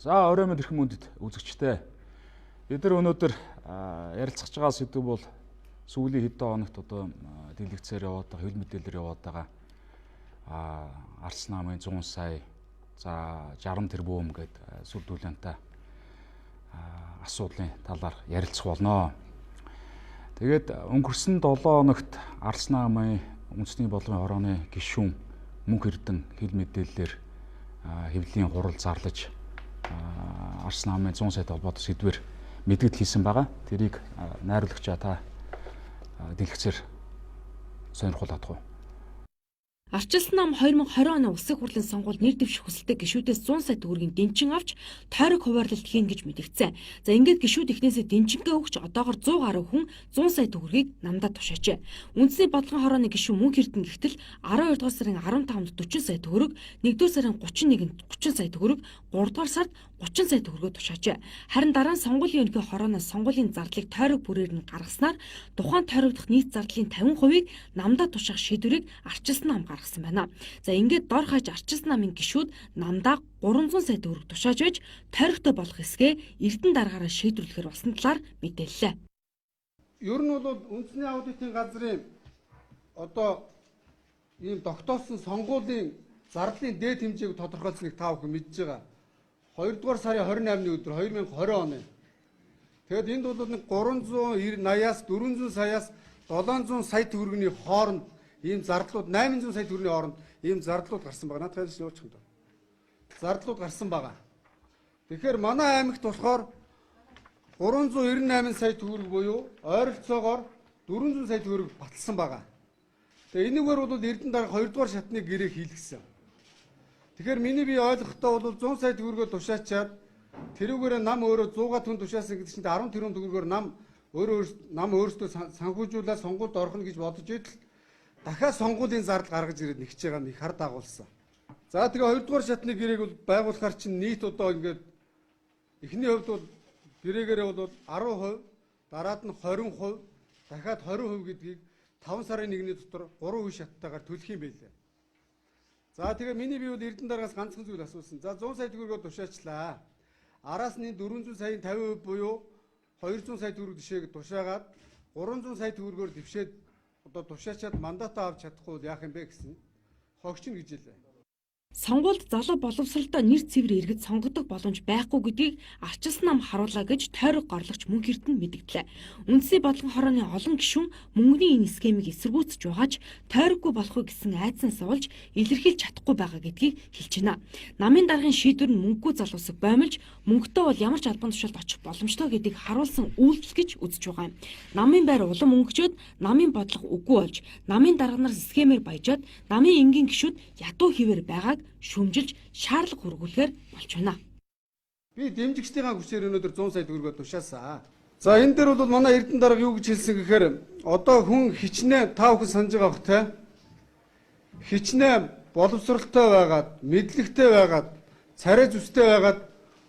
За орой мэнд эрхэм мөндөд үзэгчтэй. Бид нар өнөөдөр ярилцах байгаа сэдв бол сүүлийн хэдэн хоногт одоо дэлгэцээр яваад байгаа, хөл мэдээлэлээр яваад байгаа Арс намын 100 сая за 60 тэрбум гэдэг сүлдүүлэнтэй асуудлын талаар ярилцах болно. Тэгээд өнгөрсөн 7 хоногт Арс намын үндэсний бодлогын хорооны гишүүн мөнх эрдэн хэл мэдээллээр хэвлэлийн хурал зарлаж Арс намын 100 саятай холбоотой сэдвээр мэдгэл хийсэн байгаа. Тэрийг найруулагчаа та дэлгэцээр сонирхуулах уу? Арчилсан нам 2020 оны улсын хурлын сонгуульд нэр дэвших хүсэлтэй гишүүдээс 100 сая төгрөгийн дэнчин авч тойрог хуваарлалт хийн гэж мэдгдсэн. За ингээд гишүүд эхнээсээ дэнчингээ өгч одоогоор 100 гаруй хүн 100 сая төгрөгийг намдаад тушаажээ. Үндэсний бодлогын хорооны гишүүн мөнх эрдэн гихтэл 12 дугаар сарын 15-нд 40 сая төгрөг, 1-р сарын 31-нд 30 сая төгрөг, 3-р сард 30 сая төгрөгөөр тушаажээ. Харин дараа нь сонгуулийн ерөнхий хорооноос сонгуулийн зардлыг тойрог бүрээр нь гаргаснаар тухайн тойрогдох нийт зардлын 50%-ийг намдаад тушаах шийдвэрийг арчилсан нам гаргасан байна. За ингээд дор хаяж арчилсан намын гишүүд намдаа 300 сая төгрөг тушааж байж тойрогтой болох хэсгээ эрдэн даргаараа шийдвэрлэхээр болсон талаар мэдээллээ. Ер нь бол үндэсний аудитын газрын одоо ийм тогтоосон сонгуулийн зардлын дээд хэмжээг тодорхойлсныг та бүхэн мэдж байгаа. 2 дугаар сарын 28-ны өдөр 2020 оны. Тэгэд энд бол нэг 380-аас 400 саяас 700 сая төгрөгийн хооронд ийм зардлууд 800 сая төгрөгийн хооронд ийм зардлууд гарсан байгаа. Надад хэлж явуучих юм даа. Зардлууд гарсан байгаа. Тэгэхээр манай аймагт болохоор 398 сая төгрөг буюу ойролцоогоор 400 сая төгрөг баталсан байгаа. Тэгээ энэгээр бол эрдэнэ дарга 2 дугаар шатны гэрээ хийлгэсэн. Тэгэхээр миний бие ойлгохдоо бол 100 сая төгрөгөөр тушаачаад тэрүүгээр нам өөрөө 100-га түн тушаасан гэдэг чинь 10 тэрбум төгрөгөөр нам өөрөөсөө санхүүжүүлээд сонгуульд орохно гэж бодож идэл дахиад сонгуулийн зардал гаргаж ирээд нэгж байгаа нь их хар дагуулсан. За тэгээ 2 дугаар шатны гэрээг бол байгуулахаар чинь нийт одоо ингээд эхний хувьд бол гэрээгээрээ бол 10%, дараад нь 20%, дахиад 20% гэдгийг 5 сарын 1-ний дотор 3 үе шаттайгаар төлөх юм байлээ. За тэгээ миний бие бол эрдэнэ даргаас ганцхан зүйл асуусан. За 100 сая төгрөгөөр тушаачлаа. Араас нь 400 саяын 50% буюу 200 сая төгрөг дэшээгээ тушаагаад 300 сая төгрөгөөр дэвшээд одоо тушаачаад мандатаа авч чадахгүй яах юм бэ гэсэн хогч нь гэж хэлээ. Сонгуульд залуу боловсролтой нэр цэвэр иргэд сонгодог боломж байхгүй гэдгийг арчилсан нам харуулаа гэж тойрог горлогч мөнх эрдэнэ мэдгдлээ. Үндэсний бодлогын хорооны олон гишүүн мөнгөний энэ схемийг эсэргүүцэж байгаа ч тойроггүй болохгүй гэсэн айдсаас олж илэрхийлж чадахгүй байгаа гэдгийг хэлж байна. Намын даргын шийдвэр нь мөнгөгүй залуусаг боомлж мөнгөтэй бол ямар ч албан тушаалд очих боломжтой гэдгийг харуулсан үйлдэл гэж үзэж байгаа юм. Намын байр улам мөнгөчөөд намын бодлого үгүй болж намын дарга нар схемээр баяжаад намын энгийн гишүүд ядуу хിവэр байгааг шүмжилж шаардлага хургуулгаар болж байна. Би дэмжигчдийн хүчээр өнөөдөр 100 сая төгрөгөөр тушаасан. За энэ дээр бол манай эрдэнэ дарга юу гэж хэлсэн гэхээр одоо хүн хичнээн та бүхэн санаж байгаа бох те. Хичнээн боловсролтой байгаад, мэдлэгтэй байгаад, царай зүстэй байгаад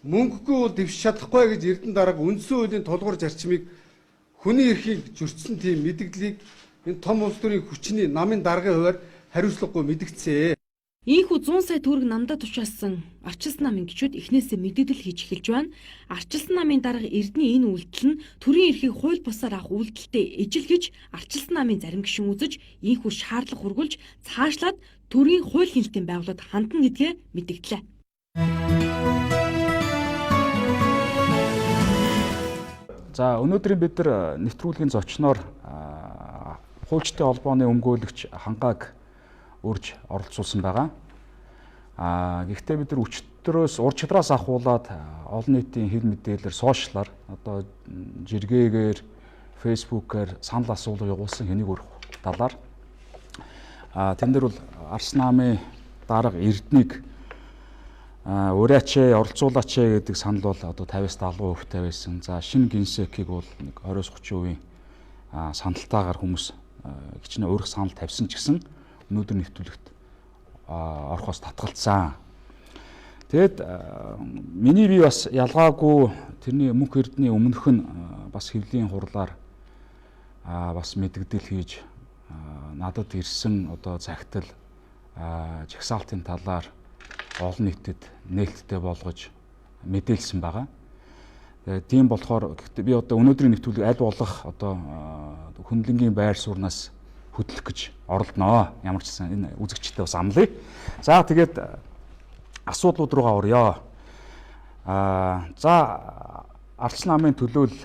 мөнгөгүй бол дэвшиж чадахгүй гэж эрдэнэ дарга үндсэн хуулийн тулгуур зарчмыг хүний эрхийг зөрчсөн тийм мэдгэлийг энэ том улс төрийн хүчний намын даргын хуваар хариуцлагагүй мэдгцээ. Ийхүү 100 сая төгрөг намдаа тушаасан арчилсан намын гишүүд эхнээсээ мэдээлэл хийж эхэлж байна. Арчилсан намын дарга эрдний энэ үйлдэл нь төрийн эрхийг хууль бусаар авах үйлдэлтэй ижил гэж арчилсан намын зарим гишүүн үзэж ийхүү шаардлага хургуулж цаашлаад төрийн хууль хэлтийн байгууллагад хандна гэдгээ мэдгдлээ. За өнөөдрийн бид нар нэвтрүүлгийн зочноор хуульчтай холбооны өмгөөлөгч хангааг урьж оролцуулсан байгаа. Гэхдээ бид нар өчтөрөөс ур чадраас ахуулаад олон нийтийн хэл мэдээлэлээр сошиалар одоо жиргээгээр фэйсбүүкээр санал асуулга явуулсан хэнийг өрөх талаар тэн дээр бол Арс намын дарга эрднийг ураач оролцуулаач гэдэг санал бол одоо 50-70% тавьсан. За шинэ генсекийг бол 20-30% саналтаагаар хүмүүс хичнээн өөрөх санал тавьсан ч гэсэн өнөөдөр нэвтрүүлэгт орохоос татгалцсан. Тэгэд миний бие бас ялгаагүй тэрний мөнх эрдний өмнөх нь бас хэвлэлийн хурлаар бас мэдгдэл хийж надад ирсэн одоо захидал жагсаалтын талаар олон нийтэд нээлттэй болгож мэдээлсэн байгаа. Тийм болохоор гэхдээ би одоо өнөөдрийн нэвтрүүлэг аль болох одоо хүнлэнгийн байр сууриас хөдлөх гэж оролдоноо. Ямар ч гэсэн энэ үзэгчтэй бас амлая. За тэгээд асуудлууд руугаа орё. За ардч намын төлөөл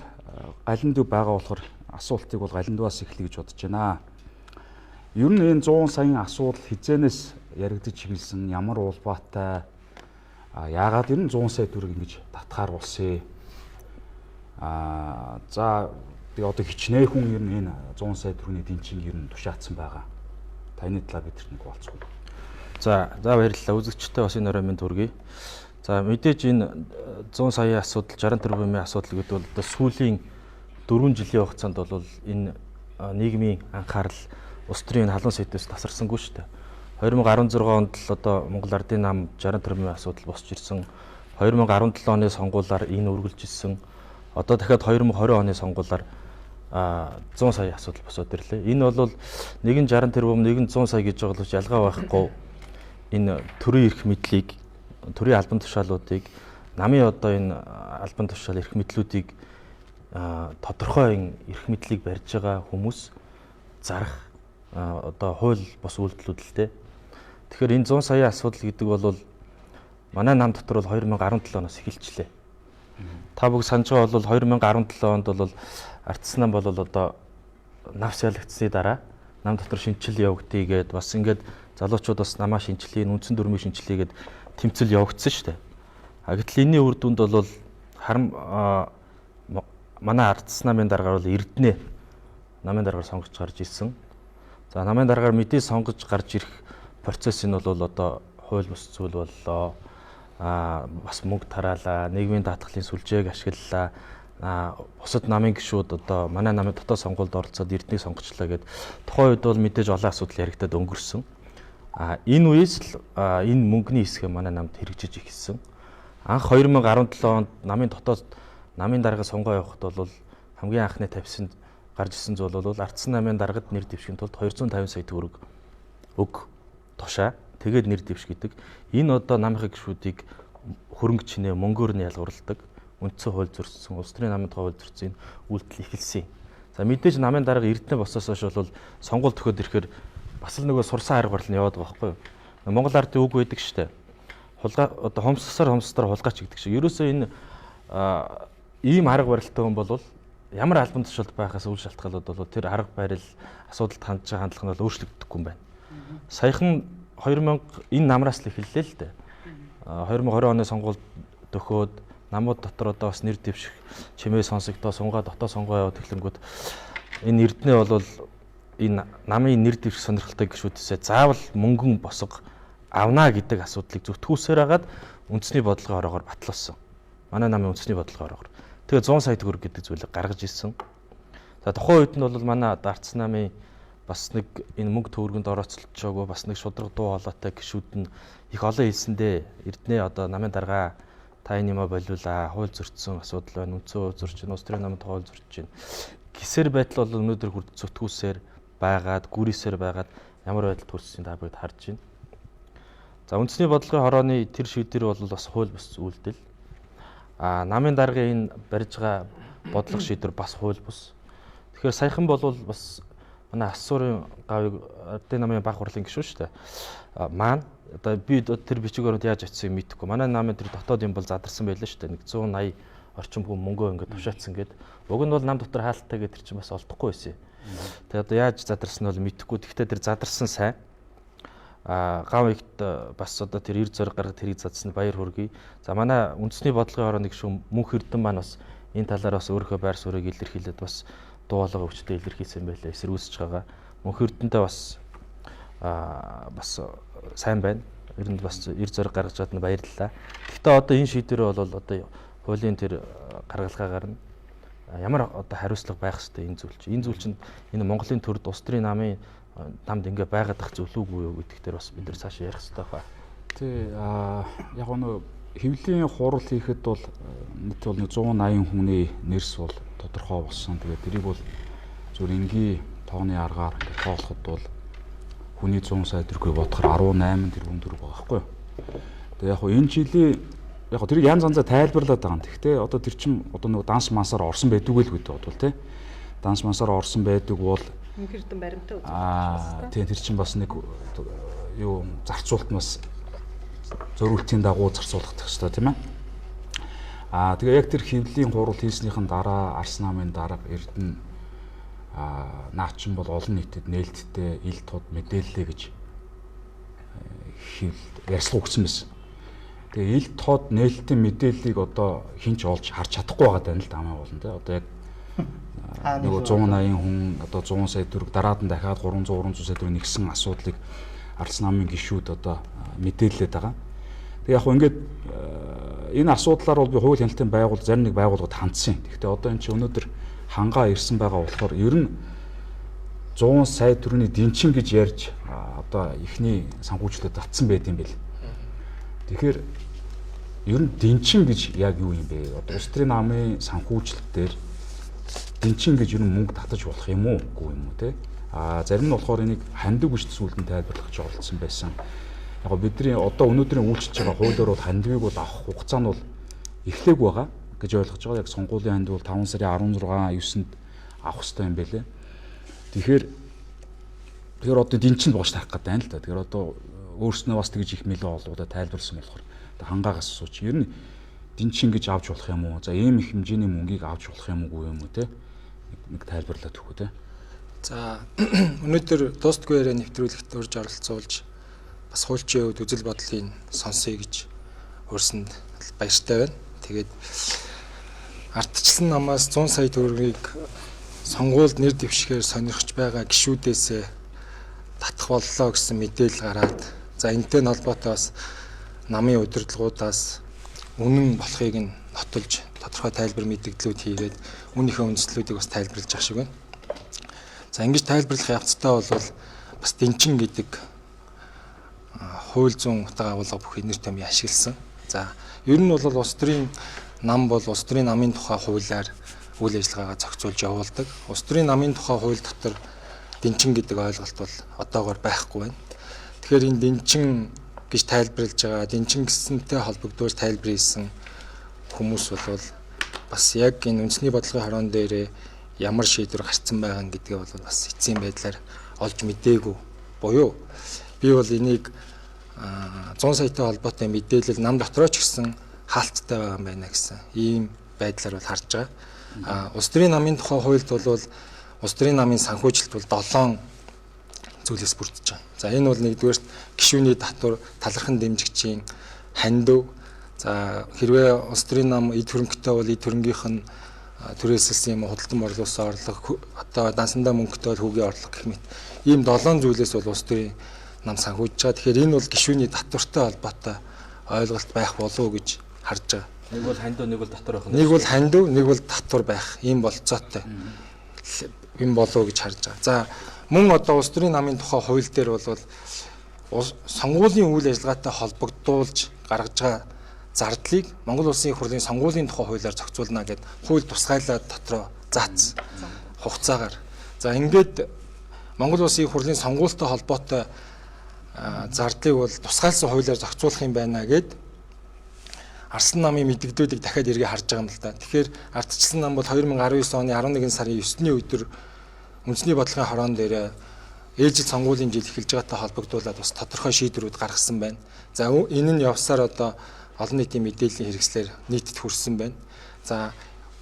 галиндуу байгаа болохоор асуултыг бол галиндуас эхлэе гэж бодож байна. Ер нь энэ 100 саяын асуудал хизээнээс яригдж чиглэсэн ямар улбаатай яагаад ер нь 100 сая төгрөг ингэж татгаар болсон. За би одоо хичнээн ер нь энэ 100 сая төгрөгийн дэнчийг ер нь тушаацсан байгаа. Таны талаар бидэрт нэг болцгоо. За баярлалаа. Үзэгчтэй бас энэ орой минь төргий. За мэдээж энэ 100 саяын асуудал 60 тэрбумын асуудал гэдэг бол одоо сүүлийн 4 жилийн хугацаанд бол энэ нийгмийн анхаарал улс төрийн халуун сэдвээс тасарсангүй шүү дээ. 2016 онд л одоо Монгол Ардын нам 60 тэрбумын асуудал босч ирсэн. 2017 оны сонгуулиар энэ үргэлж ирсэн. Одоо дахиад 2020 оны сонгуулиар 100 сая асуудал босоод ирлээ. Энэ бол нэг нь 60 тэрбум, нэг нь 100 сая гэж байгаа бол ялгаа байхгүй. Энэ төрийн эрх мэдлийг, төрийн албан тушаалуудыг, намын одоо энэ албан тушаал эрх мэдлүүдийг тодорхой эрх мэдлийг барьж байгаа хүмүүс зарах одоо хууль бус үйлдэлүүд л дээ. Тэгэхээр энэ 100 саяын асуудал гэдэг бол манай нам дотор бол 2017 оноос эхэлчлээ. Та бүгд санаж байгаа бол 2017 онд бол ардч нам бол одоо навс ялагдсны дараа нам дотор шинжил явагдъя гэд бас ингээд залуучууд бас намаа шинжилгээ, үндсэн дүрмийн шинжилгээгээд тэмцэл явагдсан шүү дээ. Гэтэл энэний үр дүнд бол манай ардч намын дараагаар бол Эрдэнэ намын дараагаар сонгож гарч ирсэн. За намын дараагаар мэдээ сонгож гарч ирэх процесс нь бол одоо хууль бус зүйл боллоо. Бас мөнгө тараалаа, нийгмийн даатгалын сүлжээг ашиглалаа. Бусад намын гишүүд одоо манай намын дотоод сонгуульд оролцоод Эрдэнэийг сонгочлаа гэд тухайн үед бол мэдээж олон асуудал яригдаад өнгөрсөн. Энэ үеэс л энэ мөнгөний хэсэг манай намд хэрэгжиж эхэлсэн. Анх 2017 онд намын дотоод намын дарга сонгоо явахд бол хамгийн анхны тавьсанд гарч ирсэн зүйл бол ардч намын даргад нэр дэвшихийн тулд 250 сая төгрөг өг тушаа тэгээд нэр дэвш гэдэг. Энэ одоо намынхаа гишүүдийг хөрөнгө чинээ мөнгөөр нь ялгуурладаг. Үндсэн хууль зөрчсөн, улс төрийн намын хууль зөрчсөн үйлдэл эхэлсэн. За мэдээж намын дарга Эрдэнэ босоос хойш бол сонгуул төхөд ирэхээр бас л нөгөө сурсан арга барил нь яваад байгаа байхгүй юу? Монгол ардын үг байдаг штэ. Хулгай одоо хомсгосоор хулгайч гэдэг шиг. Ерөөсөө энэ ийм арга барилтай хүн бол ямар албан тушаалд байхаас үл шалтгаалаад бол тэр арга барил асуудалд хандж байгаа хандлага нь бол өөрчлөгдөхгүй юм байна. Саяхан 2000 энэ намраас л эхэллээ л дээ. 2020 оны сонгуульд төхөөд намууд дотор одоо бас нэр дэвших чимээ сонсогдоо сунгаа дотоо сонгоо яваад эхлэнгүүт энэ Эрдэнэ бол энэ намын нэр дэвших сонирхолтой гишүүдээсээ заавал мөнгөн босго авнаа гэдэг асуудлыг зүтгүүлсээр хагаад үндэсний бодлогын ороогоор батлуулсан. Манай намын үндэсний бодлогын ороогоор. Тэгээ 100 сая төгрөг гэдэг зүйлийг гаргаж ирсэн. За тухайн үед нь бол манай ардч намын бас нэг энэ мөнгө төгрөгөнд орооцолцоогүй бас нэг шудраг дуу хоолойтой гишүүд нь их олон хэлсэндээ Эрдэнэ одоо намын дарга та энэ юм болиулаа, хууль зөрчсөн асуудал байна, үндсэн хууль зөрчиж, улс төрийн намын хууль зөрчиж байна. Гисэр байдал бол өнөөдөр хүрд зүтгүүлсээр байгаад, гүрээсээр байгаад ямар байдалд хүрсэнийг та бүгд харж байна. За үндэсний бодлогын хорооны тэр шийдвэр бол бас хууль бус үйлдэл. Намын даргын энэ барьж байгаа бодлого шийдвэр бас хууль бус. Тэгэхээр саяхан бол бас манай Ассурын гавыг Ардын намын баг хурлын гишүүн шүү дээ. Маань одоо би тэр бичиг баримт яаж очисыг мэдэхгүй. Манай намын тэр дотоод юм бол задарсан байлаа шүү дээ. 180 орчим хүн мөнгөө ингээд тушаацсан гээд. Уг нь бол нам дотор хаалттай гэдэг тэр чинь бас олдохгүй байсан. Тэгээ одоо яаж задарсан нь бол мэдэхгүй. Гэхдээ тэр задарсан сайн. Гав ихт бас одоо тэр 90 зориг гаргад тэрийг задсан баяр хүргэе. За манай үндэсний бодлогын хорооны гишүүн Мөнх Эрдэнэ маань бас энэ талаар бас өөрийнхөө байр суурийг илэрхийлээд бас дуулга өвчтөд илэрхийлсэн байлаа. Эсэргүүцэж байгаа. Мөнх Эрдэнэтэй бас сайн байна. Ер нь бас 90 зориг гаргаж чадна баярлалаа. Гэхдээ одоо энэ шийдвэр бол одоо хуулийн тэр гаргалгаагаар нь ямар одоо хариуцлага байх ёстой энэ зүйл чинь. Энэ зүйл чинь энэ Монголын төрд улс төрийн намын намд ингээ байгаад ах зөвлөөгүй юу гэдэг дээр бас бид нар цаашаа ярих хэрэгтэй байна. Тий яг нөө хэвлэлийн хурал хийхэд бол нийт бол 180 хүний нэрс бол тодорхой болсон. Тэгээд тэрийг бол зөв энгийн тооны аргаар ингээ тоолоход бол хүний 100 сая төгрөгийг бодохоор 18 тэрбум төгрөг байгаа байхгүй юу. Тэгээд яг энэ жилийн яг хөө тэрийг янз янзаар тайлбарлаад байгаа юм. Гэхдээ одоо тэр чин одоо нөгөө данс мансаар орсон байдаг л гэдэг бодвол тий. Данс мансаар орсон байдаг бол Эрдэн баримтаа үзүүлж тий тэр чин бас нэг юу зарцуулт нь бас зөрүүлтийн дагуу зарцуулах хэрэгтэй тийм ээ. Тэгээ яг тэр хэвлэлийн хурал хийснийхэн дараа Арс намын дарга Эрдэнэ наачин бол олон нийтэд нээлттэй ил тод мэдээллээ гэж ярьслах өгсөн байсан. Тэгээ ил тод нээлттэй мэдээллийг одоо хинч олж харж чадахгүй байгаа даа л да амаа болно те. Одоо яг нөгөө 180 хүн одоо 100 сая төгрөг дараад нь дахиад 300 сая төгрөг нэгсэн асуудлыг Арс намын гишүүд одоо мэдээлээд байгаа. Тэгээ яг хөө ингээд энэ асуудлаар бол би хууль хяналтын байгуул зарим нэг байгууллагад хандсан. Гэхдээ одоо энэ чи өнөөдөр хангаа ирсэн байгаа болохоор ер нь 100 сая төгрөгийн дэнчин гэж ярьж одоо ихний санхүүжилтэд татсан байт юм бэл. Тэгэхээр ер нь дэнчин гэж яг юу юм бэ? Одоо улс төрийн намын санхүүжилт дээр дэнчин гэж ер нь мөнгө татаж болох юм уу? Үгүй юм уу те? Зарим нь болохоор энийг хандив гэж зүйлд нь тайлбарлах гэж оролцсон байсан. Яг бидний одоо өнөөдрийн үйлчлж байгаа хуулиар бол хандивыг бол авах хугацаа нь бол эхлэх байгаа гэж ойлгож байгаа. Яг сонгуулийн хандив бол 5 сарын 16-9-нд авах хэрэгтэй юм байлээ. Тэгэхээр одоо дэнчин бооч таах гэдэг юм л да. Тэгэхээр одоо өөрснөө бас тэгж их мэлээ олгуудаа тайлбарлсан болохоор хангаагаас асууч. Ер нь дэнчин гэж авч болох юм уу? За ийм их хэмжээний мөнгийг авч болох юм уу юм уу те? Нэг тайлбарлаад өгөх үү те. За өнөөдөр дуусдаггүй яриа нэвтрүүлэгт урьж оролцуулж бас хуульчийн хувьд үзэл бодлыг сонсъё гэж өөрсөнд баяртай байна. Тэгээд ардчлан намаас 100 сая төгрөгийг сонгуульд нэр дэвшгээр сонирхож байгаа гишүүдээс татах боллоо гэсэн мэдээлэл гараад за энэтэй холбоотой бас намын удирдлагуудаас үнэн болохыг нь нотолж тодорхой тайлбар мэдээлэлүүд хийгээд үүнийхээ үндслүүдийг бас тайлбарлаж явах шиг байна. За ингэж тайлбарлах явцдаа бол бас дэнчин гэдэг хууль зүйн утга агуулга бүхий нэр томьёо ашигласан. За ер нь бол улс төрийн нам бол улс төрийн намын тухай хуулиар үйл ажиллагаагаа зохицуулж явуулдаг. Улс төрийн намын тухай хууль дотор дэнчин гэдэг ойлголт бол одоогоор байхгүй байна. Тэгэхээр энэ дэнчин гэж тайлбарлаж байгаа, дэнчин гэсэнтэй холбогдуулж тайлбар хийсэн хүмүүс бол бас яг энэ үндэсний бодлогын хорон дээрээ ямар шийдвэр гарцсан байгаа гэдгээ бол бас эцсийн байдлаар олж мэдээгүй буюу би бол энийг 100 саятай холбоотой мэдээлэл нам дотроо ч гэсэн хаалттай байгаа юм байна гэсэн ийм байдлаар бол харж байгаа. Улс төрийн намын тухай хуульд бол улс төрийн намын санхүүжилт бол 7 зүйлээс бүрдэж байгаа. За энэ бол нэгдүгээр гишүүний татвар, талархан дэмжигчийн хандив. За хэрвээ улс төрийн нам эд хөрөнгөтэй бол эд хөрөнгийнх нь түрээсэлсэн юм худалдан борлуулсан орлого, одоо дансандаа мөнгөтэй бол хүүгийн орлого гэх мэт ийм 7 зүйлээс бол улс төрийн нам санхүүжж байгаа. Тэгэхээр энэ бол гишүүний татвартай холбоотой ойлголт байх болов уу гэж харж байгаа. Нэг бол хандив, нэг бол татвар байх. Нэг бол хандив, нэг бол татвар байх. Ийм болцоотой юм болов уу гэж харж байгаа. За мөн одоо улс төрийн намын тухай хууль дээр бол сонгуулийн үйл ажиллагаатай холбогдуулж гаргаж байгаа зардлыг Монгол Улсын их хурлын сонгуулийн тухай хуулиар зохицуулна гэд хууль тусгайлаад дотроо заасан хугацаагаар. За ингээд Монгол Улсын их хурлын сонгуультай холбоотой зардлыг бол тусгайлсан хуулиар зохицуулах юм байна гэд Арслан намын мэдээллүүдийг дахиад эргээ харж байгаа юм л да. Тэгэхээр ардчлан нам бол 2019 оны 11 сарын 9-ний өдөр үндэсний бодлогын хорон дээр ээлжид сонгуулийн жил эхэлж байгаатай холбогдуулаад бас тодорхой шийдвэрүүд гаргасан байна. За энэ нь явсаар одоо олон нийтийн мэдээллийн хэрэгслэр нийтэд хүрсэн байна. За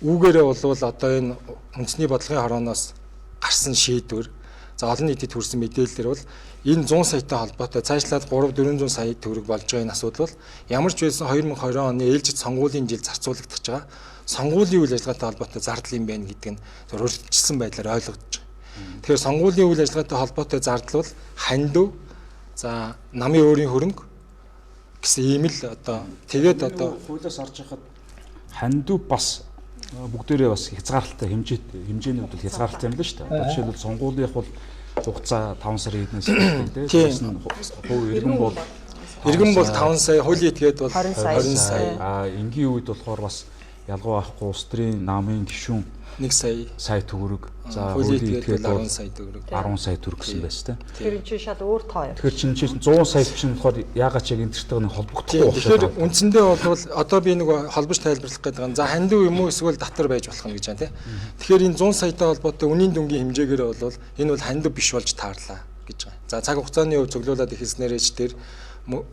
үүгээрээ бол одоо энэ үндэсний бодлогын хорооноос гарсан шийдвэр за олон нийтэд хүрсэн мэдээлэлээр бол энэ 100 саятай холбоотой цаашлаад 3-400 сая төгрөг болж байгаа энэ асуудал бол ямар ч байсан 2020 оны ээлжид сонгуулийн жил зарцуулагдаж байгаа сонгуулийн үйл ажиллагаатай холбоотой зардал юм байна гэдэг нь урьдчилсан байдлаар ойлгогдож байна. Тэгэхээр сонгуулийн үйл ажиллагаатай холбоотой зардал бол хандив за намын өөрийн хөрөнгө гэсэн ийм л одоо тэгээд одоо хуулиас орж хахад хандив бас бүгдээрээ бас хязгаарлалтай хэмжээний хувьд хязгаарлалтай юм л шүү дээ. Одоо жишээлбэл сонгуулийнх бол хугацаа 5 сарын эднээс тийм иргэн бол 5 сая, хуулийн этгээд бол 20 сая. Энгийн үед болохоор бас ялгаа авахгүй улс төрийн намын гишүүн 1 сая төгрөг. За хуулийн хуулийн этгээд этгээд 10 сая төгрөг. 10 сая төгрөг гэсэн байсан тийм. Тэр энэ чинь шал өөр тоо юм. Тэгэхээр чинь 100 сая чинь болохоор ягаад ч яг энтертэйг нэг холбогдохгүй Тийм. болчихсон. Тэгэхээр үндсэндээ бол одоо би нэг холбож тайлбарлах гэдэг нь за хандив юм уу эсвэл татвар байж болох нь гэж байна тийм. Тэгэхээр энэ 100 саятай холбоотой үнийн дүнгийн хэмжээгээр бол энэ бол хандив биш болж таарлаа гэж байгаа. За цаг хугацааны хувьд цуглуулад ихэлснээрээч тэр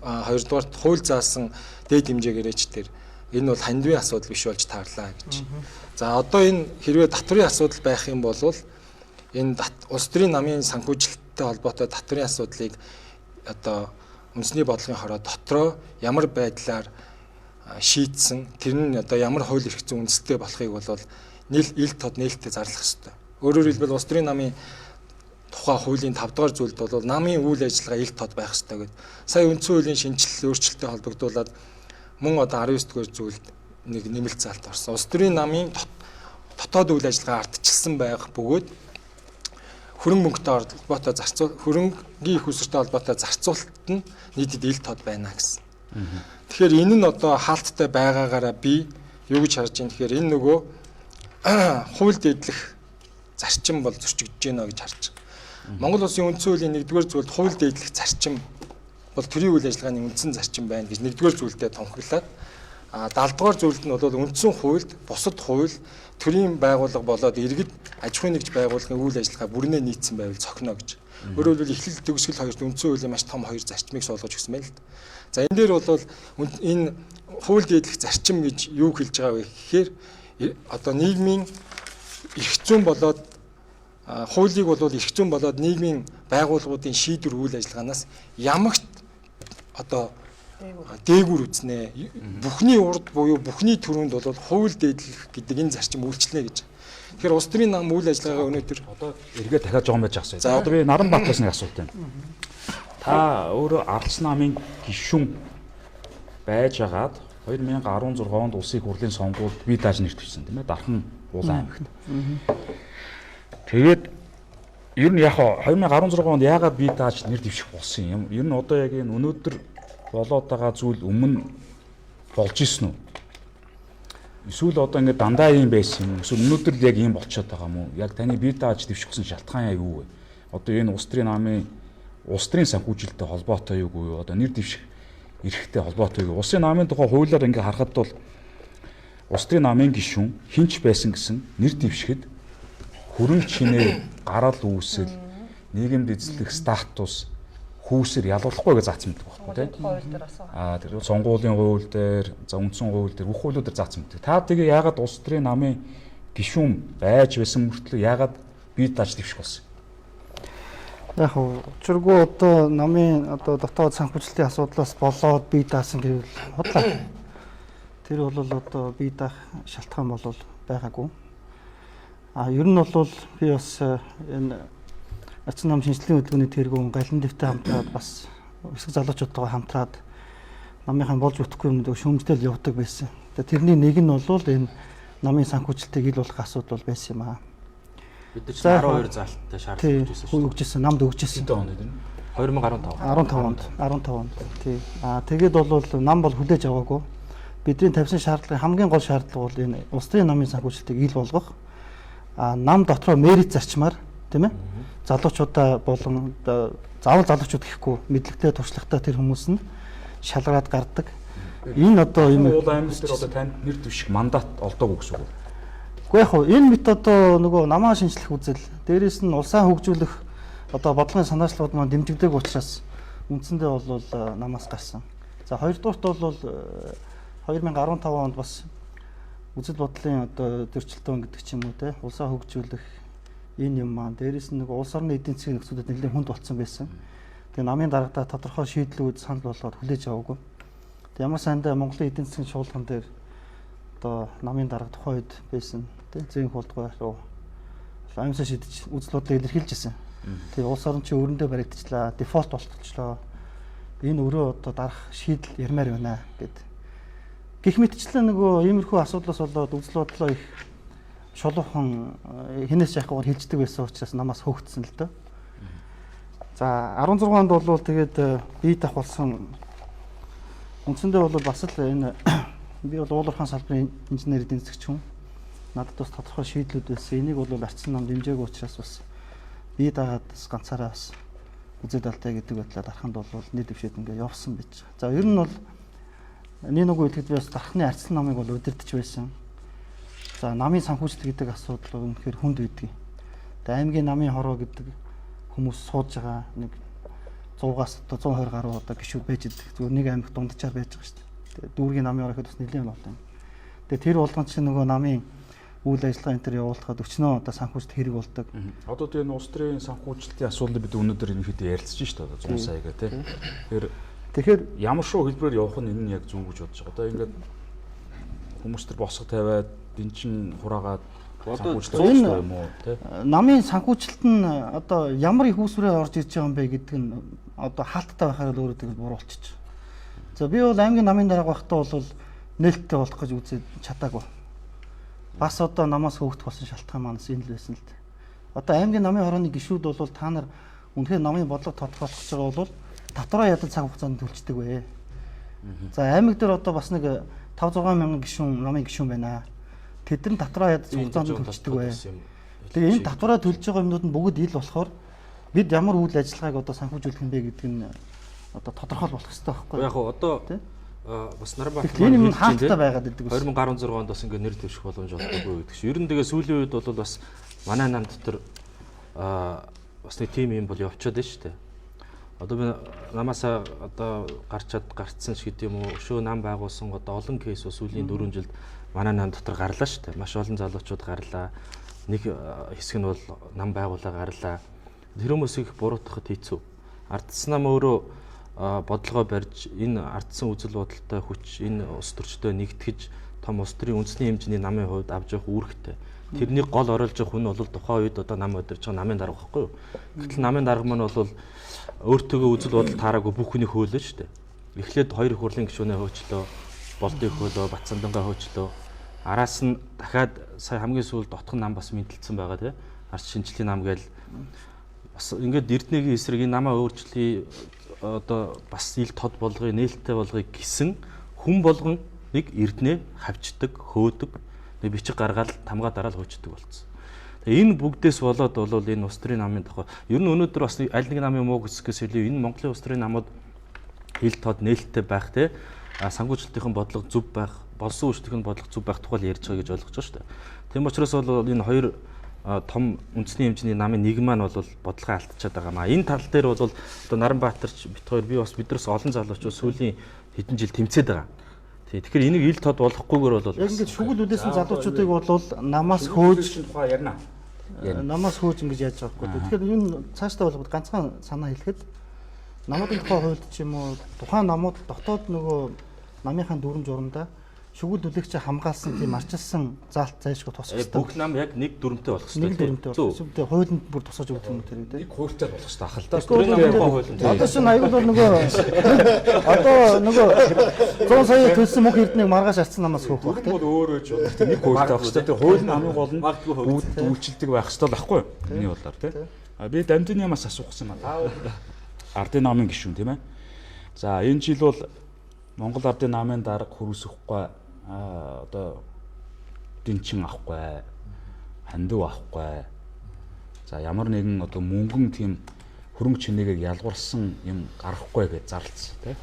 хоёрдугаар хууль заасан дээд хэмжээгээрээч тэр энэ бол хандивын асуудал биш болж таарлаа гэж. За одоо энэ хэрвээ татврын асуудал байх юм бол энэ улс төрийн намын санхүүжилттэй холбоотой татврын асуудлыг одоо үндэсний бодлогын хороо дотроо ямар байдлаар шийдсэн тэр нь одоо ямар хууль эрх зүйн үндэстэй болохыг бол ил тод нээлттэй зарлах ёстой. Өөрөөр хэлбэл улс төрийн намын тухай хуулийн 5 дугаар зүйлд бол намын үйл ажиллагаа ил тод байх ёстой гэдэг. Сая үндсэн хуулийн шинжилэл өөрчлөлтөд холбогдуулаад мөн одоо 19 дугаар зүйлд нэг нэмэлт заалт орсон. Улс төрийн намын дотоод үйл ажиллагаа ардчилсан байх бөгөөд хөрөнгө мөнгөтэй холбоотой хөрөнгийн их усртай холбоотой зарцуулалт нь нийтэд ил тод байна гэсэн. Тэгэхээр энэ нь одоо хаалттай байгаагаараа би юу гэж харж байна тэгэхээр энэ нөгөө хууль дэдлэх зарчим бол зөрчигдөж байна гэж харж байна. Монгол Улсын үндсэн хуулийн 1-р зүйлд хууль дэдлэх зарчим бол төрийн үйл ажиллагааны үндсэн зарчим байна гэж 1-р зүйлдээ томхиглаад 70-р зүйлд нь бол үндсэн хуульд бусад хууль төрийн байгууллага болоод иргэд аж ахуйн нэгж байгууллагын үйл ажиллагаа бүрнээ нийцсэн байвал цохино гэж. Өөрөөр хэлбэл эхлэл төгсгөл хоёрт үндсэн хуулийн маш том хоёр зарчмыг суулгаж өгсөн байна л да. За энэ дээр бол энэ хууль дэдлэх зарчим гэж юу хэлж байгаа вэ гэхээр одоо нийгмийн эрх зүйн болоод хуулийг бол эрх зүйн болоод нийгмийн байгууллагуудын шийдвэр үйл ажиллагаанаас ямагт одоо дээгүүр үзнэ. Бүхний урд буюу бүхний төрөнд бол хууль дэдлэх гэдэг энэ зарчим үйлчлэнэ гэж. Тэгэхээр улс төрийн нам үйл ажиллагаагаа өнөөдөр одоо эргээ дахиад жоон байж ахсан. За одоо би Наранбаатаас нэг асуулт байна. Та өөрөө Ардс намын гишүүн байжгаад 2016 онд улсын хурлын сонгуульд бие дааж нэр дэвшсэн тийм ээ. Дархан Улаан аймагт. Тэгээд ер нь яг 2016 онд яагаад бие дааж нэр дэвших болсон юм? Ер нь одоо яг энэ өнөөдөр болоод байгаа зүйл өмнө болж исэн үү? Эсвэл одоо ингэ дандаа юм байсан юм. Эсвэл өнөөдөр л яг юм болчиход байгаа юм уу? Яг таны бие дааж дэвшихсэн шалтгаан юу вэ? Одоо энэ улс төрийн намын улс төрийн санхүүжилттэй холбоотой юу гүй юу? Одоо нэр дэвших эрхтэй холбоотой юу? Улсын намын тухай хуулиар ингэ харахад бол улс төрийн намын гишүүн хинч байсан гэсэн нэр дэвшихэд хөрөнгө чинээ, гарал үүсэл, нийгэмд эзлэх статус хүүсээр ялуулахгүй гэж заасан байдаг байхгүй тийм. Тэр сонгуулийн хууль дээр, за үндсэн хууль дээр бүх хуулиудаар заасан байдаг. Та тэгээ яагаад улс төрийн намын гишүүн байж байсан мөртлөө яагаад бие дааж дэвших болсон? Яг учиргүй одоо намын одоо дотоод санхүүжилтийн асуудлаас болоод бие даасан гэвэл худлаа. Тэр бол одоо бие даах шалтгаан бол байгаагүй. Ер нь бол би бас энэ Ардсан нам шинжилгээний хөтөлбөрийн тэргүүн галан дэвтэй хамтраад бас өсөг залуучуудтайгаа хамтраад намынхаа болж үтэхгүй юмд шүүмжлэл явуулдаг байсан. Тэрний нэг нь бол энэ намын санхүүжилтийг ил болгох асуудал байсан юм аа. Бид нар 12 заалттай шаардлага өгсөн шүү. Өгчээсэн, намд өгчээсэн. Хэдэн онд вэ? 2015 онд. Тий. Тэгээд бол нам бол хүлээж аваагүй. Бидний тавьсан шаардлага хамгийн гол шаардлага бол энэ улс төрийн намын санхүүжилтийг ил болгох. Нам дотроо мерит зарчмаар тийм ээ. Залуучуудаа болон заавал залуучууд гэхгүй мэдлэгтэй туршлагатай тэр хүмүүс нь шалгараад гардаг. Энэ одоо юм уул аймаг дээр одоо танд нэр дэвших мандат олдоогүй гэсэн үг. Гэхдээ яг энэ мэт одоо нөгөө намаа шинжлэх үзэл дээрээс нь улсаа хөгжүүлэх одоо бодлогын санаачлагууд маань дэмжигдэг учраас үндсэндээ бол намаас гарсан. За хоёрдугаарт бол 2015 онд бас үзэл бодлын одоо зөрчилдөөн гэдэг ч юм уу те улсаа хөгжүүлэх энэ юм маань дээрээс нь нэг улс орны эдийн засгийн нөхцөлөд нэлээд хүнд болцсон байсан. Тэгээ намын дарагдаа тодорхой шийдлүүд санал болгоод хүлээж аваагүй. Тэгээ ямар сандаа Монголын эдийн засгийн чуулган дээр одоо намын дарга тухайд байсан тийм зээн хулдгаар руу амьсаа шидэж үзэл бодлоо илэрхийлжсэн. Тэгээ улс орн чинь өрөндөө баригдчихлаа, дефолт болчихлоо. Энэ өрөө одоо дарах шийдэл ярмаар байна гэд. Гэх мэтчлэн нөгөө иймэрхүү асуудлаас болоод үзэл бодлоо их шулуухан хинээс яахгүй хилждэг байсан учраас намаас хөөгдсөн л дөө. За 16 онд бол тэгээд бие давах болсон. Үндсэндээ бол бас л энэ Би бол уулуурхаан салбарын инженери эдийн засгч хүн. Надад бас тодорхой шийдлүүд байсан. Энийг бол ардсан нам дэмжээгүй учраас бас бие дагаад ганцаараа бас үзээд алтай гэдэг байдлаар дараханд бол нэр дэвшээд ингээ явсан байж байгаа. За ер нь бол нэг үетэд би бас дархны ардсан намыг бол удирдах байсан. За намын санхүүжилт гэдэг асуудал үнэхээр хүнд байдаг. Тэгээ аймгийн намын хороо гэдэг хүмүүс сууж байгаа нэг 100-аас 120 гаруй одоо гишүүд байж идэг. Зөвхөн нэг аймагт дундчаар байж байгаа шүү дээ. Тэгээ дүүргийн намын хороо ихэд бас нэлээд бол юм. Тэгээ тэр болгон чинь нөгөө намын үйл ажиллагаа энэ төр явуулахад өчнөө одоо санхүүжилт хэрэг болдог. Одоо тэгээ улс төрийн санхүүжилтийн асуудлыг бид өнөөдөр ерөнхийдөө ярилцж шүү дээ. 100 саяга тий. Тэгэхээр ямар шүү хэлбэрээр явах нь энэ нь яг зөв гэж бодож байгаа. Одоо ингээд хүмүүс төр босго тавиад дэнчин хураагаад санхүүжилт юм уу тий. Намын санхүүжилт нь одоо ямар их үүсвэрээр орж ирж байгаа юм бэ гэдэг нь одоо хаалттай байхаар л өөрөө тэгэл буруу болчих. За би бол аймгийн намын дарга байхдаа бол нээлттэй болох гэж үзээд чадаагүй. Бас одоо намаас хөөгдөх болсон шалтгаан манаас энэ л байсан л дээ. Одоо аймгийн намын хорооны гишүүд бол та нар үнэхээр намын бодлого тодорхойлох гэж байгаа бол татвараа ядаж цаг хугацаанд төлждөг вэ. За аймаг дээр одоо бас нэг 5-6 мянган гишүүн намын гишүүн байна. Тэд нар татвараа ядаж хугацаанд төлждөг вэ. Тэгээ энэ татвараа төлж байгаа юмнууд нь бүгд ил болохоор бид ямар үйл ажиллагааг одоо санхүүжүүлэх юм бэ гэдэг нь одоо тодорхой болох хэрэгтэй байхгүй юу? Яг одоо бас Нарбаат энэ юм хаалттай байгаад идэг ус. 2016 онд бас ингээд нэр дэвших боломж олдоогүй гэдэг чинь. Ер нь тэгээ сүүлийн үед бол бас манай нам дотор бас нэг тим юм бол явчихад байна шүү дээ. Одоо би намаасаа одоо гарцсан ч гэдэг юм уу өшөө нам байгуулсан одоо олон кейс бас сүүлийн 4 жилд манай нам дотор гарлаа шүү дээ. Маш олон залуучууд гарлаа. Нэг хэсэг нь бол нам байгуулаа гарлаа. Тэр хүмүүсийг буруутгахад хэцүү. Ардсан нам өөрөө бодлогоо барьж энэ ардсан үзэл бодолтой хүч энэ улс төрчдөө нэгтгэж том улс төрийн үндэсний хэмжээний намын хувьд авч явах үүрэгтэй. Тэрний гол оролж явах хүн бол тухайн үед одоо нам өдөрж байгаа намын дарга байхгүй юу? Гэтэл намын дарга маань бол өөртөөгөө үзэл бодол таараагүй бүх хүнийг хөөлөө шүү дээ. Эхлээд 2 их хурлын гишүүнээ хөөчлөө, болдыг хөлөө, Батцандангаа хөөчлөө. Араас нь дахиад сая хамгийн сүүлд дотхон нам бас мэдлэлсэн байгаа тийм. Ард шинжлэлийн нам гээл бас ингээд Эрдэнэгийн эсрэг энэ намаа өөрчлөе одоо бас ил тод болгоё, нээлттэй болгоё гэсэн хүн болгон нэг Эрдэнэ хавчдаг, хөөдөг, нэг бичиг гаргаад тамгаа дараал хөөчдөг болсон. Тэгээ энэ бүгдээс болоод бол энэ улс төрийн намын тухай ер нь өнөөдөр бас аль нэг намын муу гэсгээс илүү энэ Монголын улс төрийн намууд ил тод нээлттэй байх те санхүүжилтийн бодлого зөв байх, болсон үйлчлэлийн бодлого зөв байх тухай ярьж байгаа гэж ойлгож байгаа шүү дээ. Тийм учраас бол энэ хоёр том үндэсний хэмжээний намын нэг маань бол бодлогоо алдчихад байгаа маа. Энэ тал дээр бол одоо Наранбаатарч бит хоёр би бас биднээс олон залуучууд сүүлийн хэдэн жил тэмцээд байгаа. Тэгэхээр энийг ил тод болохгүйгээр бол яг ингэж шүгэл үлээсэн залуучуудыг бол намаас хөөж тухай ярина. Намаас хөөж ингэж яаж байгаа байхгүй. Тэгэхээр энэ цаашдаа болгоод ганцхан санаа хэлэхэд намуудын тухай хуульд ч юм уу тухайн намууд дотоод нөгөө намынхаа дүрм журамдаа шүгэл үлээгч хамгаалсан тийм арчилсан заалт зайлшгүй тусах хэрэгтэй. Бүх нам яг нэг дүрмтэй болох хэрэгтэй. Нэг дүрмтэй болох хэрэгтэй. Хуулинд бүр тусаж өгдөг юм тэр үү? Нэг хуультай болох хэрэгтэй ахалтай. Одоо чинь аюул бол нөгөө одоо нөгөө 100 сая төлсөн мөнх эрднийг маргааш арцсан намаас хөөх баг тийм. Бол өөр өж нэг хуультай байх хэрэгтэй. Тэр хууль нь хамгийн гол нь үйлчлдэг байх хэрэгтэй байхгүй юу? Миний бодлоор тийм. Би дамжин ямаас асуусан юм аа. Ардын намын гишүүн тийм ээ. За энэ жил бол Монгол ардын намын дарга хөрвсөхгүй одоо дэнчин авахгүй, хандив авахгүй. За ямар нэгэн одоо мөнгөн тийм хөрөнгө чинээгээр ялгуулсан юм гарахгүй гэж зарлцсан тийм.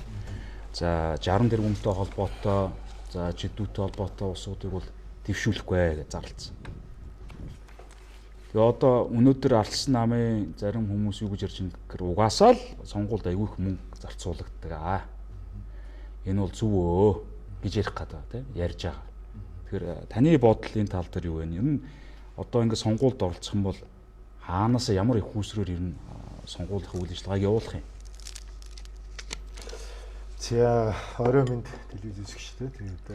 За 60 тэрбумтай холбоотой, за жидүүтэй холбоотой усуудыг бол дэвшүүлэхгүй гэж зарлцсан. Тэгээ одоо өнөөдөр ардсан намын зарим хүмүүс юу гэж ярьж байгаа гэхээр угаасаа л сонгуульд аягүй их мөнгө зарцуулагддаг. Энэ бол зөв өө гэж ярих гэдэг тийм ярьж байгаа. Тэгэхээр таны бодол энэ тал дээр юу вэ? Ер нь одоо ингэ сонгуульд оролцох юм бол хаанаас ямар их хүүсрээр ер нь сонгуулийн үйл ажиллагааг явуулах юм? За орой минь телевиз үзэгчтэй. Тэгээд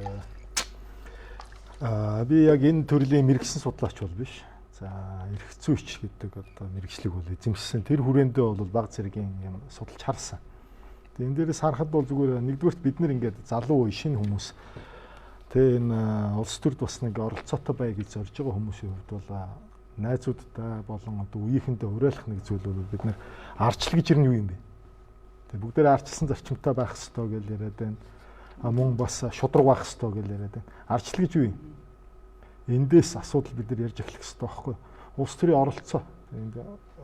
би яг энэ төрлийн мэрэгсэн судлаач бол биш. За эрх зүйч гэдэг одоо мэрэгчлэг бол эзэмшсэн. Тэр хүрээндээ бол баг зэргийн юм судалж харсан. Энэ дээрээс харахад бол зүгээр нэгдүгürt бид нэр ингээд залуу үе шинэ хүмүүс тэгээ энэ улс төрд бас нэг оролцоотой бай гэж зорж байгаа хүмүүсийн хувьд бол найзуудтай болон одоо үеийнхэндээ уриалах нэг зүйл бол бид нэр арчил гэж юу юм бэ? Тэгээ бүгдээрээ арчилсан зарчимтай байх хэрэгтэй гэж яриад байна. мөн бас шудраг байх хэрэгтэй гэж яриад байна. Ардчлал гэж юу юм? Эндээс асуудал бид нар ярьж эхлэх хэрэгтэй байхгүй юу? Улс төрийн оролцоо.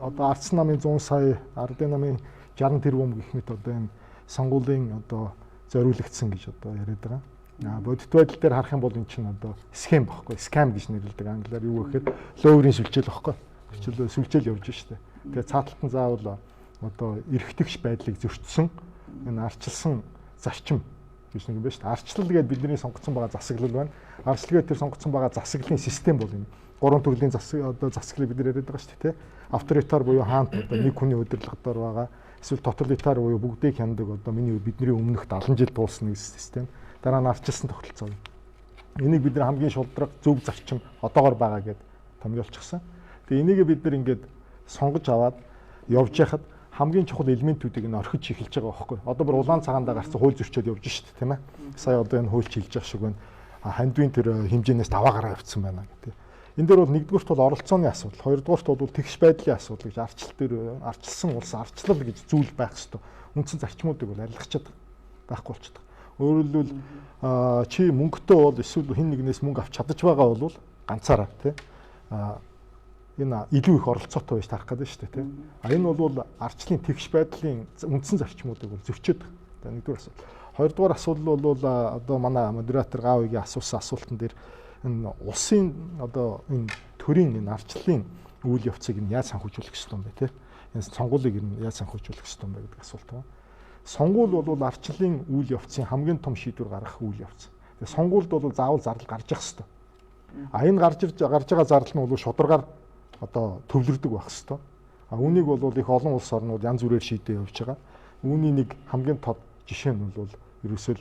Одоо ардсан намын 100 сая, ардын намын 60 тэрбум гэх мэт одоо энэ сонгуулийн одоо зориулагдсан гэж одоо яриад байгаа. Бодит байдал дээр харах юм бол эн чинь одоо схем багхгүй. Scam гэж нэрлэдэг англиар юу гэхээр лоурийн сүлжээл багхгүй. Хичээлээ сүлжээл явж штэ. Тэгээ цааталт нь заавал одоо эргэтгэж байдлыг зөрчсөн энэ арчилсан зарчим гэж нэг юм байна шүү дээ. Арчлал гэдэг бидний сонгогдсон байгаа засаглал байна. Арчлал гэдэг тэр сонгогдсон байгаа засаглалын систем бол юм. Гурван төрлийн засаглалыг бид яриад байгаа шүү дээ. Авторитар буюу хаант одоо нэг хүний удирдлага дор байгаа. Эсвэл тоталитар буюу бүгдийг хяндаг одоо миний бидний өмнөх 70 жил дуусан нэг систем. Дараа нь арчилсан тогтолцоо. Энийг бид нар хамгийн шулдраг зөв зарчим одоогор байгаа гэдээ томьёолчихсан. Тэгээ энийг бид нар ингээд сонгож аваад явж яхад хамгийн чухал элементүүдийг нь орхиж эхэлж байгаа байхгүй. Одоо бүр улаан цагаандаа гарсан хууль зөрчил явж шít тийм ээ. Сая одоо энэ хуульч хэлж байгаа шиг байна. Хандвийн тэр хэмжээнээс даваа гараа явцсан байна гэдэг. Энэ дээр бол нэгдүгürt бол оролцооны асуудал, хоёрдугürt бол тэгш байдлын асуудал гэж арчилсан улс арчлал гэж зүйл байх ёстой. Үндсэн зарчмуудыг бол арилгачаад байхгүй болчихдог. Өөрөөр хэлбэл чи мөнгөтэй бол эсвэл хэн нэгнээс мөнгө авч чадаж байгаа бол ганцаараа тийм энэ илүү их оролцоотой байж тарах гэдэг шүү дээ тийм. Энэ бол арчлалын тэгш байдлын үндсэн зарчмуудыг бол зөрчөөд байгаа. Нэгдүгээр асуудал. Хоёрдугаар асуудал бол одоо манай модератор Гаавигийн асуусан асуултан дээр энэ улсын одоо энэ төрийн энэ арчлалын үйл явцыг нь яаж санхүүжүүлэх ёстой юм бэ тийм. Энэ сонгуулийг нь яаж санхүүжүүлэх ёстой юм бэ гэдэг асуулт байна. Сонгуул бол арчлалын үйл явцын хамгийн том шийдвэр гаргах үйл явц. Тэгээ сонгуульд бол заавал зардал гарч явах ёстой. Энэ гарч байгаа зардал нь бол шударгаар одоо төвлөрдөг байх ёстой. Үүнийг бол их олон улс орнууд янз бүрээр шийдээ явж байгаа. Үүний нэг хамгийн тод жишээ нь бол ерөөсөө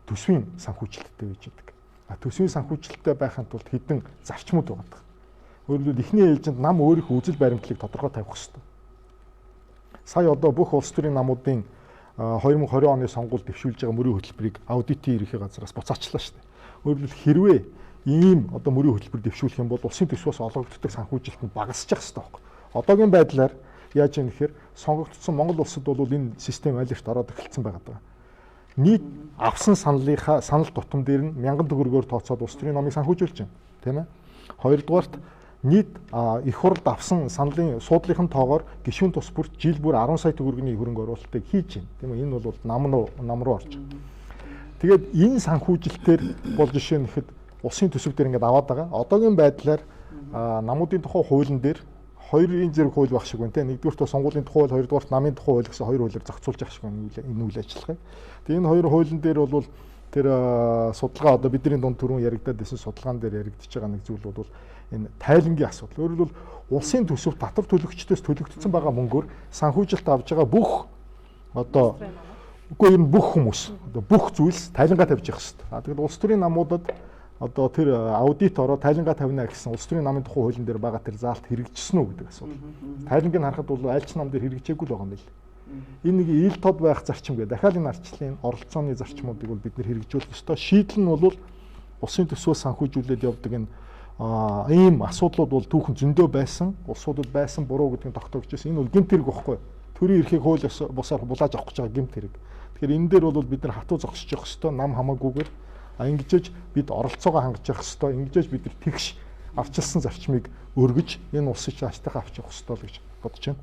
төсвийн санхүүжилттэй байж байгаа. Төсвийн санхүүжилттэй байхын тулд хэдэн зарчмууд байгаа. Өөрөлдөл эхний ээлжинд нам өөрийнхөө үзэл баримтлалыг тодорхой тавих ёстой. Сая одоо бүх улс төрийн намуудын 2020 оны сонгуульд дэвшүүлж байгаа мөрийн хөтөлбөрийг аудитын ерөнхий газраас буцаачлаа шүү дээ. Өөрөлдөл хэрвээ ийм одоо мөрийн хөтөлбөр дэвшүүлэх юм бол улсын төсвөөс олгогддог санхүүжилт нь багасчих ёстой байхгүй. Одоогийн байдлаар яаж юм гэхээр сонгогдсон Монгол улсад бол энэ систем аль эрт ороод эхэлсэн байгаа даа. Нийт авсан саналынхаа санал тутам дээр нь 1000 төгрөгөөр тооцоод улс төрийн номыг санхүүжүүлж байна. Тийм ээ. Хоёрдугаарт нийт их хурлд авсан саналын суудлынхын тоогоор гишүүн тус бүрт жил бүр 10 сая төгрөгийн хөрөнгө оруулалтыг хийж байна. Тийм ээ. Энэ бол нам руу орж байна. Тэгээд энэ санхүүжилтээр бол жишээ нь ихэд улсын төсөв дээр ингээд аваад байгаа. Одоогийн байдлаар намуудын тухай хуулийн дээр хоёрын зэрэг хууль байх шиг байна те. Нэгдүгürt сонгуулийн тухай хууль, хоёрдугаарт намын тухай хууль гэсэн хоёр хуулиар зохицуулж явах шиг байна энэ үйл ажиллагааг. Тэгээ энэ хоёр хуулийн дээр бол тэр судалгаа одоо бидний дунд түрүүн яригадад байсан судалгаан дээр яригдчихэж байгаа нэг зүйл бол энэ тайлангийн асуудал. Өөрөөр хэлбэл улсын төсөв татвар төлөгчдөөс төлөгдсөн байгаа мөнгөөр санхүүжилт авж байгаа бүх одоо үгүй ер нь бүх хүмүүс одоо бүх зүйлс тайлангаа тавьж явах хэрэгтэй. Тэгэхээр улс төрийн намуудад одоо тэр аудит ороод тайлангаа тавина гэсэн улс төрийн намын тухай хуулийн дээр байгаа тэр заалт хэрэгжсэн үү гэдэг асуудал. Тайлангийг харахад бол аль ч нам дээр хэрэгжээгүй л байгаа юм байна. Энэ нэг ил тод байх зарчим гэдэг. Дахиад энэ арчлалын оролцооны зарчмуудыг бол бид нэр хэрэгжүүлэх ёстой. Шийдэл нь бол улсын төсвөөс санхүүжүүлээд явдаг энэ ийм асуудлууд бол түүхэн зөндөө байсан, улсуудад байсан буруу гэдгийг тогтоогч байсан. Энэ бол гэмт хэрэг байхгүй. Төрийн эрхийг хууль бусаар булааж авах гэж байгаа гэмт хэрэг. Тэгэхээр энэ дээр бол бид нар хатуу зогсож явах ёстой. Нам хамаагүйгээр ингэжж бид оролцоогоо хангаж явах ёстой. Ингэжж бид нар тэгш арчилсан зарчмыг өргөж энэ улсыг цаашдаа авч явах ёстой гэж бодож байна.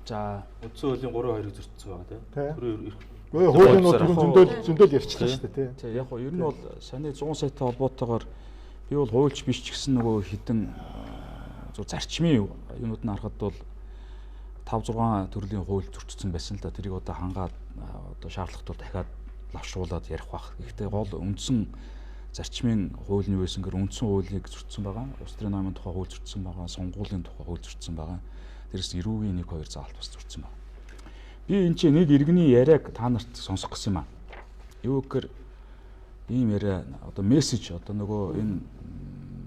За үндсэн хуулийн 3-2-ыг зөрчсөн байгаа тийм. Хуулийн нь зөндөл ярьчлаа шүү дээ тийм. Яг гоо ер нь бол саяны 100 саятай холбоотойгоор би бол хуульч биш ч гэсэн нөгөө хідэн зөв зарчмын юмуд нь харахад бол 5-6 төрлийн хууль зөрчсөн байсан л да. Тэрийг одоо хангаад одоо шаардлагатай дахиад лавшруулад ярих бах. Гэхдээ гол үндсэн зарчмын хууль нь юу байсан гэхээр үндсэн хуулийг зөрчсөн байгаа. Улс төрийн намын тухай хууль зөрчсөн байгаа. Сонгуулийн тухай хууль зөрчсөн байгаа. Тэрээс 90-1-2 заалт бас зөрчсөн байна. Би энэ чинь нэг иргэний яриаг та нарт сонсох гэсэн юм аа. Юу гэхээр ийм яриа одоо мессеж одоо нөгөө энэ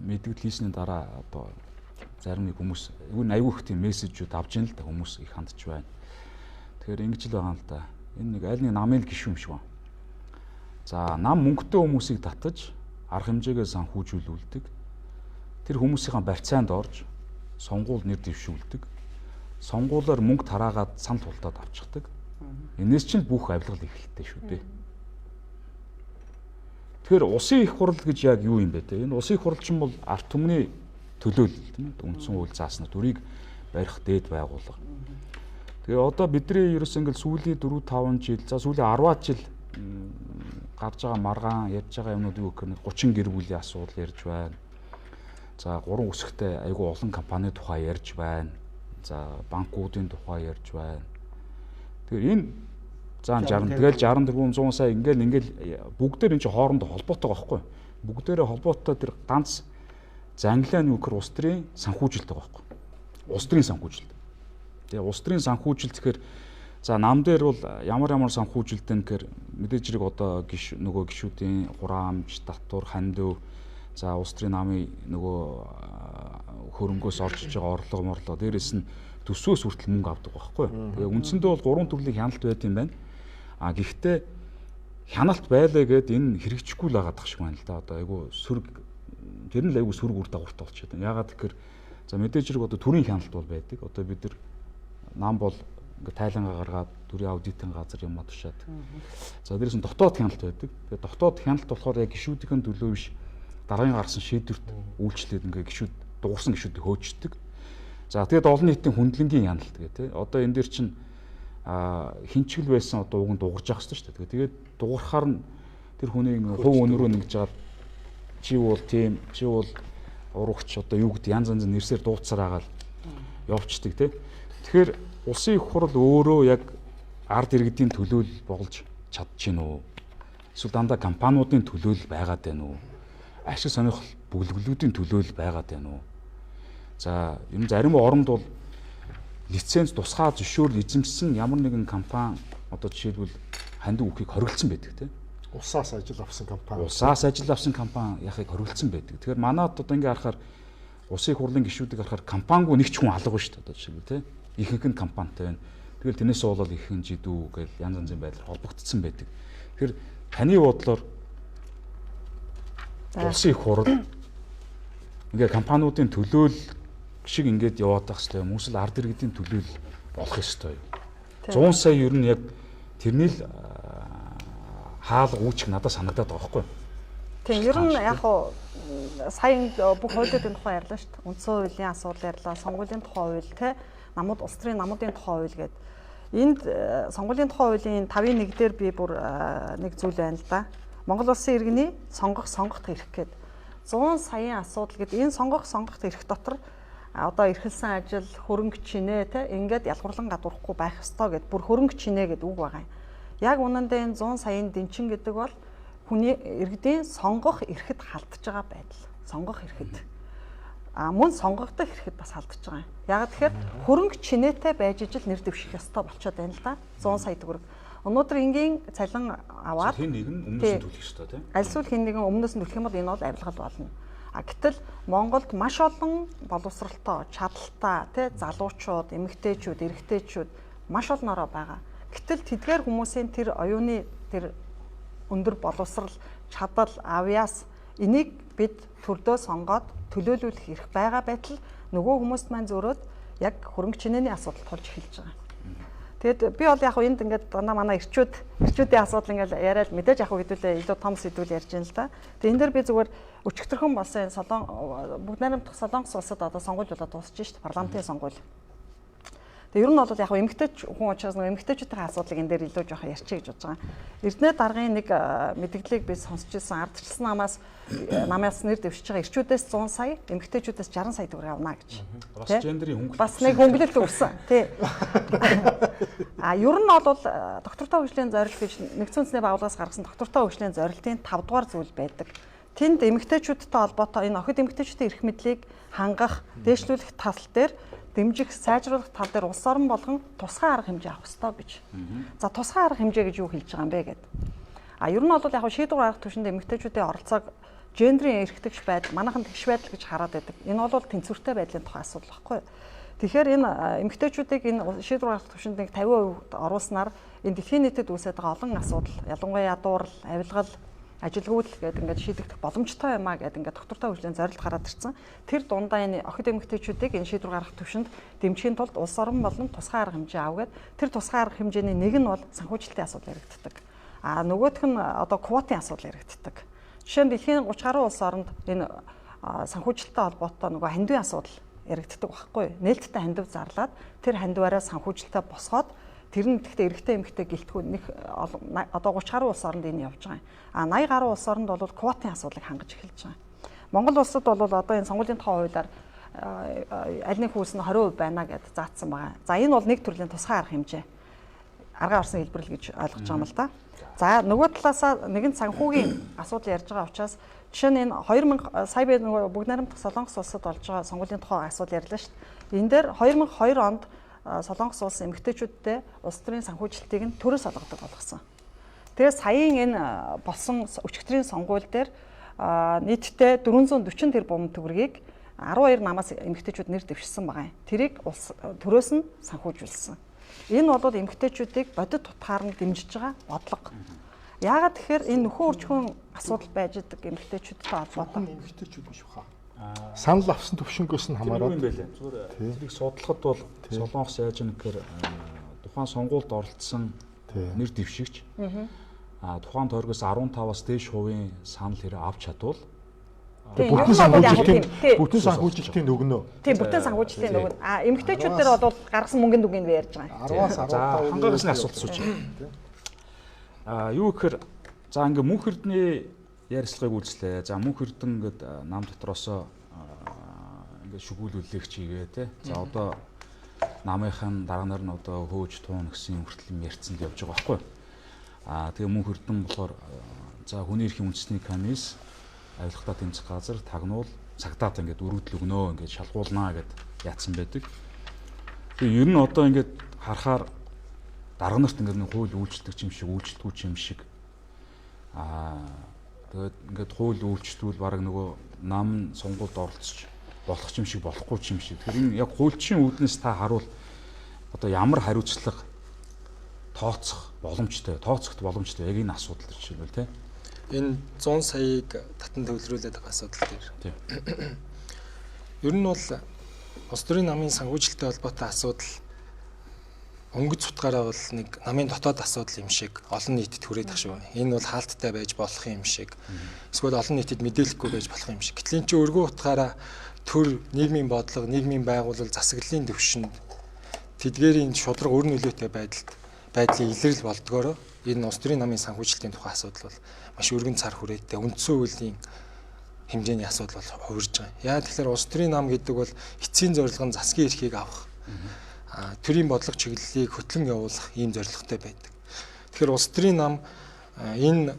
мэдгэл хийсний дараа одоо зарим нэг хүмүүс аюу их тийм мессежүүд авж ийн л да хүмүүс их хандж байна. Тэгэхээр ингэж л байгаа юм л да. Энэ нэг аль нэг намын гишүүн юм шиг байна. За нам мөнгөтэй хүмүүсийг татаж арга хэмжээгээ санхүүжүүлүүлдэг. Тэр хүмүүсийн барьцаанд орж сонгуул нэр дэвшүүлдэг. Сонгуулаар мөнгө тараагаад санал тулдаад авчихдаг. Энээс чинь бүх авилгал эхэлтэй шүү дээ. Тэгэхээр улсын их хурал гэж яг юу юм бэ те? Энэ улсын их хурал чинь бол ард түмний төлөөлөл тийм үү? Үндсэн хууль зааснаа төрийг барих дээд байгууллага. Тэгээ одоо бидний ерөөс ингээл сүүлийн 4-5 жил, за сүүлийн 10 жил гарч байгаа маргаан ярьж байгаа юмнууд юу гэх нэг 30 гэр бүлийн асуудал ярьж байна. За 3 үсэгтэй айгүй олон компани тухай ярьж байна. За банкуудын тухай ярьж байна. Тэгэхээр энэ за 60 тэгэл 60 тэрбум 100 сая ингээл бүгдээр энэ чинь хоорондоо холбоотой байхгүй. Бүгдээрээ холбоотой тэр ганц Англианы үгээр улс төрийн санхүүжилт байгаа байхгүй. Улс төрийн санхүүжилт. Тэгээ улс төрийн санхүүжилт гэхээр за нам дээр бол ямар санхүүжилт вэ гэхээр мэдээж хэрэг одоо нөгөө гишүүдийн хураамж, татвар, хандив, за улс төрийн намын нөгөө хөрөнгөөс орж иж байгаа орлого дээрээс нь төсвөөс хүртэл мөнгө авдаг байхгүй. Тэгээ үндсэндээ бол 3 төрлийн хяналт байт юм байна. А гэхдээ хяналт байлаа гэд энэ хэрэгжихгүй л байгаа шиг байна л да. Одоо айгүй сөрөг тэр нь л айгүй сөрөг үр дагавартай болчиход байна. Яагаад гэхээр за мэдээж хэрэг одоо төрийн хяналт бол байдаг. Одоо бид нар нам бол ингээ тайлангаа гаргаад төрийн аудитын газар юм тушаад. За дээрээс нь дотоод хяналт байдаг. Тэгээ дотоод хяналт болохоор яг гишүүдийн төлөө биш дараагийн гарсан шийдвэрт үйлчлээд ингээ гишүүд дуурсан гишүүдийг хөөждөг. За тэгээд олон нийтийн хүндлэнгийн хяналт гэх тээ. Одоо энэ дээр чинь хинчгэл байсан одоо уг нь дуурж явах хэрэгтэй шүү дээ. Тэгээд дуурахаар нь тэр хүний хувь өнөрөө нэгж жаад чи бол тийм, чи бол урагч одоо юу гэдэг янз янз нэрсээр дууцсаар агаал явцдаг тий. Тэгэхээр улсын их хурал өөрөө яг ард иргэдийн төлөөлөл болж чадчихэв үү? Эсвэл дандаа компаниудын төлөөлөл байгаад байна уу? Ашиг сонирхол бүлэглүүдийн төлөөлөл байгаад байна уу? За юм зарим оронд бол лиценз тусгай зөвшөөрөл эзэмшсэн ямар нэгэн компани одоо жишээлбэл хандив үхийг хориглосон байдаг тийм. Усаас ажил авсан компани. Усаас ажил авсан компани яхийг хориглосон байдаг. Тэгэхээр манайд одоо ингээ харахаар улсын их хурлын гишүүдийг харахаар компанигуу нэг ч хүн алга байна шүү дээ одоо жишээлбэл тийм. Ихэнх нь компанитай байна. Тэгэл тэрнээс болоод ихэнх жидүү гэж янз янзын байдлаар холбогдсон байдаг. Тэгэхээр таны бодлоор улсын их хурл ингээ компаниудын төлөөлөл шиг ингээд яваад байх хэрэгтэй юм. Эсвэл ард иргэдийн төлөөлөл болох ёстой юм. 100 сая ер нь яг тэрний л хаалга үүсэх надад санагдаад байгаа байхгүй юу? Тийм ер нь яг хуу сайн бүх хуулиудын тухай ярьлаа шүү дээ. Үндсэн хуулийн асуудал ярьлаа, сонгуулийн тухай хууль те намууд улс төрийн намуудын тухай хууль гэдэг. Энд сонгуулийн тухай хуулийн 5-1 дээр би бүр нэг зүйл байна л да. Монгол улсын иргэний сонгох эрх гэдэг 100 саяын асуудал гэдэг энэ сонгох эрх дотор одоо эрхэлсэн ажил хөрөнгө чинээ те ингээд ялгуурлан гадуурхгүй байх ёстой гэд бүр хөрөнгө чинээ гэдэг үг байгаа юм. Яг үнэндээ энэ 100 саяын дэнчин гэдэг бол хүний иргэдийн сонгох эрхэд халдж байгаа байдал. Сонгох эрхэд. Мөн сонгогдох эрхэд бас халдж байгаа юм. Яг тэгэхээр хөрөнгө чинээтэй байж ижил нэр дэвших ёстой болчиход байна л да. 100 сая төгрөг. Өнөөдөр энгийн цалин аваад хэн нэгэн өмнөөс нь төлөх ёстой тийм. Альсвал хэн нэгэн өмнөөс нь төлөх юм бол энэ бол авилгал болно. Гэтэл Монголд маш олон боловсралтай, чадaltaй, залуучууд, эмэгтэйчүүд, эрэгтэйчүүд маш олноороо байгаа. Гэтэл тэдгээр хүмүүсийн тэр оюуны тэр өндөр боловсрал, чадал, авьяас энийг бид төрдөө сонгоод төлөөлүүлэх эрх байгаа байтал нөгөө хүмүүст маань зөрөөд яг хөрөнгө чинээний асуудал тулж эхэлж байгаа. Тэгэд би бол яг энд ингээд дандаа манай эрчүүдийн асуудал ингээд яриад мэдээж яг хэдүүлээ илүү том сэдвүүл ярьж байна л да. Тэгээ энэ дээр би зүгээр өчигдөрхөн болсон бүгд найрамдах Солонгос улсад одоо сонгуул болоод дуусч шүү дээ парламентын сонгуул. Тэгээ ер нь бол яг эмэгтэйч хүн учраас нэг эмэгтэйчүүдийн асуудлыг энэ дээр илүү жоохон ярьчих гэж бодож байгаа. Эрдэнэ даргын нэг мэдээллийг би сонсч ирсэн ардчилсан намаас нэр дэвшиж байгаа эрчүүдээс 100 сая, эмэгтэйчүүдээс 60 сая төгрөг авна гэж. Бас гендерийн хөнгөлөлт. Бас нэг хөнгөлөлт өгсөн. Тий. Ер нь бол доктортой хөгжлийн зорилт гэж нэгдсэн үндэсний байгууллагаас гаргасан доктортой хөгжлийн зорилтын 5 дугаар зүйл байдаг. Тэнд эмэгтэйчүүдтэй холбоотой энэ охид эмэгтэйчүүдийн эрх мэдлийг хангах, дээшлүүлэх тал дээр дэмжих, сайжруулах тал дээр улс орон болгон тусгай арга хэмжээ авах ёстой гэж. За тусгай арга хэмжээ гэж юу хэлж байгаа юм бэ гэдэг. Ер нь бол яг шийдвэр гаргах түвшинд эмэгтэйчүүдийн оролцоог гендерийн эрхтгч байдал, манайхан тэгш байдал гэж хараад байдаг. Энэ бол тэнцвэртэй байдлын тухай асуудал байхгүй. Тэгэхээр энэ эмэгтэйчүүдийг энэ шийдвэр гаргах түвшинд нэг 50% оруулснаар энэ дэлхийн нийтэд үүсэж байгаа олон асуудал, ялангуяа ядуурл, авилгал, ажилгүйдэл гэдэг ингээд шийдэгдэх боломжтой юм а гэдэг ингээд доктортой хөгжлийн зорилт гараад ирсэн. Тэр дундаа энэ охид эмэгтэйчүүдийг энэ шийдвэр гаргах түвшинд дэмжихийн тулд улс орон болон тусгай арга хэмжээ авгээд тэр тусгай арга хэмжээний нэг нь бол санхүүжилтийн асуудал яригддаг. Нөгөөх нь одоо квотын асуудал яригддаг. Жишээ нь дэлхийн 30 гаруй улс оронд энэ санхүүжилттэй холбоотой нөгөө хандивын асуудал яригддаг байхгүй. Нээлттэй хандив зарлаад тэр хандиваараа санхүүжилттэй босгоод тэр нь гэхдээ эрэгтэй эмэгтэй гэлтгүй нэг одоо 30 гаруй улс оронд энэ явж байгаа юм. 80 гаруй улс оронд бол квотын асуудлыг хангаж эхэлж байгаа. Монгол улсад бол одоо энэ сонгуулийн тухай хуулиар аль нэг хүйс нь 20% байна гэдээ заасан байгаа. За энэ бол нэг төрлийн тусгай арга хэмжээ. Арга орсон хэлбэрэл гэж ойлгож байгаа юм л да. За нөгөө талаасаа нэгэн санхүүгийн асуудал ярьж байгаа учраас жишээ нь энэ 2000 сая би нөгөө бүгд найрамдах Солонгос улсад болж байгаа сонгуулийн тухай асуудал ярьлаа шүү дээ. Энэ дээр 2002 онд Солонгос улс эмэгтэйчүүдтэй улс төрийн санхүүжилтийг нь төрөөс олгодог болгосон. Тэгээ саяын энэ болсон өчигдрийн сонгууль дээр нийтдээ 440 тэрбум төгрөгийг 12 намаас эмэгтэйчүүд нэр дэвшсэн байгаа юм. Тэрийг улс төрөөс нь санхүүжүүлсэн. Энэ бол эмэгтэйчүүдийг бодит тутгаар нь дэмжиж байгаа бодлого. Яагаад тэгэхээр энэ нөхөн өрчхөн асуудал байж идэг эмэгтэйчүүдтэй холбоотой. Эмэгтэйчүүд биш баха. Санал авсан төвшнгөөс нь хамаарат. Тэрийг судлахад бол Солонгос яаж юм гэхээр тухайн сонгуульд оролцсон нэр дэвшигч тухайн тойргоос 15-аас дээш хувийн санал хэрэг авч чадвал бүтэн санхүүжилтийн нөгнөө. Тийм бүтэн санхүүжилтийн нөгнөө. Эмэгтэйчүүд дээр бол гаргасан мөнгөний дүгийг би ярьж байгаа. 10-аас 15 хангалтны асуулт сууж байна. Юу гэхээр за ингээ мөнх эрдний ярилцлагыг үйлслээ. За мөнх эрдэн ингээд нам дотроосоо ингээд шүгүүлүүлэх чигээ те. За одоо намынхан дараагаар нь одоо хөөж туун гэсэн хүртэл юм ярьцсан явж байгаа байхгүй. Тэгээ мөнх эрдэн болохоор за хүний эрхийн үндэсний комисс авилгатаа тэмцэх газар тагнуул цагтаад ингээд өргөдөл өгнөө ингээд шалгуулнаа гэд яатсан байдаг. Тэгээ ер нь одоо ингээд харахаар дарга нарт ингээд нэг хууль үйлчлдэг юм шиг үйлчлдэггүй юм шиг тэгээд ингээд хууль үйлчлдвэл баг нөгөө нам сонгуульд оролцож болох юм шиг болохгүй юм шиг. Тэгэхээр энэ яг хуульчийн үүднээс та харуул одоо ямар хариуцлага тооцох боломжтой яг энэ асуудал төр жишээлбэл тийм энэ 100 саяыг татан төвлөрүүлээд байгаа асуудал дээр. Ер нь бол улс төрийн намын санхүүжилттэй холбоотой асуудал өнгөц утгаараа бол нэг намын дотоод асуудал юм шиг олон нийтэд хүрээд ах шүү. Энэ бол хаалттай байж болох юм шиг. Эсвэл олон нийтэд мэдээлэхгүй байж болох юм шиг. Гэтэл энэ чинь өргөө утгаараа төр нийгмийн бодлого, нийгмийн байгууллал, засаглалын төвшөнд тэдгээрийн шудраг өр нөлөөтэй байдлын илрэл болдгоороо энэ улс төрийн намын санхүүжилтийн тухай асуудал бол маш өргөн цар хүрээтэй үндсэн хуулийн хэмжээний асуудал бол хувирж байгаа. Яа тэгэхээр улс төрийн нам гэдэг бол эцсийн зорилго нь засгийн эрхийг авах, төрийн бодлого чиглэлийг хөтлөн явуулах ийм зорилготой байдаг. Тэгэхээр улс төрийн нам энэ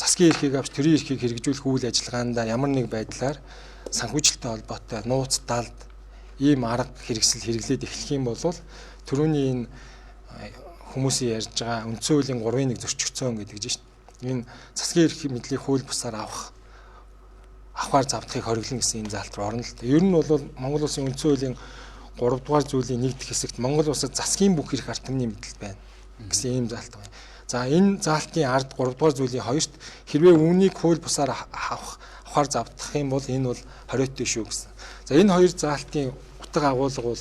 засгийн эрхийг авч төрийн эрхийг хэрэгжүүлэх үйл ажиллагаанд ямар нэг байдлаар санхүүжилттэй холбоотой нууц далд ийм арга хэрэгсэл хэрэглээд эхлэх юм бол түрүүний энэ хүмүүсийн ярьж байгаа үндсэн хуулийн 3-1 зөрчигдсөн гэдэг чинь энэ засгийн эрх мэдлийг хууль бусаар авахар завдахыг хориглоно гэсэн энэ заалт руу орно л дээ. Ер нь бол Монгол улсын үндсэн хуулийн 3 дугаар зүйлийн нэг дэх хэсэгт Монгол улсад засгийн бүх эрх ард түмний мэдэл байна гэсэн ийм заалт байна. За энэ заалтын ард 3 дугаар зүйлийн 2-т хэрвээ үүнийг хууль бусаар авахар завдах юм бол энэ бол хориотой шүү гэсэн. За энэ хоёр заалтын утга агуулга бол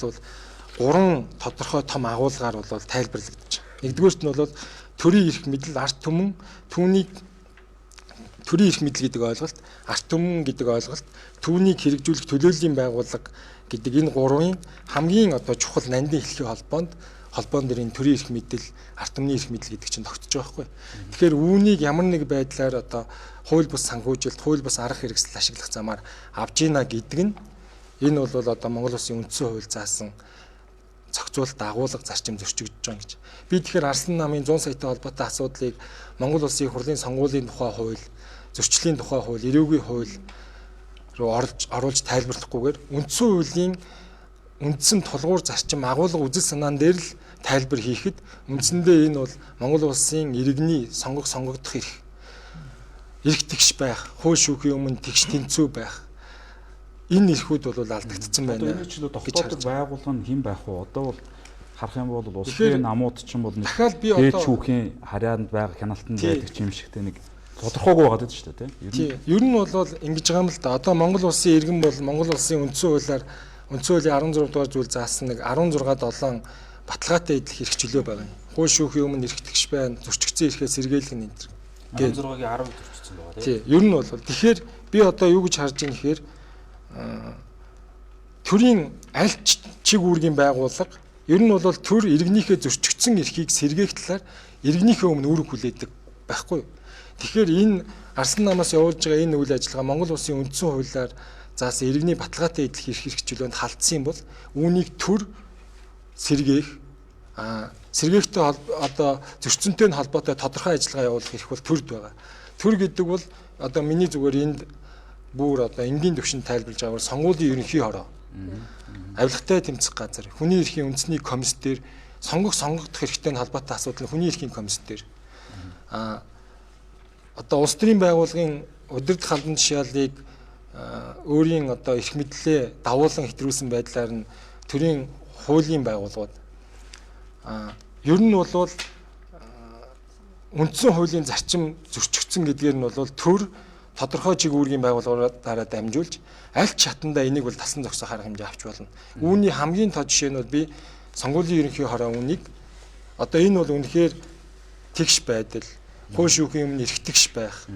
3 тодорхой том агуулгаар бол тайлбарлагдаж байна. Нэгдүгээрт нь бол төрийн эрх мэдэл ард түмэн түүнийг төрийн эрх мэдэл гэдэг ойлголт, ард түмэн гэдэг ойлголт, түүнийг хэрэгжүүлэх төлөөллийн байгууллага гэдэг энэ гурвын хамгийн одоо чухал нандин хэлхий холбоон дээр энэ төрийн эрх мэдэл, ард түмний эрх мэдэл гэдэг чинь тогтож байгаа байхгүй. Тэгэхээр үүнийг ямар нэг байдлаар одоо хууль бус санхүүжилт, хууль бус арга хэрэгсэл ашиглах замаар авж ийна гэдэг нь энэ бол одоо Монгол улсын үндсэн хууль заасан зохицуулалт агуулга зарчим зөрчигдөж байгаа гэж. Би тэгэхээр Арслан намын 100 саятай холбоотой асуудлыг Монгол улсын их хурлын сонгуулийн тухай хууль, зөрчлийн тухай хууль, эрүүгийн хууль руу оруулж тайлбарлахгүйгээр үндсэн хуулийн үндсэн тулгуур зарчим агуулга үзэл санаан дээр л тайлбар хийхэд үндсэндээ энэ бол Монгол улсын иргэний сонгогдох эрх тэгш байх, хууль шүүхийн өмнө тэгш тэнцүү байх. Энэ эрхүүд бол алдагдсан байна. Одоо энэ ч тогтоодог байгууллага нь хэн байх вэ? Одоо бол харах юм бол улс төрийн намууд ч юм бол нэг дээд шүүхийн харьяанд байгаа хяналтанд байдаг юм шигтэй нэг тодорхойгүй байгаа гэдэг шүү дээ, тийм. Ер нь бол ингэж байгаа юм л да. Одоо Монгол улсын иргэн бол Монгол улсын үндсэн хуулиар үндсэн хуулийн 16 дугаар зүйл заасан нэг 16-7 баталгаатай идэх эрх чөлөө байгаа юм. Хууль шүүхийн өмнө эрх тэгш байна, зөрчигдсөн эрхээ сэргийлэх нь энэ. 16-гийн 10-ыг зөрчигдсөн болсон байгаа тийм. Ер нь бол тэгэхээр би одоо юу гэж харж байгаа нэхээр төрийн аль чиг үүргийн байгууллага ер нь бол төр иргэнийхээ зөрчигдсөн эрхийг сэргээх талаар иргэнийхээ өмнө үүрэг хүлээдэг байхгүй юу? Тэгэхээр энэ Арслан намаас явуулж байгаа энэ үйл ажиллагаа Монгол улсын үндсэн хуулиар заасан иргэний баталгаатай эдлэх эрх хэрэгжүүлээнд халдсан юм бол үүнийг төр сэргээх сэргээхтэй одоо зөрчсөнтэй холбоотой тодорхой ажиллагаа явуулах эрх бол төрд байгаа. Төр гэдэг бол одоо миний зүгээр энд бүр одоо энгийн төвшөнд тайлбарлаж байгаагаар сонгуулийн ерөнхий хороо. Авилгатай тэмцэх газар, хүний эрхийн үндэсний комисс дээр сонгогдох эрхтэй холбоотой асуудал нь хүний эрхийн комисс дээр. Одоо улс төрийн байгууллагын удирдах албан тушаалыг өөрийн одоо эрх мэдлээ давуулан хэтрүүлсэн байдлаар нь төрийн хуулийн байгууллагууд ер нь бол үндсэн хуулийн зарчим зөрчигдсөн гэдгээр нь бол төр тодорхой чиг үүргийн байгууллагаараа дамжуулж аль ч шатанда энийг бол тасан зогсоо харах хэмжээ авч болно. Үүний хамгийн тод жишээ нь бол би сонгуулийн ерөнхий хороо үнийг одоо энэ бол үнэхээр тэгш байдал, хууль шүүхийн өмнө эрхтгш байх,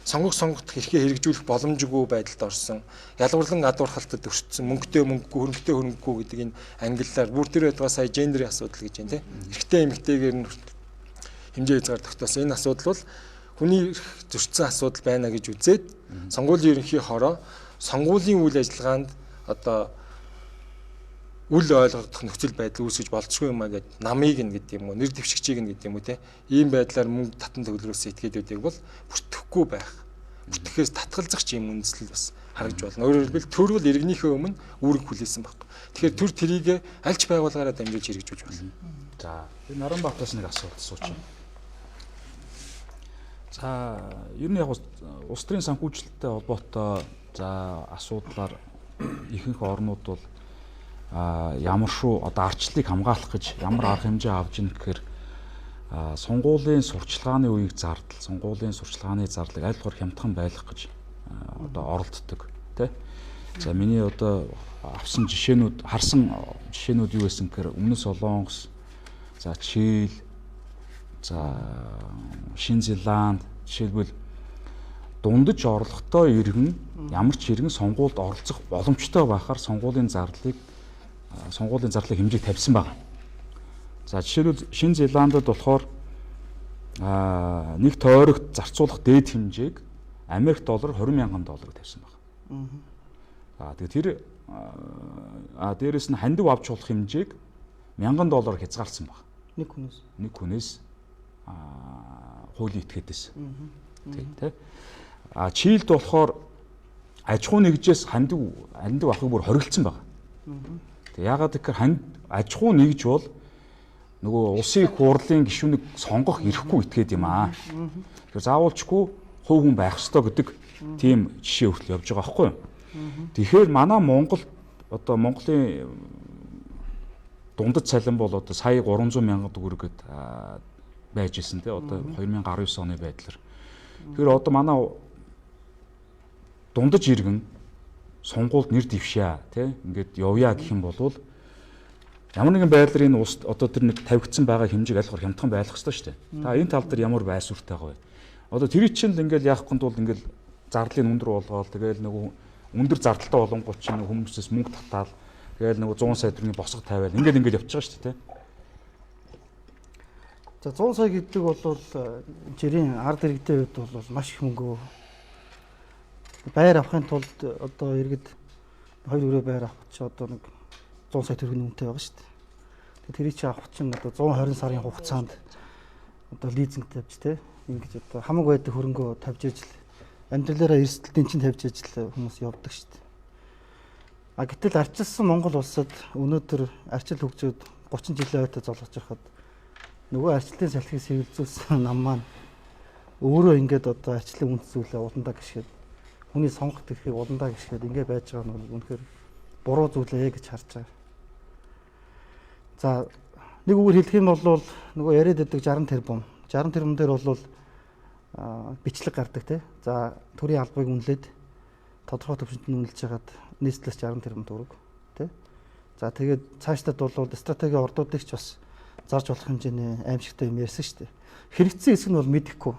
сонгогдох эрхээ хэрэгжүүлэх боломжгүй байдалд орсон, ялгуурлан гадуурхалтад өртсөн, мөнгөтэй мөнгөгүй, хөрөнгөтэй хөрөнгөгүй гэдэг энэ ангиллаар бүр тэр байгаа сая гендерийн асуудал гэж байна тийм. Эрхтэй эмэгтэйгээр нь хэмжээ хязгаар тогтоосон энэ асуудал бол хүний эрх зөрчсөн асуудал байна гэж үзээд сонгуулийн ерөнхий хороо сонгуулийн үйл ажиллагаанд одоо үл ойлгох нөхцөл байдал үүсгэж болцгүй юм а гэд намыг нь гэдэг юм уу нэр дэвшигчийг нь гэдэг юм уу те ийм байдлаар мөнгө татан төвлөрүүлсэн этгээдүүдийг бол бүртгэхгүй байх. Бүртгэхээс татгалзах юм үндэслэл бас харагдж байна. Өөрөөр хэлбэл төр бол иргэнийхээ өмнө үүрэг хүлээсэн баг. Тэгэхээр төр тэрийг альч байгууллагаараа дамжуулж хэрэгжүүлж болно. За энэ Наранбаатаас нэг асуулт сууч. За ер нь яг улс төрийн санхүүжилттэй холбоотой за асуудлаар ихэнх орнууд бол ямар шүү одоо арчлалыг хамгаалах гэж ямар арга хэмжээ авж ийн гэхээр сонгуулийн сурчлагын үеийг зардал, сонгуулийн сурчлагын зардлыг аль болох хямдхан байлгах гэж одоо оролддог тий. За миний одоо авсан жишээнүүд харсан жишээнүүд юу байсан гэхээр өмнө Солонгос, за Чил, за Шинэ Зеланд жишээлбэл дундаж орлоготой иргэн ямар ч иргэн сонгуульд оролцох боломжтой байхаар сонгуулийн зардлыг хэмжээг тавьсан байна. За жишээлбэл Шинэ Зеландд болохоор нэг тойрогт зарцуулах дээд хэмжээг Америк доллар $20,000 тавьсан байна. Тэгээд тэр дээрэс нь хандив авч болох хэмжээг $1,000 хязгаарласан байна. Нэг хүнээс хуулийн этгээдээс. Тэ. Чилд болохоор аж ахуй нэгжээс хандив авахыг бүр хоригдсан байна. Яагаад гэхээр аж ахуй нэгж бол нөгөө улсын их хурлын гишүүнийг сонгох эрхгүй итгээд юм аа. Тэгэхээр заавалчгүй хувь хүн байх ёстой гэдэг тийм жишээ хүртэл явж байгаа байхгүй юу. Тэгэхээр манай Монгол одоо Монголын дундад цалин бол одоо сая 300,000 төгрөг гээд байж исэн те одоо 2019 оны байдлаар. Тэгэхээр одоо манай дундаж иргэн сонгуульд нэр дэвшээ те ингээд явъя гэх юм бол ямар нэгэн байдлаар энэ улс одоо тэр нэг тавигдсан байгаа хэмжээг аль болох хямдхан байлгах ёстой шүү дээ. Та энэ тал дээр ямар байсвартай байгаа вэ? Одоо тэр чинь л ингээд яах гэнэ бол ингээд зардлын өндөр болгоол тэгээл нөгөө өндөр зардалтай болонгууд чинь хүмүүсээс мөнгө татаал тэгээл нөгөө 100 сая төгрөгийн босго тавиал ингээд явж байгаа шүү дээ. За 100 сая гэдэг бол жирийн ард иргэдийн хувьд бол маш их мөнгө. Байр авахын тулд одоо иргэд 2 өрөө байр авах чи одоо нэг 100 сая төгрөгийн үнэтэй байгаа шүү дээ. Тэр чи авах чинь одоо 120 сарын хугацаанд одоо лизинг тавьж те ингэж одоо хамаг байдаг хөрөнгөө тавьж ижил амьдралаараа эрсдэлтийн чинь тавьж ижил хүмүүс явдаг шүү дээ. Гэтэл арчилсан Монгол улсад өнөөдөр арчил хөгжөөд 30 жилийн хойд золгож байхад нөгөө арчлалын салхийг сэвэлзүүлсэн нам маань өөрөө ингээд одоо арчлалын үндэс зүйлээ удандаа гიშгээд хүний сонгох төрхийг удандаа гიშгээд ингээд байж байгаа нь үнэхээр буруу зүйлээ гэж харж байгаа. За нэг үгээр хэлэх юм бол нөгөө яриад байдаг 60 тэрбум. 60 тэрбум дээр бол бичлэг гардаг тий. За төрийн албыг үнэлээд тодорхой төвшөнд нь үнэлж хагаад нийслэлс 60 тэрбум төгрөг тий. За тэгээд цаашдад бол стратегийн ордуудыг ч бас зарж болох хэмжээний аимшигтай юм ярьсан шүү дээ. Хэрэгцсэн хэсэг нь бол мэдэхгүй.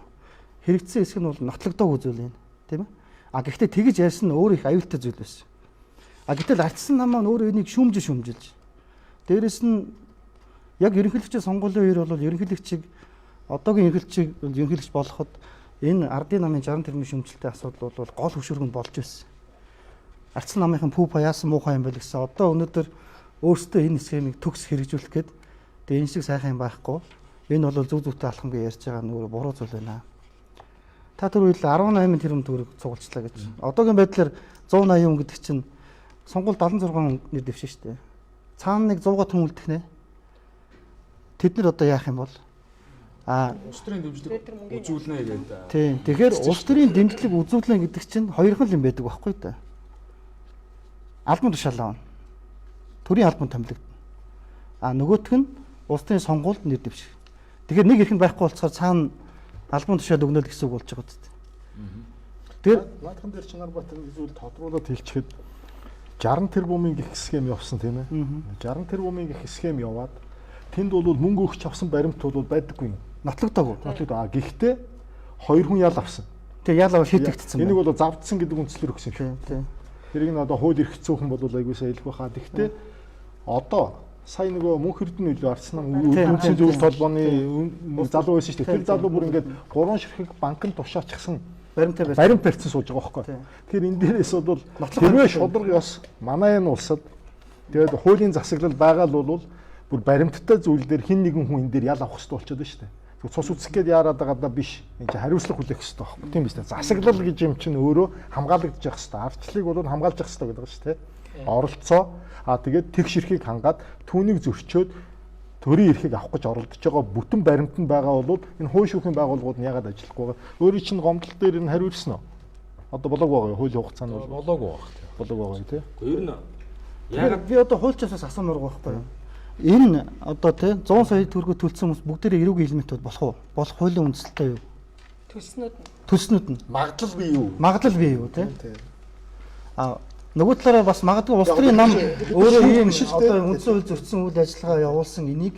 Хэрэгцсэн хэсэг нь бол нотлогдоогүй зүйл юм, тийм ээ. А гэхдээ тэгж ярьсан нь өөр их аюултай зүйл байсан. А гэтэл ардсан нам маань өөрөө энийг шүүмжилж. Дээрэс нь яг ерөнхийлөгчийн сонгуулийн үеэр бол ерөнхийлөгчийг одоогийн ерөнхийлөгч болоход энэ ардын намын 60 тэрбум шүүмжлэлтэй асуудал бол гол хөшүүргэн болж байсан. Ардсан намынхан пүүпа яасан муухай юм байл гэсэн. Одоо өнөөдөр өөрсдөө энэ схемийг төгс хэрэгжүүлэх гээд тэгээ энэ шиг сайхан юм байхгүй. Энэ бол зүг зүйтэй алхам гэж ярьж байгаа нь өөрөө буруу зүйл байна. Та түр үйл 18 тэрбум төгрөг цугулчлаа гэж. Одоогийн байдлаар 180 хүн гэдэг чинь сонгуул 76 нэр дэвшин шүү дээ. Цаана нэг 100-га хүн үлдэх нэ. Тэд нар одоо яах юм бол улс төрийн дэмжлэг үзүүлнэ гэдэг. Тийм. Тэгэхээр улс төрийн дэмжлэг үзүүлнэ гэдэг чинь хоёрхан юм байдаг байхгүй да. Албан тушаалаа авна. Төрийн албан томилогдно. Нөгөөх нь улс төрийн сонгуульд нэр дэвших. Тэгэхээр нэг ихэнд байхгүй болцохоор цаана албан тушаал өгнө л гэсэн үг болж байгаа үстэй. Тэр наадхан дээр Чанарбаатар зүйл тодруулаад хэлчихэд 60 тэрбумын гэх схем явсан тийм ээ. 60 тэрбумын гэх схем яваад тэнд бол мөнгө өгч авсан баримт бол байдаггүй. Нотлогдоогүй. Гэхдээ 2 хүн ял авсан. Тэгээ ял авал шийдэгдсэн. Энийг бол завдсан гэдэг үндслээр өгсөн шүү. Тийм. Тэрийг нь одоо хууль эрх зүйн бол айгүй сайн хэлэх байхаа. Гэхдээ одоо сая нөгөө мөнх эрдэнэ үлээ арсан үндсэн зөвлөлт холбооны залуу байсан шүү дээ. Тэр залуу бүр ингээд 3 ширхэг банкнд тушаачихсан баримт барьсан сууж байгаа байхгүй. Тэгэхээр энэ дээрээс бол хэрвээ шударга ёс манай энэ улсад тэгээд хуулийн засаглал байгаа л бол бүр баримттай зүйл дээр хин нэгэн хүн энэ дээр ял авах хэрэгтэй болчиход байна шүү дээ. Цус үзэх гээд яарад байгаадаа биш. Энд чинь хариуцлага хүлээх хэрэгтэй байхгүй. Тийм биз дээ. Засаглал гэж юм чинь өөрөө хамгаалагдчих хэрэгтэй. Ардчлалыг бол хамгаалж явах хэрэгтэй гэдэг шүү дээ. Оролцоо тэгээд тэг ширхийг хангаад түүнийг зөрчөөд төрийн эрхийг авах гэж оролдож байгаа бүтэн баримт нь байгаа бол энэ хууль шүүхийн байгууллагууд нь яагаад ажиллахгүй байгаа. Өөрийн чинь гомдол дээр энэ хариулсан уу? Одоо болоог байгаа юу? Хуулийн хугацаанд бол болоог байгаа тийм. Болоог байгаа тийм. Ер нь яагаад би одоо хуульчаас асуумаар байгаа байхгүй юу? Энэ одоо тий 100 сая төгрөгөөр төлсөн хүмүүс бүгдээрээ эрүүгийн элементүүд болох уу? Болох хуулийн үндсэлтэй юу? Төлснүүд нь. Магадлал бий юу? Магадлал бий юу тий? Нөгөө талаараа бас магадгүй улс төрийн нам өөрөө ийм одоо үндсэн хууль зөрчсөн үйл ажиллагаа явуулсан энийг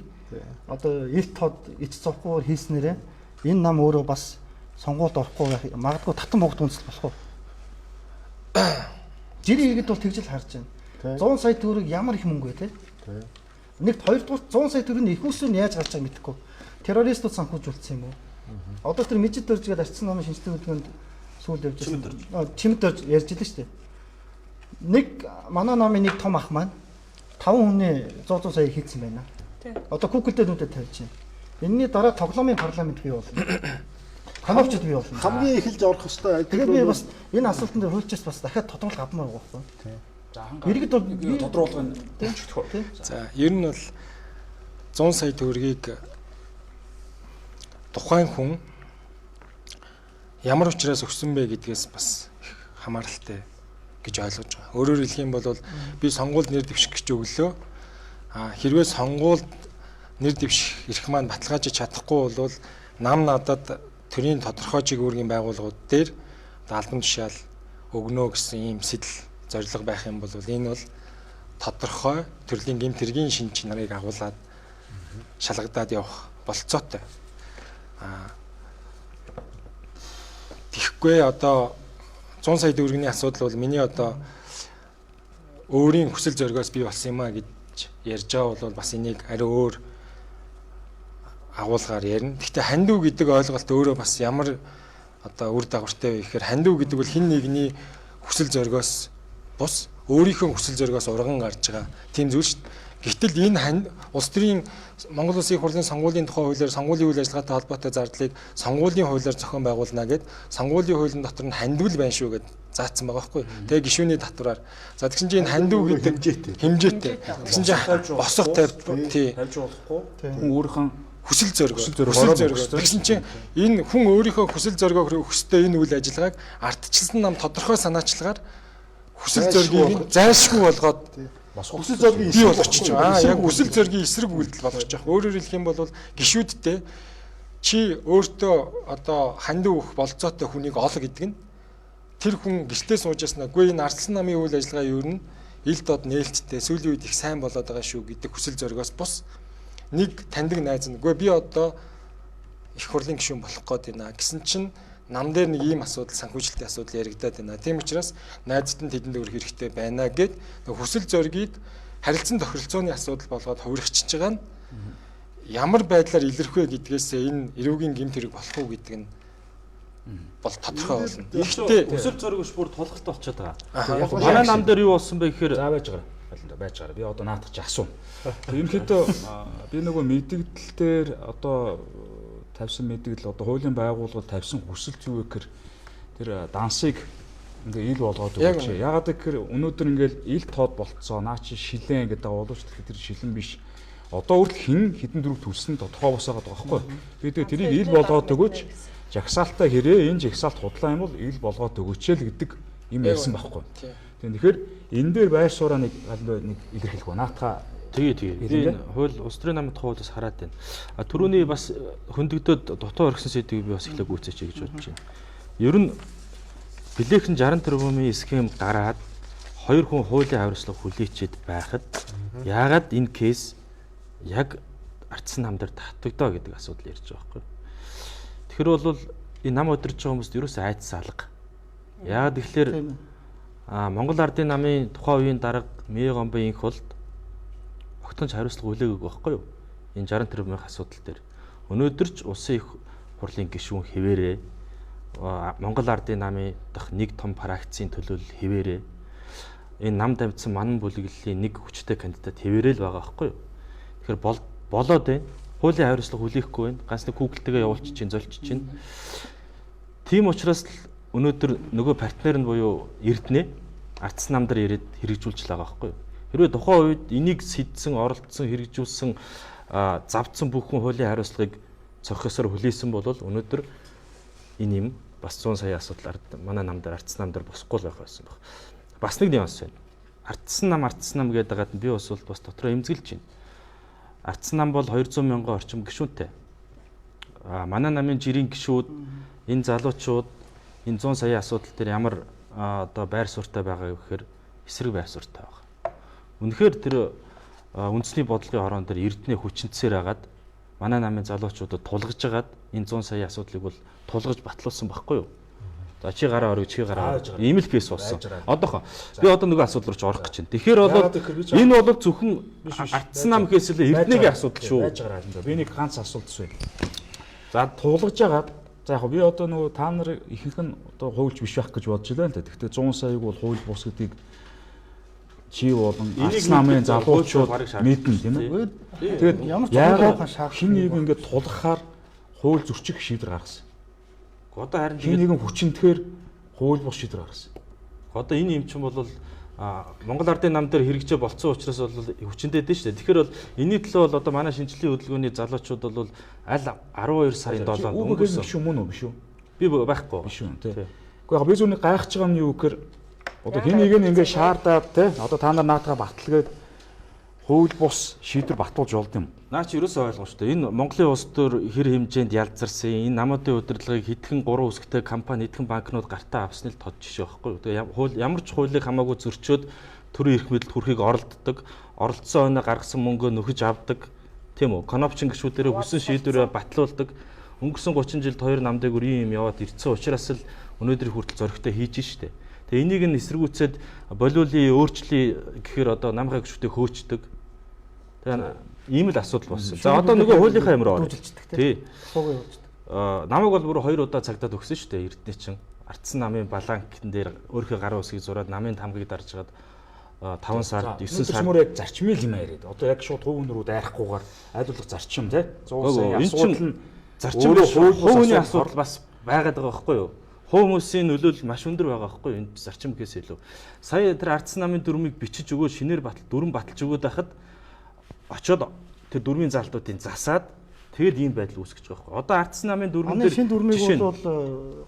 одоо эрт тод ич зовхоор хийснээрээ энэ нам өөрөө бас сонгуульд орохгүй магадгүй татан богд үндэслэл болох уу? Жирийн иргэд бол тэгж л харж байна. 100 сая төгрөг ямар их мөнгө вэ те? Нэгт хоёрдугаар 100 сая төгрөгийн их усыг яаж гарч байгааг мэдэхгүй. Террористууд санхүүжүүлсэн юм уу? Одоо тэр мэжид дөржгээд арчсан намын шинжилгээ хөтөлбөрөнд сүүл явж байсан. Чимд дөрж ярьж илээ шүү дээ. Нэг манай намын нэг том ах маань 5 хүний 100 сая хийцэн байна. Одоо Google дээр нүдэд тавьж байна. Энийний дараа тоглоомын парламент бий болно. Хамаарчд бий болно. Хамгийн эхэлж орох хэвээр. Тэгээд би бас энэ асуултан дээр хуульчаас бас дахиад тодруулах авмаар байгаа байхгүй. За иргэд бол тодруулгын дэмжигдэх үү? За ер нь бол 100 сая төгрөгийг тухайн хүн ямар учраас өгсөн бэ гэдгээс бас хамааралтай гэж ойлгож байгаа. Өөрөөр хэлэх юм бол би сонгуульд нэр дэвших гэж өглөө. Хэрвээ сонгуульд нэр дэвших эрх маань баталгаажиж чадахгүй бол нам надад төрийн тодорхой чиглэлийн байгууллагууд дээр албан тушаал өгнө гэсэн ийм сэтэл зорилго байх юм бол энэ бол тодорхой төрлийн гэмт хэргийн шин чанарыг агуулад шалгадаад явах болцоотой. Тэгэхгүй одоо 100 сая төгрөгийн асуудал бол миний одоо өөрийн хүсэл зоригоос бий болсон юм а гэж ярьж байгаа бол бас энийг ари өөр агуулгаар ярина. Гэхдээ хандив гэдэг ойлголт өөрөө бас ямар одоо үр дагавартай вэ гэхээр хандив гэдэг бол хин нэгний хүсэл зоригоос бус өөрийнхөө хүсэл зоригоос урган гарч байгаа тийм зүйл шүү дээ. Гэтэл энэ улс төрийн Монгол Улсын их хурлын сонгуулийн тухай хуулиар сонгуулийн үйл ажиллагаатай холбоотой зардлыг сонгуулийн хуулиар зохион байгуулна гэд сонгуулийн хуулийн дотор нь хандив байна шүү гэд заасан байгаа байхгүй. Тэгээ гишүүний татвараар. За тэгсэн чинь энэ хандив гэдэг хэмжээтэй. Тэгсэн чинь босго тавьж болохгүй. Хүн өөрийнхөө хүсэл зоригоо. Тэгсэн чинь энэ хүн өөрийнхөө хүсэл зоригоо хүстэй энэ үйл ажиллагааг ардчилсан нам тодорхой санаачлагаар хүсэл зоригийг зайлшгүй болгоод хүсэл зоригийн бий болгочих. Яг хүсэл зоригийн эсрэг үйлдэл болгочих. Өөрөөр хэлэх юм бол гишүүдтэй чи өөртөө одоо хандив өгөх болцоотой хүнийг ол гэдэг нь тэр хүн гэртээ сууж яснаа. Үгүй энэ ардсан намын үйл ажиллагаа юу н ил дод нээлттэй сүүлийн үед их сайн болоод байгаа шүү гэдэг хүсэл зоригоос бус нэг таньдаг найз нь үгүй би одоо их хурлын гишүүн болох гээд байна гэсэн чинь нам дээр нэг ийм асуудал, санхүүжилтийн асуудал яригадаад байна. Тийм учраас найзад нь тэдэнд өрөх хэрэгтэй байна гэд хүсэл зоригийг харилцан тохиролцооны асуудал болгоод хувиргачихж байгаа нь ямар байдлаар илэрх вэ гэдгээс энэ эрүүгийн гэмт хэрэг болох уу гэдэг нь бол тодорхой болно. Гэхдээ өсөл зориг биш бүр тулгартай болчиход байгаа. Манай нам дээр юу болсон бэ гэхээр байж байгаа. Би одоо наадах чи асуу. Ерөнхийдөө би нөгөө мэдээлэл дээр одоо тавьсан мэдээлэл одоо хуулийн байгууллагууд тавьсан хүсэл юу вэ гэхээр тэр дансыг ингээ ил болгоод өгч. Ягаад гэхээр өнөөдөр ингээл ил тод болцоо. Наа чи шилэн гэдэг боловч тэр шилэн биш. Одоо хүртэл хідэн дөрөв төрсөн тодорхой босоод байгаа байхгүй. Би тэгээ тэрийг ил болгоод өгөөч. Жагсаалтаа хэрэг энэ жагсаалт худлаа юм бол ил болгоод өгөөч л гэдэг юм ярьсан байхгүй. Тэгэхээр энэ дээр байр сууриа нэг илэрхийлэх ба наатаа тэгээ би хууль улс төрийн намын тухай хуулиас хараад байна. Түрүүний бас хөндөгдөд дутуу орхисон сэдвийг би бас эхлээ гүйцээч гэж бодож байна. Ер нь билээхэн 60 тэрбумын схем гараад 2 хүн хуулийн хариуцлага хүлээчихэд байхад яагаад энэ кейс яг ардсан нам дээр татагдаа гэдэг асуудал ярьж байгаа байхгүй. Тэгэхээр бол энэ нам удирж байгаа хүмүүст ерөөсөө айдас алга. Яагаад тэгэхээр Монгол ардын намын тухайн үеийн дарга МЭХ Б.Оюунгэрэл болд огтонч хариуцлага хүлээгээгүй байхгүй юу? Энэ 60 тэрбумын асуудал дээр. Өнөөдөр ч улсын их хурлын гишүүн хэвээрээ Монгол ардын намын дахь нэг том фракцийн төлөөлөл хэвээрээ энэ нам тавьдсан манан бүлэглэлийн нэг хүчтэй кандидат хэвээрээ л байгаа байхгүй юу? Тэгэхээр болоод байна. Хуулийн хариуцлага хүлээхгүй байна. Ганц нэг Google-тэйгээ явуулчих чинь золчих чинь. Тийм учраас өнөөдөр нөгөө партнер нь буюу Эрдэнэ ардсан нам дээр ирээд хэрэгжүүлж байгаа байхгүй юу? Хэрвээ тухайн үед энийг сэдсэн, оролцсон, хэрэгжүүлсэн, завдсан бүхэн хуулийн хариуцлагыг цохисоор хүлээсэн бол өнөөдөр энэ юм бас 100 сая асуудал манай нам дээр ардсан нам дээр босхгүй л байх байсан баг. Бас нэг нюанс байна. Ардсан нам гэдэг дагаад би бас дотроо эмзэглэж байна. Ардсан нам бол 200 мянган орчим гишүүнтэй. Манай намын жирийн гишүүд, энэ залуучууд энэ 100 сая асуудал дээр ямар одоо байр суурьтай байгаа гэхээр эсрэг байр суурьтай байгаа. Үнэхээр тэр үндэсний бодлогын хорон дээр эрдэнэ хүчнэсээр хагаад манай намын залуучуудад тулгаж хагаад энэ 100 сая асуудлыг бол тулгаж батлуулсан байхгүй юу? За чи гараа орой чи гараа. Ийм л кейс болсон. Одоохоо би одоо нөгөө асуудал руу ч орох гэж байна. Тэгэхээр бол энэ бол зөвхөн ардсан нам хийсэлээ эрдэнэгийн асуудал шүү. Би нэг ганц асуулт байна. За туулгаж хагаад за яг би одоо нөгөө та нар ихэнх нь одоо хуульч биш байх гэж бодож байна л да. Гэхдээ 100 саяг бол хууль бус гэдгийг чи болон ардсан намын залуучууд мэднэ тийм ээ. Тэгээд яагаад хин нэг ингэж тулгахаар хууль зөрчих шийдвэр гаргасан. Одоо харин хин нэгэн хүчнэхээр хууль бус шийдвэр гаргасан. Одоо энэ юм чинь бол Монгол ардын нам дээр хэрэгжээ болцсон учраас бол хүчнэтэй дээ шүү дээ. Тэгэхээр бол энэний төлөө бол одоо манай шинжилгээ хөдөлгөөний залуучууд бол аль 12 сарын 7-нд өнгөрсөн. Биш үү мөн үү биш үү? Би байхгүй. Биш үү тий. Гэхдээ яг би зүүнний гайхаж байгаа нь юу гэхээр одоо хин нэг нь ингээ шаардаад тий одоо та нар наатагаа баталгээд хууль бус шийдвэр батуулж болд юм. Наа чи ерөөсөө ойлгоо шүү дээ. Энэ Монголын улс төр хэр хэмжээнд ялзарсан энэ намуудын удирдлагыг хэдхэн 3 үсгтэй компани, хэдхэн банкнууд гартаа авсны л тод жишээ байхгүй юу. Тэгээ ямар ч хуулийг хамаагүй зөрчөөд төрийн эрх мэдэлд хүрэхийг оролддог, оролцсон оноо гаргасан мөнгөө нөхөж авдаг. Тийм үү? Конопчин гишүүдэрээ хүссэн шийдвэрээ батлуулдаг. Өнгөрсөн 30 жилд хоёр намдыг үрийн юм яваад ирсэн учраас л өнөөдрийн хүртэл зоригтой хийж штэ. Тэгээ энийг нь эсэргүүцээд болиулын өөрчлөе гэхээр одоо намхай гишүүдээ хөөцдөг. Тэгээ ийм л асуудал болсон. За одоо нөгөө хуулийнхаа юмроо орё. Тий. Намайг бол бүр 2 удаа цагдаад өгсөн шүү дээ. Эрдэнэ чин ардсан намын баланкн дээр өөрийнхөө гарын усыг зураад намын тамгыг дарж гаад 5 сард 9 сард мөр яг зарчмын юм яриад. Одоо яг шууд хувийнрүү дайрахгүйгээр айдуулах зарчим тий. 100 сая асуудал нь зарчим хувийн асуудал бас байгаад байгаа байхгүй юу? Хүмүүсийн нөлөөлөл маш өндөр байгаа байхгүй юу? Энд зарчим гэхээс илүү. Сая тэр ардсан намын дүрмийг бичиж өгөө шинээр дүрм баталж өгөөд байхад очоод тэр дүрмийн залтуудыг засаад тэгээд ийм байдал үүсгэж байгаа байхгүй. Одоо ардсан намын дүрмэн дээр шинэ дүрмийг бол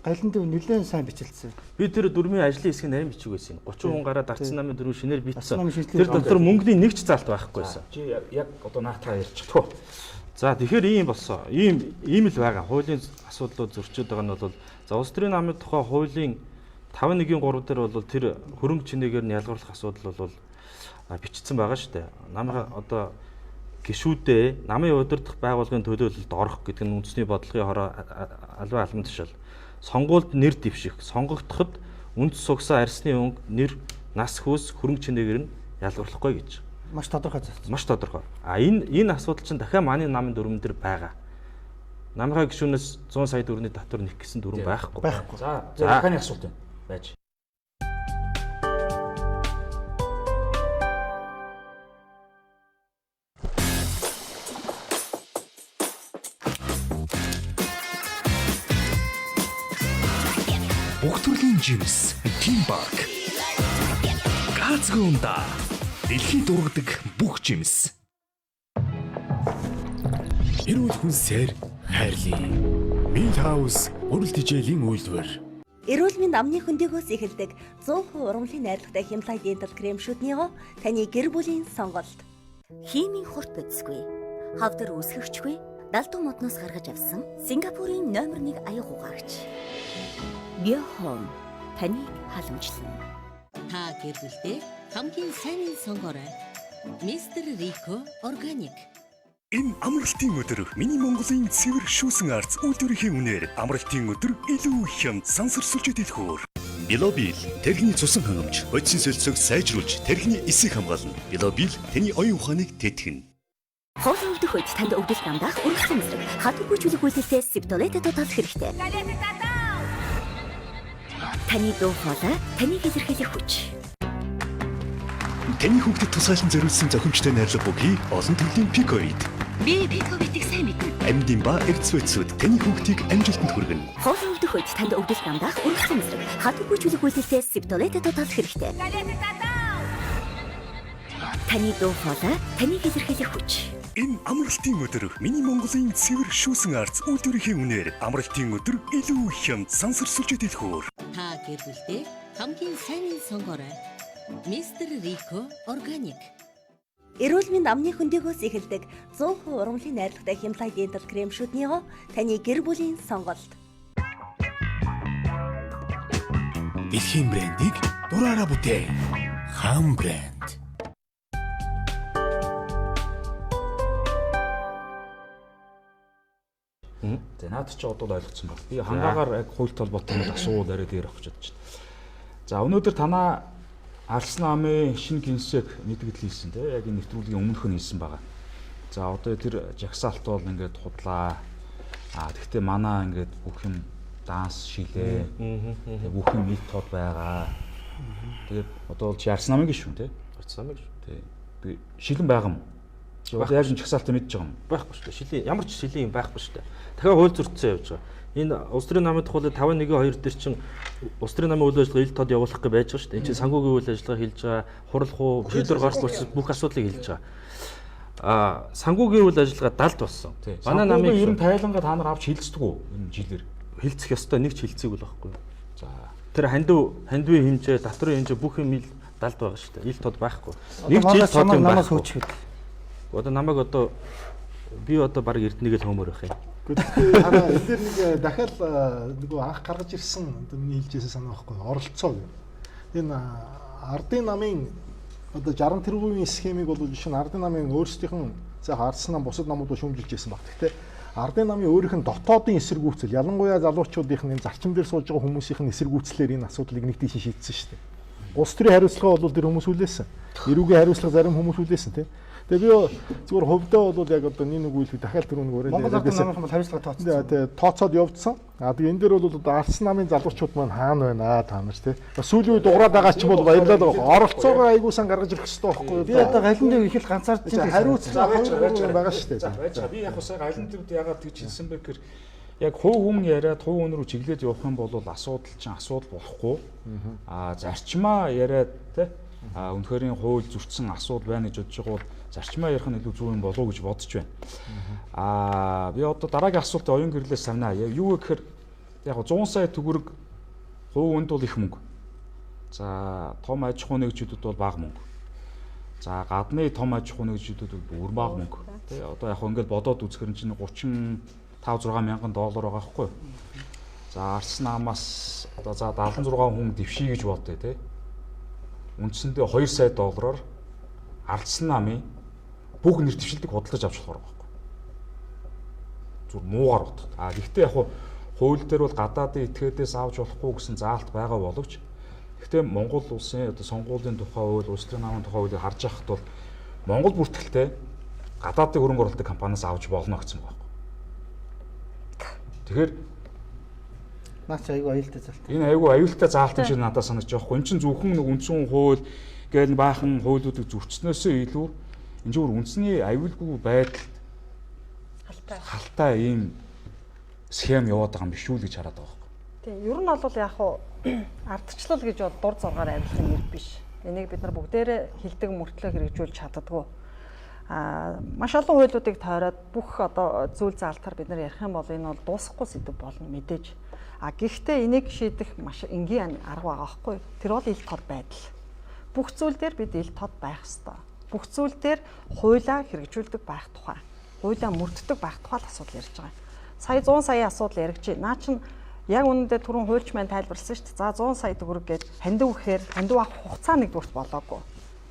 галанд нэлээд сайн бичилсэн. Би тэр дүрмийн ажлын хэсгийг нарийн бичиг байсан. 30 хүн гараад ардсан намын дүрмийг шинээр бичсэн. Тэр дотор мөнгөний нэг ч залт байхгүйсэн. Чи яг одоо наатаа ярьчихв. За тэгэхээр ийм болсон. Ийм л байгаа. Хуулийн асуудлууд зөрчөөд байгаа нь бол за улс төрийн намын тухай хуулийн 5.1-ийн 3 дээр бол тэр хөрөнгө чинээгээр нь ялгарлах асуудал бол бичсэн байгаа шүү дээ. Намайг одоо гишүүдээ намын удирдах байгууллагын төлөөлөлд орох гэдэг нь үндэсний бодлогын хороо албан албан тушаал. сонгуульд нэр дэвших, сонгогдоход үнд сугсан арсны өнгө, нэр, нас хөөс, хөрөнгө чанарыг нь ялгарлахгүй гэж. Маш тодорхой зөв. Маш тодорхой. Энэ асуудал чинь дахиад манай намын дүрмэн дээр байгаа. Намынхаа гишүүнээс 100 сая төгрөгийн татвар нэх гэсэн дүрм байхгүй. За дахианы асуулт байна. Байж. Бүх төрлийн жимс, тимбак. Гаацгүй унда. Дэлхийд дургадаг бүх жимс. Эрүүл хүнсээр хайрлаа. Милхаус өрөл тижээлийн үйлдвэр. Эрүүл мэнд амны хөндөгөөс эхэлдэг 100% урамлын найрлагатай хямлай дентал крем шүднийгоо таны гэр бүлийн сонголт. Химийн хурд бодисгүй, хавдар үүсгэгчгүй, далдуу модноос гаргаж авсан Сингапурын номер 1 аяга угаагч. Биохом таныг халамжлан. Та гэр бүлдээ хамгийн сайн сонгоорой. Мистер Рико органик. Энэ амралтын өдөр миний Монголын цэвэр шүүсэн арц үйлдвэрийн үнээр амралтын өдөр илүү хямд сансарсуулж дэлгүүр. Билобил тэрхний цусан хангамж, бодисын солилцоог сайжруулж тэрхний эсийг хамгаална. Билобил таны оюун ухааныг тэтгэн. Хоолны өвдөх үед танд өвдөлт намдаах үргэлжлэн мэдрэг хатуугүй чүлэг үйлдэлтэй септолет тоотол хэрэгтэй. Таны дуу хоолой таныг илэрхийлэх хүч. Таны хүүхдэд тусгайлан зориулсан зохимжтой найрлага бүхий олон төрлийн пикоид. Би пиковитийг сайн мэднэ. Амьдын ба эрдэсвэцүүд таны хүүхдийг амжилтанд хүргэнэ. Хоолны өвдөх үед танд өвдөлт намдаах үргэлжлэн мэдрэг хатуугүй чүлэг үйлдэлтэй септолет тоотол хэрэгтэй. Таны дуу хоолой таныг илэрхийлэх хүч. Энэ амралтын өдөр миний Монголын цэвэр шүүсэн арц үйлдвэрийн үнээр амралтын өдөр илүү хямд сансарсуулж дэлгүүр. Та гэр бүлдээ хамгийн сайн сонгоорой. Мистер Рико органик. Эрүүл мэнд амны хөндөгөөс эхэлдэг 100% урамлын найрлагатай хямлай дентал крем шүднийгоо таны гэр бүлийн сонголт. Дэлхийн брендийг дураараа бүтээ. Хам брэнд. За наад чи одоо ойлгоцсон баг. Би хангаагаар яг хуультай холбоотой асуул арай дээр авч чадчих. За өнөөдөр танаа Арслан намын шинэ гинсэг мэдгэл хийсэн тийм яг энэ нэвтрүүлгийн өмнөх нь хийсэн байгаа. За одоо тэр жагсаалт бол ингээд худлаа. Тэгвэл манаа ингээд бүх юм данс шилээ. Бүх юм нийт тод байгаа. Тэгээд одоо бол Арслан намын гишүүн тийм. Арслан намын гишүүн. Тийм. Би шилэн байгаа юм. Одоо яаж жагсаалтаа мэдж байгаа юм? Байхгүй шүү дээ. Шилийн ямар ч шилийн юм байхгүй шүү дээ. Дахиад хууль зөрчсөн явж байгаа. Энэ улс төрийн намын тухай 5.1.2 дээр чинь улс төрийн намын үйл ажиллагаа ил тод явуулах гэж байж байгаа шүү дээ. Энэ чинь санхүүгийн үйл ажиллагаа хийж байгаа, хурал хуу, шийдвэр гаргах бүх асуудлыг хэлж байгаа. Санхүүгийн үйл ажиллагаа далд болсон. Манай намын ер нь тайлангаа та нар авч хилцдэг үү энэ жилээр? Хилцэх ёстой нэг ч хилцээг бол байхгүй. За тэр хандивын хэмжээ, татрын хэмжээ бүх юм ил далд байгаа шүү дээ. Ил тод байхгүй. Нэг жил тод юм намаас хөөчгээд. Одоо намайг одоо би одоо баг эрдэнэгээл хөмөр байх юм. Гэхдээ хараа энэ дээр нэг дахиад нөгөө анх гаргаж ирсэн одоо миний хэлжсэн санаа байхгүй оролцоо гэх. Энэ ардын намын одоо 60 тэрбумын схемийг бол жишээ нь ардын намын өөрсдийнх нь заах Арслан нам бусад намууд шүүмжилж байсан баг. Гэхдээ ардын намын өөрийнх нь дотоодын эсэргүүцэл ялангуяа залуучуудын энэ зарчим дээр сууж байгаа хүмүүсийн эсэргүүцлээр энэ асуудлыг нэг тийш шийдсэн шүү дээ. Улс төрийн хариуцлага бол тэр хүмүүс үлээсэн. Эрүүгийн хариуцлага зарим хүмүүс үлээсэн тийм. Тэгээ би зүгээр хувьдаа бол яг одоо нэг үйл дахиад тэр нэг Монгол ардын намын бол хариуцлага тооцсон. Тэгээ тооцоод явуулсан. Тэгээ энэ дээр бол одоо Арслан намын залуучууд маань хаана байна та нар тий. Сүүлийн үед уграад байгаа ч юм бол баярлалаа байгаа. Оролцоогоо аягуулсан гаргаж ирэх хэрэгтэй байхгүй юу? Би одоо галандыг их л ганцаарч байгаа. Хариуцлага байгаа шүү дээ. Би яг сая галандууд яагаад гэж хэлсэн бэ гэхээр яг хувь хүн яриад хувь хүн рүү чиглээд явах юм бол асуудал чинь асуудал болохгүй. Зарчмаа яриад тий. Үнэхээр хууль зөрчсөн асуудал байна гэж бодож байгаа бол зарчмаа ярих нь илүү зөв юм болов уу гэж бодож байна. Би одоо дараагийн асуултыг оюун гэрлээс санаа. Юу вэ гэхээр яг 100 сая төгрөг хувь хүнд бол их мөнгө. За том аж ахуйн нэгжүүдэд бол бага мөнгө. За гадны том аж ахуйн нэгжүүдэд бол бүр бага мөнгө. Тэ одоо яг ингээд бодоод үзэхэр чинь 35-6 мянган доллар байгаа байхгүй юу? За Арслан намаас одоо за 76 хүн дэвший гэж бодъё тэ. Үндсэндээ 2 сая доллараар Арслан намын бүх нэр дэвшилтийг худалдаж авч болохоор байгаа байхгүй. Зүр муугаар бодох. Гэхдээ яг хууль дээр бол гадаадын этгээдээс авч болохгүй гэсэн заалт байгаа боловч гэхдээ Монгол улсын одоо сонгуулийн тухай хууль, улс төрийн намын тухай хуулийг харж байхад бол Монгол бүртгэлтэй гадаадын хөрөнгө оруулалтын компаниас авч болно гэсэн байгаа. Тэгэхээр наач айгүй аюултай заалт. Энэ айгүй аюултай заалт юм шиг надад санагдаж байгаа хгүй. Энд чинь зөвхөн нэг үндсэн хууль гээл баахан хуулиудыг зөрчснөөсөө илүү энэ зүгээр үндэсний аюулгүй байдалд халтай ийм схем яваад байгаа юм биш үү гэж хараад байгаа хгүй. Тийм, ер нь бол яг хуу ардчлал гэж бол дур зоргоор авилсан нэр биш. Энийг бид нар бүгдээрээ хилдэг мөртлөө хэрэгжүүлж чаддаггүй. Маш олон хуулиудыг тойроод бүх одоо зүйл заалтаар бид нар ярих юм бол энэ бол дуусахгүй сэдв болно мэдээж. Гэхдээ энийг шийдэх маш энгийн арга байгаа байхгүй. Тэр бол ил тод байдал. Бүх зүйл дээр бид ил тод байх ёстой. Бүх зүйл дээр хуулиа хэрэгжүүлдэг байх тухай. Хуулиа мөрддөг байх тухай л асуудал ярьж байгаа. Сая 100 сая асуудал яригч. Наа чин яг үнэндээ түрүүн хуульч маань тайлбарласан шүү дээ. За 100 сая төгрөг гээд хандив гэхээр хандив авах хугацаа нэгдүгürt болоогүй.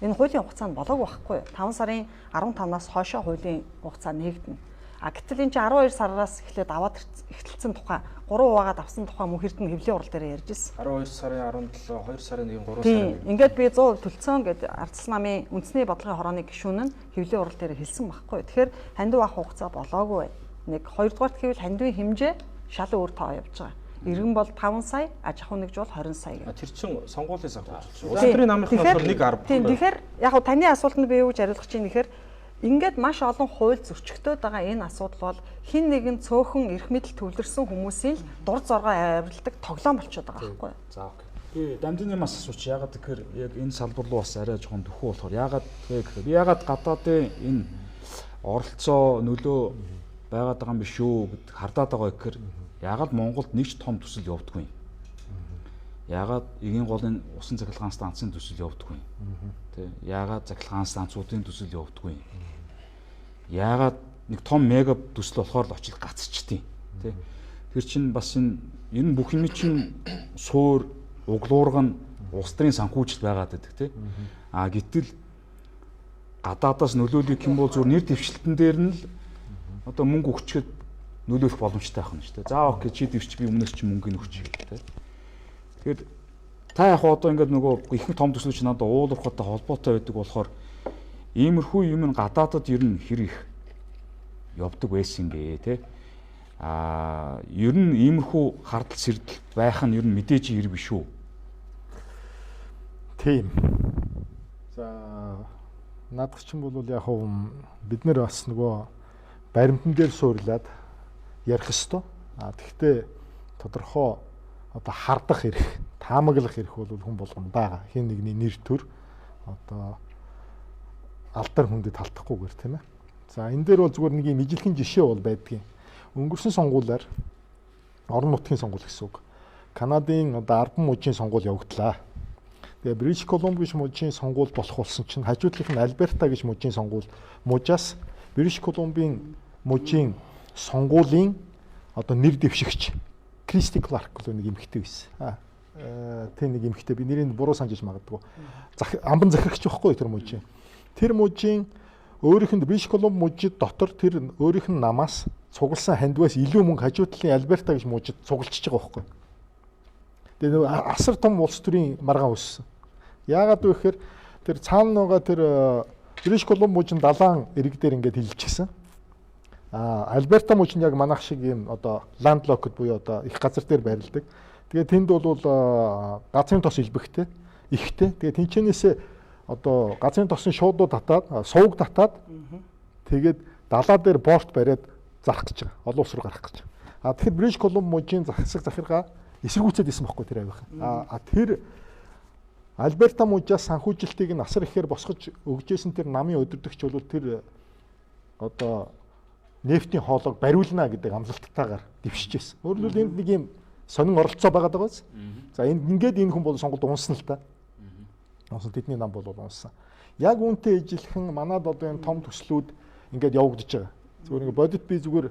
Энэ хуулийн хугацаа нь болоогүй байхгүй юу? 5 сарын 15-наас хойшоо хуулийн хугацаа нэгдэнэ. Гэтэл энэ чинь 12 сараас эхлээд аваад эхэлсэн тухай 3 хуваагаад авсан тухай мөн Эрдэнэ хэвлэлийн урал дээр ярьж ирсэн. 12 сарын 17, 2 сарын 1, 3 сарын 1. Тийм. Ингээд би 100% төлцсөн гэд Ардчилсан намын үндэсний бодлогын хорооны гишүүн нь хэвлэлийн урал дээр хэлсэн байхгүй юу? Тэгэхээр хандив авах хугацаа болоогүй. Нэг 2 дугаарт гэвэл хандивын хэмжээ шал өөр тоо явж байгаа. Иргэн бол 5 сая, аж ахуй нэгж бол 20 сая гэх. Тэр чин сонгуулийн санхүүжилт. Улс төрийн намынх нь бол нэг 10. Тийм. Тэгэхээр яг хуу таны асуултанд би юу гэж хариулах чинь нэхэр ингээд маш олон хууль зөрчигдөд байгаа энэ асуудал бол хин нэгэн цөөхөн эрх мэдэл төвлөрсөн хүмүүсийн л дур зоргоо авиралдаг тоглоом болчиход байгаа байхгүй юу? За окей. Би дамжины бас асууч яагаад гэхээр яг энэ салбар руу бас арай жоохон төхөө болохоор яагаад гэхээр би яагаад гадаадын энэ оролцоо нөлөө байгаад байгаа юм биш үү гэд хардаад байгаа гэхээр яагаад Монголд нэг ч том төсөл явагдгүй юм. Яагаад эгийн голын усан цахилгаан станцын төсөл явагдгүй юм. Тэ яагаад цахилгаан станцуудын төсөл явагдгүй юм. Яагаад нэг том мега төсөл болохоор л очил гацчтیں۔ Тэ тэр чинь бас энэ бүх юм чинь суур углуурган улс төрийн санхүүжилт байгаад байдаг тэ. Гэтэл гадаадаас нөлөөлөх юм бол зүгээр нэр дэвшилтэн дээр нь л одоо мөнгө өгчөд нөлөөлөх боломжтой байх нь шүү дээ. За окей чи дэвч би өмнөөс чи мөнгөний өгч тэ. Тэгэхээр та яг одоо ингээд нөгөө ихэнх том төслөч надад уулуурхатай холбоотой байдаг болохоор иймэрхүү юм гадаадад ер нь хэр их явдаг байсан бэ те. Ер нь иймэрхүү хардл сэрдэл байх нь ер нь мэдээж хэрэг биш үү? Тийм. За наадах чинь бол яг бид нэр бас нөгөө баримтан дээр суурлаад ярих ёстой. Тэгвэл тодорхой одоо хардах эрх, таамаглах эрх бол хүн болгоно байгаа. Хин нэгний нэр төр одоо алдар хүндэд талтахгүйгээр тийм ээ. За энэ дээр бол зүгээр нэг юм ижилхэн жишээ бол байдгийн. Өнгөрсөн сонгуулиар орон нутгийн сонгуул гэсэн үг. Канадын одоо 10 мужийн сонгуул явагдлаа. Тэгээ Бритиш Колумбич мужийн сонгуул болох болсон чинь хажуудлынх нь Альберта гэж мужийн сонгуул мужаас Бритиш Колумбийн мужийн сонгуулийн одоо нэр дэвшигч Кристи Кларк гэх нэг эмэгтэй байсан. Тэ нэг эмэгтэй би нэрийг буруу санджиж магадгүй. Амбан захирагч байхгүй тэр мужийн. Тэр мужийн өөрийнх нь Бритиш Колумб мужид дотор тэр өөрийнх нь намаас цугласан хандиваас илүү мөнгө хажуудлын Альберта гэж мужид цуглчиж байгаа байхгүй. Тэгээ асар том улс төрийн маргаан үүссэн. Яагаад вэ гэхээр тэр цаана байгаа тэр Бритиш Колумб мужийн далайн ирэг дээр ингээд хилжчихсэн. Альберта мужид яг манайх шиг юм одоо ландлокд буюу одоо их газар дээр байрладаг. Тэгээ тэнд бол газрын тос илбэхтэй, ихтэй. Тэгээ тэнчэнээсээ одоо газрын тосын шуудууд татаад, суваг татаад тэгээд далаа дээр борт бариад зарах гэж байгаа. Олон улс руу гарах гэж байгаа. Тэгэхээр Бритиш Колумб мужийн засаг захиргаа эсэргүүцээд исэн байхгүй тэр авих. Тэр Альберта мужаас санхүүжилтийг нь асар ихээр босгож өгжсэн тэр намын өдөрдөгч бол тэр одоо нефтийн хоолойг бариулна гэдэг амлалттайгаар дэвшижсэн. Өөрөлдвөл энд нэг юм сонин оролцоо байгаад байгаа биз. За ингээд энэ хүн бол сонголт унсан л та. Унсан тэдний нам бол унсан. Яг үүнтэй ижилхэн манад одоо энэ том төслүүд ингээд явагдаж байгаа. Зүгээр ингээд бодит би зүгээр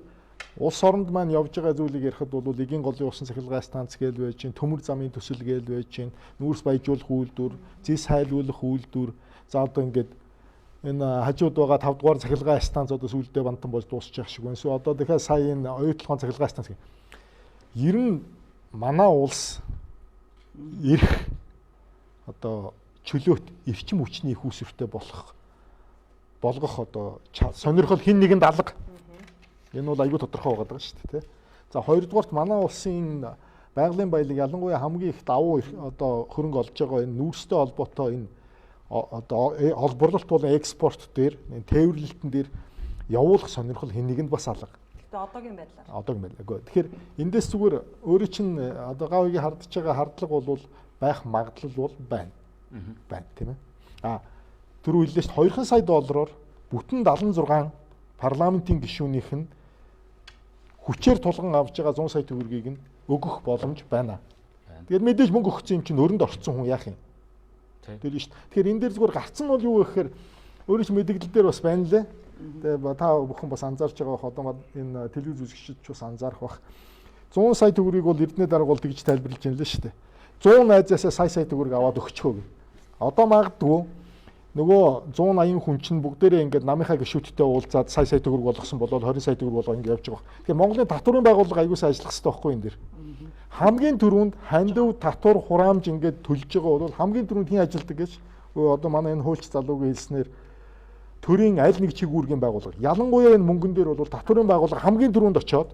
улс оронд маань явж байгаа зүйлийг ярихад бол эгийн голын усан цахилгаан станц гээл байж чинь, төмөр замын төсөл гээл байж чинь, нүүрс баяжуулах үйлдвэр, зис хайлуулах үйлдвэр. За одоо ингээд энэ хажууд байгаа 5 дугаар цахилгаан станц одоо сүүлдээ бантан болж дуусчих шиг байна. Одоо дахиад сая энэ оюутлахын цахилгаан станц. ер нь манай улс ирэх одоо чөлөөт эрчим хүчний их үүсвэртэй болгох одоо сонирхол хин нэгэнд алга. Энэ бол аюул тодорхой байгаа шүү дээ, тэ. За хоёрдугаарт манай улсын байгалийн баялаг ялангуяа хамгийн их давуу одоо хөрөнгө олж байгаа энэ нүүрстэй холбоотой энэ одоо олборлолт болон экспорт дээр тээвэрлэлтэн дээр явуулах сонирхол хин нэгэнд бас алга. Тэгээ одоогийн байдлаар. Одоогийн байдлаа. Тэгэхээр эндээс зүгээр өөрөө чинь одоо гавьягийн хардж байгаа хардлага бол байх магадлал бол байна. Байна тийм ээ. Түрүү хэллээ шүү дээ 2 сая доллараар бүтэн 76 парламентын гишүүнийх нь хүчээр тулган авж байгаа 100 сая төгрөгийг нь өгөх боломж байна. Тэгээд мэдээж мөнгө өгсөн юм чинь өрөнд орцсон хүн яах юм? Тэр нь шүү дээ. Тэгэхээр энэ дээр зүгээр гарцсан нь бол юу гэхээр өөрөө ч мэдээлэл дээр бас байна лээ. Тэгээ та бүхэн бас анзаарч байгаа бох одоо энэ телевиз үзэгчид ч бас анзаарах бах. 100 сая төгрөгийг бол Эрдэнэ дарга бол тэгж тайлбарлаж байна лээ шүү дээ. 100 найзаасаа сая төгрөг аваад өгчихөө гэх. Одоо магадгүй нөгөө 180 хүн чинь бүгдээрээ ингээд намынхаа гишүүдтэй уулзаад сая төгрөг болгосон болоод 20 сая төгрөг болгоо ингээд явж байгаа. Тэгэхээр Монголын татварын байгууллага аягуусаа ажиллах хэрэгтэй байхгүй энэ дэр. Хамгийн түрүүнд хандив татвар хураамж ингээд төлж байгаа бол хамгийн түрүүнд хэн ажилдаг гэж одоо манай энэ хуульч залуугийн хэлснээр төрийн аль нэг чигүүргийн байгууллага. Ялангуяа энэ мөнгөн дээр бол татварын байгууллага хамгийн түрүүнд очиод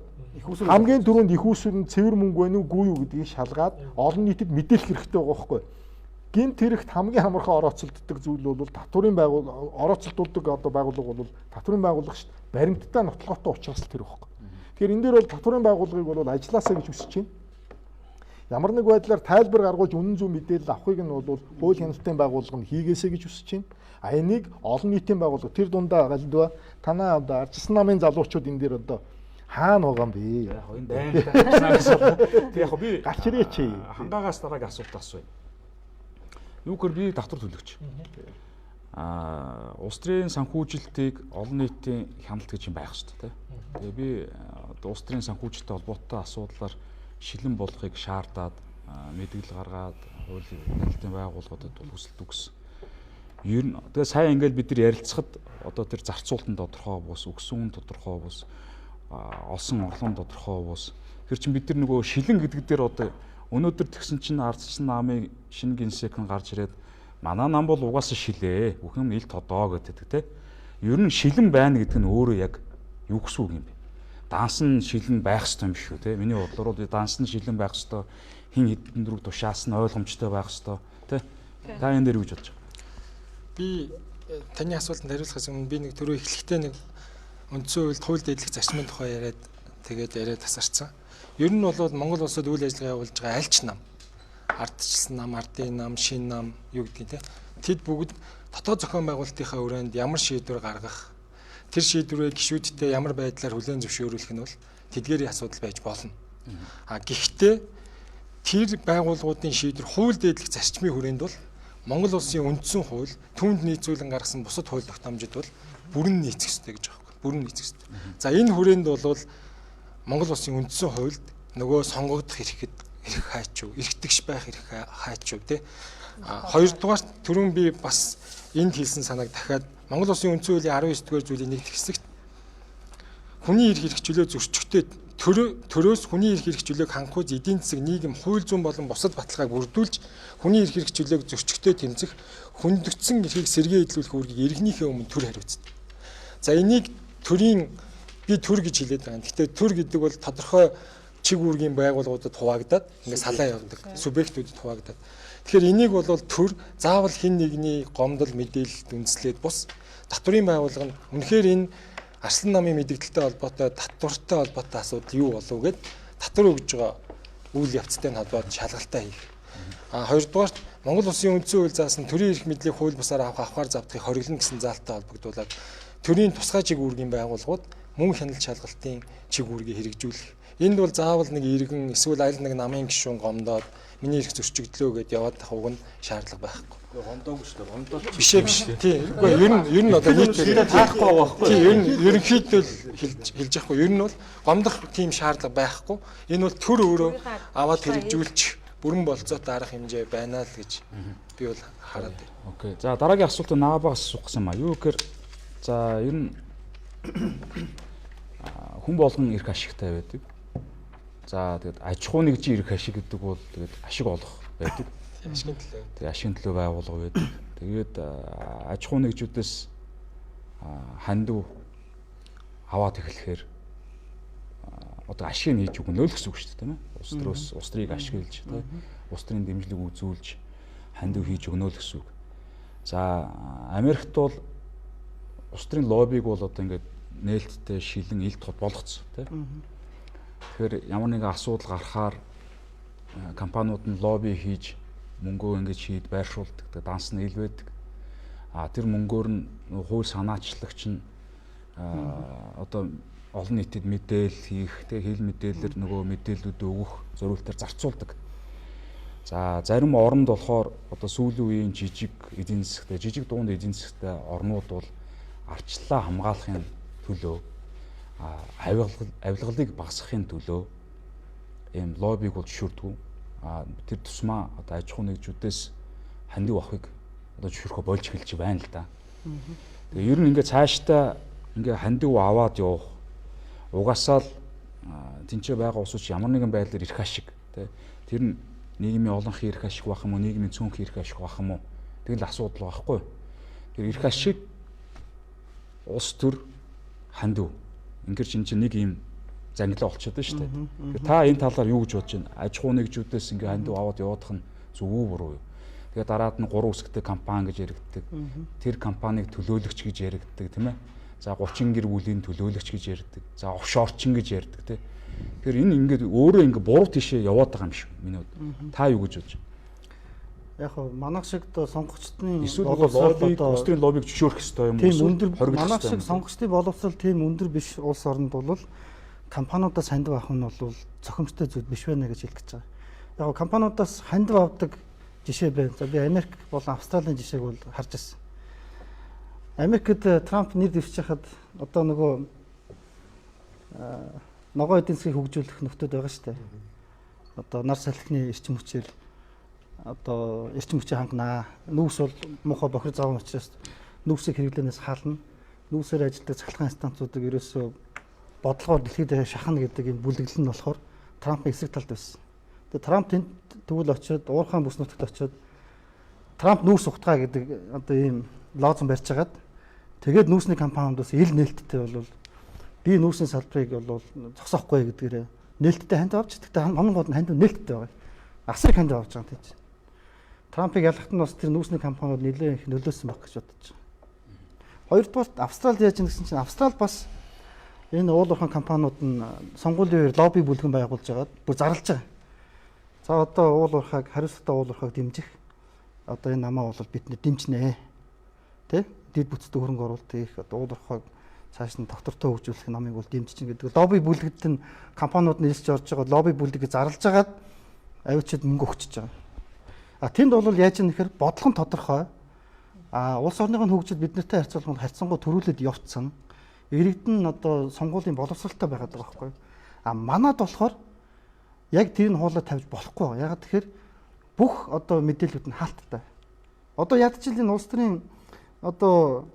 хамгийн түрүүнд их усүрэн цэвэр мөнгө байна уу гүй юу гэдгийг шалгаад олон нийтэд мэдээлэх хэрэгтэй байгаа байхгүй. Гинт хэрэгт хамгийн хамархан орооцолддог зүйл бол татварын орооцолдуулдаг одоо байгууллага бол татварын байгууллага шүү дээ. Баримттай нотлоготой учраас л тэр байхгүй. Тэгэхээр энэ дээр бол татварын байгууллагыг бол ажилласаа гэж хүсэж байна. Ямар нэг байдлаар тайлбар гаргуулж үнэн зөв мэдээлэл авахыг нь бол хууль хяналтын байгууллага нь хийгээсэй гэж хүсэж байна. Энийг олон нийтийн байгууллага тэр дундаа галдва танаа одоо арчсан намын залуучууд энэ дээр одоо хаана байгаа юм бэ? Яг энэ дайнд яг би гачирээч хангаагаас дараагийн асуулт асууя. Юу гэхээр би татвар төлөгч. Улс төрийн санхүүжилтийг олон нийтийн хяналт гэж юм байх шүү дээ. Тэгээ би улс төрийн санхүүжилттэй холбоотой асуудлаар шилэн болгохыг шаардаад мэдээлэл гаргаад хууль хяналтын байгууллагуудад хүсэлт өгсөн. Ер нь тэгээ сайн ингээд бид нар ярилцахад одоо тэр зарцуулалтын тодорхой бус, өгсөн үн тодорхой бус, олсон орлогын тодорхой бус. Тэр чинь бид нар нөгөө шилэн гэдэг дээр одоо өнөөдөр тэгсэн чинь ардчсан намын шинэ генсек нь гарч ирээд манай нам бол угаасаа шилээ. Бүх юм ил тодоо гэдэг те. Ер нь шилэн байна гэдэг нь өөрөө яг юу гэсэн үг юм бэ? Дансан шилэн байх ёстой юм биш үү те. Миний бодлоор бол дансан шилэн байх ёстой. Хин хэдэн дөрөв тушаас нь ойлгомжтой байх ёстой те. Та энэ дээр юу гэж бодож байна? Би таны асуултанд хариулахаас өмнө би нэг түрүү эхлэхдээ нэг үндсэн хуульд хууль дэдлэх зарчмын тухай яриад тасарсан. Ер нь бол Монгол улсад үйл ажиллагаа явуулж байгаа аль ч нам, ардчилсан нам, ардын нам, шин нам юу гэдгийг те. Тэд бүгд дотоод зохион байгуулалтынхаа хүрээнд ямар шийдвэр гаргах, тэр шийдвэрээ гишүүдтэй ямар байдлаар хүлээн зөвшөөрүүлэх нь бол тэдгээрийн асуудал байж болно. Гэхдээ тэр байгууллагуудын шийдвэр хууль дэдлэх зарчмын хүрээнд бол Монгол улсын үндсэн хууль түүнд нийцүүлэн гаргасан бусад хууль тогтоомжид бол бүрэн нийцэх ёстой гэж байгаа юм. Бүрэн нийцэх ёстой. За энэ хүрээнд бол Монгол улсын үндсэн хуульд нөгөө сонгогдох эрх хайчуу, эрхтгш байх эрх хайчуу тий. Хоёрдугаар түрүүн би бас энд хэлсэн санааг дахиад Монгол улсын үндсэн хуулийн 19-р зүйлийн нэг хэсэгт хүний эрх хэрэгжүүлээ зөрчигдөөд төрөөс хүний эрх хэрэгжүүлээг хангахуйц эдийн засаг нийгэм хууль зүйн болон бусад баталгааг бүрдүүлж хүний эрх хэрэгжүүлээг зөрчигдөө тэмцэх хүндэгдсэн эрхийг сэргээ эдлүүлэх үүргийг иргэнийхээ өмнө төр хариуцдаг. За энийг төрийн би төр гэж хэлээд байгаа. Гэхдээ төр гэдэг бол тодорхой чиг үүргийн байгууллагуудад хуваагдаад ингээд салаа явуулдаг субъектүүдэд хуваагдаад. Тэгэхээр энийг бол төр заавал хэн нэгний гомдол мэдээлэлд үндэслээд бус татварын байгууллага нь үнэхээр энэ арслан намын мэдээлэлтэй холбоотой татвартай холбоотой асуудал юу болов гэд татвар өгж байгаа үйл явцтай холбоод шалгалтаа хийх. Хоёрдугаарт Монгол улсын үндсэн хууль заасан төрийн эрх мэдлийг хууль бусаар авахаар завдахыг хориглоно гэсэн заалттай холбогдуулаад төрийн тусгай чиг үүргийн байгууллагууд мөн хяналт шалгалтын чиг үүргийг хэрэгжүүлэх. Энд бол заавал нэг иргэн эсвэл аль нэг намын гишүүн гомдоод миний эрх зөрчигдлөө гэд яваад тах уг нь шаардлага байхгүй. Гомдоогүй шүү дээ. Гомдол биш. Тийм. Үгүй ер нь одоо нийтдээ таахгүй байхгүй. Тийм ерөнхийдөө хэлж яахгүй. Ер нь бол гомдох тийм шаардлага байхгүй. Энэ бол төр өөрөө аваад хэрэгжүүлчих бүрэн болцоотой арга хэмжээ байна л гэж би бол хараад байна. Окей. За дараагийн асуултыг наабаас асуух гэсэн юм а. Юу гэхээр за ер нь хүн болгон эрх ашигтай байдаг. За тэгээд аж ахуй нэгжийн эрх ашиг гэдэг бол тэгээд ашиг олох байдаг. Ашигын төлөө. Тэгээд ашигын төлөө байгууллага байдаг. Тэгээд аж ахуй нэгжүүдээс хандив аваад эхлэхээр одоо ашиг хийж өгнө л гэсэн үг шүү дээ, тийм ээ. Улс төрөөс улс төрийг ашиглаж, тийм улс төрийн дэмжлэг үзүүлж хандив хийж өгнө л гэсэн үг. За Америкт бол улс төрийн лоббиг бол одоо ингээд нээлттэй шилэн илт тод болгоцсон, тийм. Тэгэхээр ямар нэгэн асуудал гарахаар компаниуд нь лобби хийж мөнгөө ингэж шийд байршуулдаг, данс нь ил байдаг. Тэр мөнгөөр нь хууль санаачлагч нь одоо олон нийтэд мэдээлэл хийх, тэг хил мэдээлэлэр нөгөө мэдээллүүд өгөх зорилтоор зарцуулдаг. За зарим оронд болохоор одоо сүүлийн үеийн жижиг эдийн засгтай, жижиг дунд эдийн засгтай орнууд бол ардчлалаа хамгаалахын төлөө авилгалыг багасгахын төлөө ийм лоббиг бол зөвшөөрдөг. Тэр тусмаа одоо аж ахуй нэгжүүдээс хандив авахыг одоо зөвшөөрөхө болж эхэлж байна л да. Тэгээ ер нь ингээ цаашдаа ингээ хандив аваад явах угаасаа л тэнцээ байгаа усууч ямар нэгэн байдлаар эрх ашиг тэр нь нийгмийн олонхын эрх ашиг байх юм уу, нийгмийн цөөнхийн эрх ашиг байх юм уу, тэгэл асуудал байхгүй. Тэр эрх ашиг улс төр хандив ингээд чинь нэг юм зангилаа болчиход байна шүү дээ. Тэгэхээр та энэ талаар юу гэж бодож байна? Аж ахуй нэгжүүдээс ингээ хандив аваад явуудах нь зөв үү буруу юу? Тэгээд дараад нь 3 хэсэгтэй компани гэж яригддаг. Тэр компаниг төлөөлөгч гэж яригддаг, тийм ээ. За 30 гэр бүлийн төлөөлөгч гэж ярьдаг. За офшорчин гэж ярьдаг, тийм. Тэгэхээр энэ ингээд өөрөө ингээ буруу тишээ яваад байгаа юм шиг миний хувьд. Та юу гэж бодож байна? Яг хөө манайх шиг сонгогчдын эсвэл лоббиг, улс төрийн лоббиг зөвшөөрөх ёстой юм уу? Тийм өндөр манайх шиг сонгогчдын боловсрол тийм өндөр биш улс оронд бол компаниудаас хандив авах нь бол зохимжтой зүйл биш байна гэж хэлэх гэж байгаа. Яг хөө компаниудаас хандив авдаг жишээ байна. За би Америк болон Австралийн жишээг бол харж ирсэн. Америкт Трамп нэр дэвшиж хахад одоо нөгөө ногоо эдийн засгийг хөгжүүлэх нөхдөд байгаа шүү дээ. Одоо нар салхины эрчим хүчээр одоо эрчим хүчийг хангана. Нүүрс бол муухай бохир заван учраас нүүрсийг хэрэглэнээс хаална. Нүүрсээр ажилладаг цахилгаан станцуудыг ерөөсөө бодлогоор дэлхийд шахна гэдэг энэ бүлэглэл нь болохоор Трампын эсрэг талд байсан. Тэгээ Трамп тэнд тэгвэл очиод уурхайн бүс нутагт очиод Трамп нүүрс ухтгаа гэдэг одоо ийм лозунг барьж хагаад тэгээд нүүрсний компаниудаас ил нээлттэй бол би нүүрсний салбарыг бол зогсоохгүй гэдгээр нээлттэй ханд авч тэгтээ хамгийн гол нь ханд нээлттэй байгаа. Асар их ханд авч байгаа тийм. Трампыг ялгахт нь бас тэр нүүрсний компаниуд нэлээд их нөлөөсөн баг гэж бодож байна. Хоёрдугаар Австралид яаж юм гэсэн чинь Австрал бас энэ уулуурхан компаниуд нь сонгуулийн үеэр лобби бүлгэн байгуулж байгаад бүр зарлж байгаа. За одоо уулуурхаг хариуцлагатай уулуурхаг дэмжих одоо энэ намаа бол бидний дэмжнэ. Тэ? Дэд бүтцтэй хөрөнгө оруулалт хийх одоо уулуурхаг цааш нь доктортой хөгжүүлэх намыг бол дэмжиж гэдэг. Лобби бүлгэд нь компаниуд нь нэлж орж байгаа лобби бүлгийг зарлж байгаад авиачид мөнгө өгчөж байгаа. Тэнд бол яаж юм нэхэр бодлого нь тодорхой. Улс орныхын хөгжил бид нартай харьцуулахад харьцангуй төрүүлээд явцсан. Иргэдэн нь одоо сонгуулийн боловсралтай байгаад байгаа байхгүй. Манад болохоор яг тэр нь хуулаад тавьж болохгүй. Ягаад тэгэхээр бүх одоо мэдээлэлүүд нь хаалттай. Одоо ядчил энэ улс төрийн одоо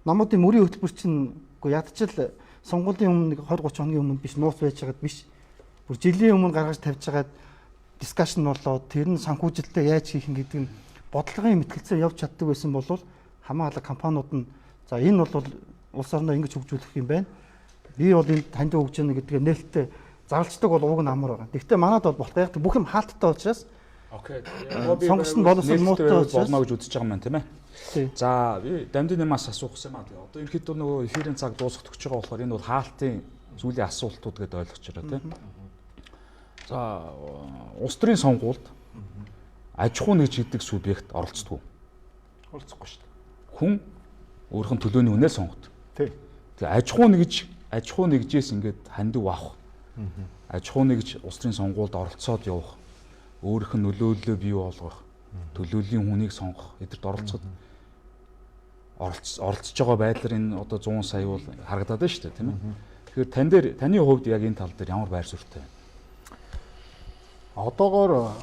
намуудын мөрийн хөтөлбөр чинь ядчил сонгуулийн өмнө 20-30 хоногийн өмнө биш нууц байж байгаад биш. Бүр жилийн өмнө гаргаж тавьж байгаад дискшн болоод тэр нь санхүүжилтээ яаж хийх нь гэдэг нь бодлогын мэтгэлцээр явж чаддаг байсан бол хамаалал компаниуд нь за энэ бол улс орноо ингэж хөгжүүлэх юм байна. Би бол энд танд өгж яана гэдгээ нээлттэй зарлцдаг бол уг нь амар байгаа. Гэхдээ манад бол болтой яг бүх юм хаалттай учраас сонгогч нь боловсрол муутай учраас болно гэж үзэж байгаа юм байна тийм ээ. За би дамжин нэмээс асуух гэсэн юм аа. Одоо ерөнхийдөө нөгөө эфирийн цаг дуусах гэж байгаа болохоор энэ бол хаалтын зүйлийн асуултууд гэдээ ойлгож байгаа тийм. За улс төрийн сонгуульд аж ахуй нэгж гэдэг субъект оролцдог. Оролцохгүй шүү дээ. Хүн өөрийнх нь төлөөний үнээр сонгодог. Тий. Тэгээ аж ахуй нэгжээс ингээд хандив авах. Аж ахуй нэгж улс төрийн сонгуульд оролцоод явах. Өөрийнх нь нөлөөллөө бий болгох. Төлөөллийн хүнийг сонгох. Эдгээрт оролцож байгаа байдлаар энэ одоо 100 сая бол харагдаад байна шүү дээ, тийм ээ. Тэгэхээр таны хувьд яг энэ тал дээр ямар байр суурьтай байна? Одоогоор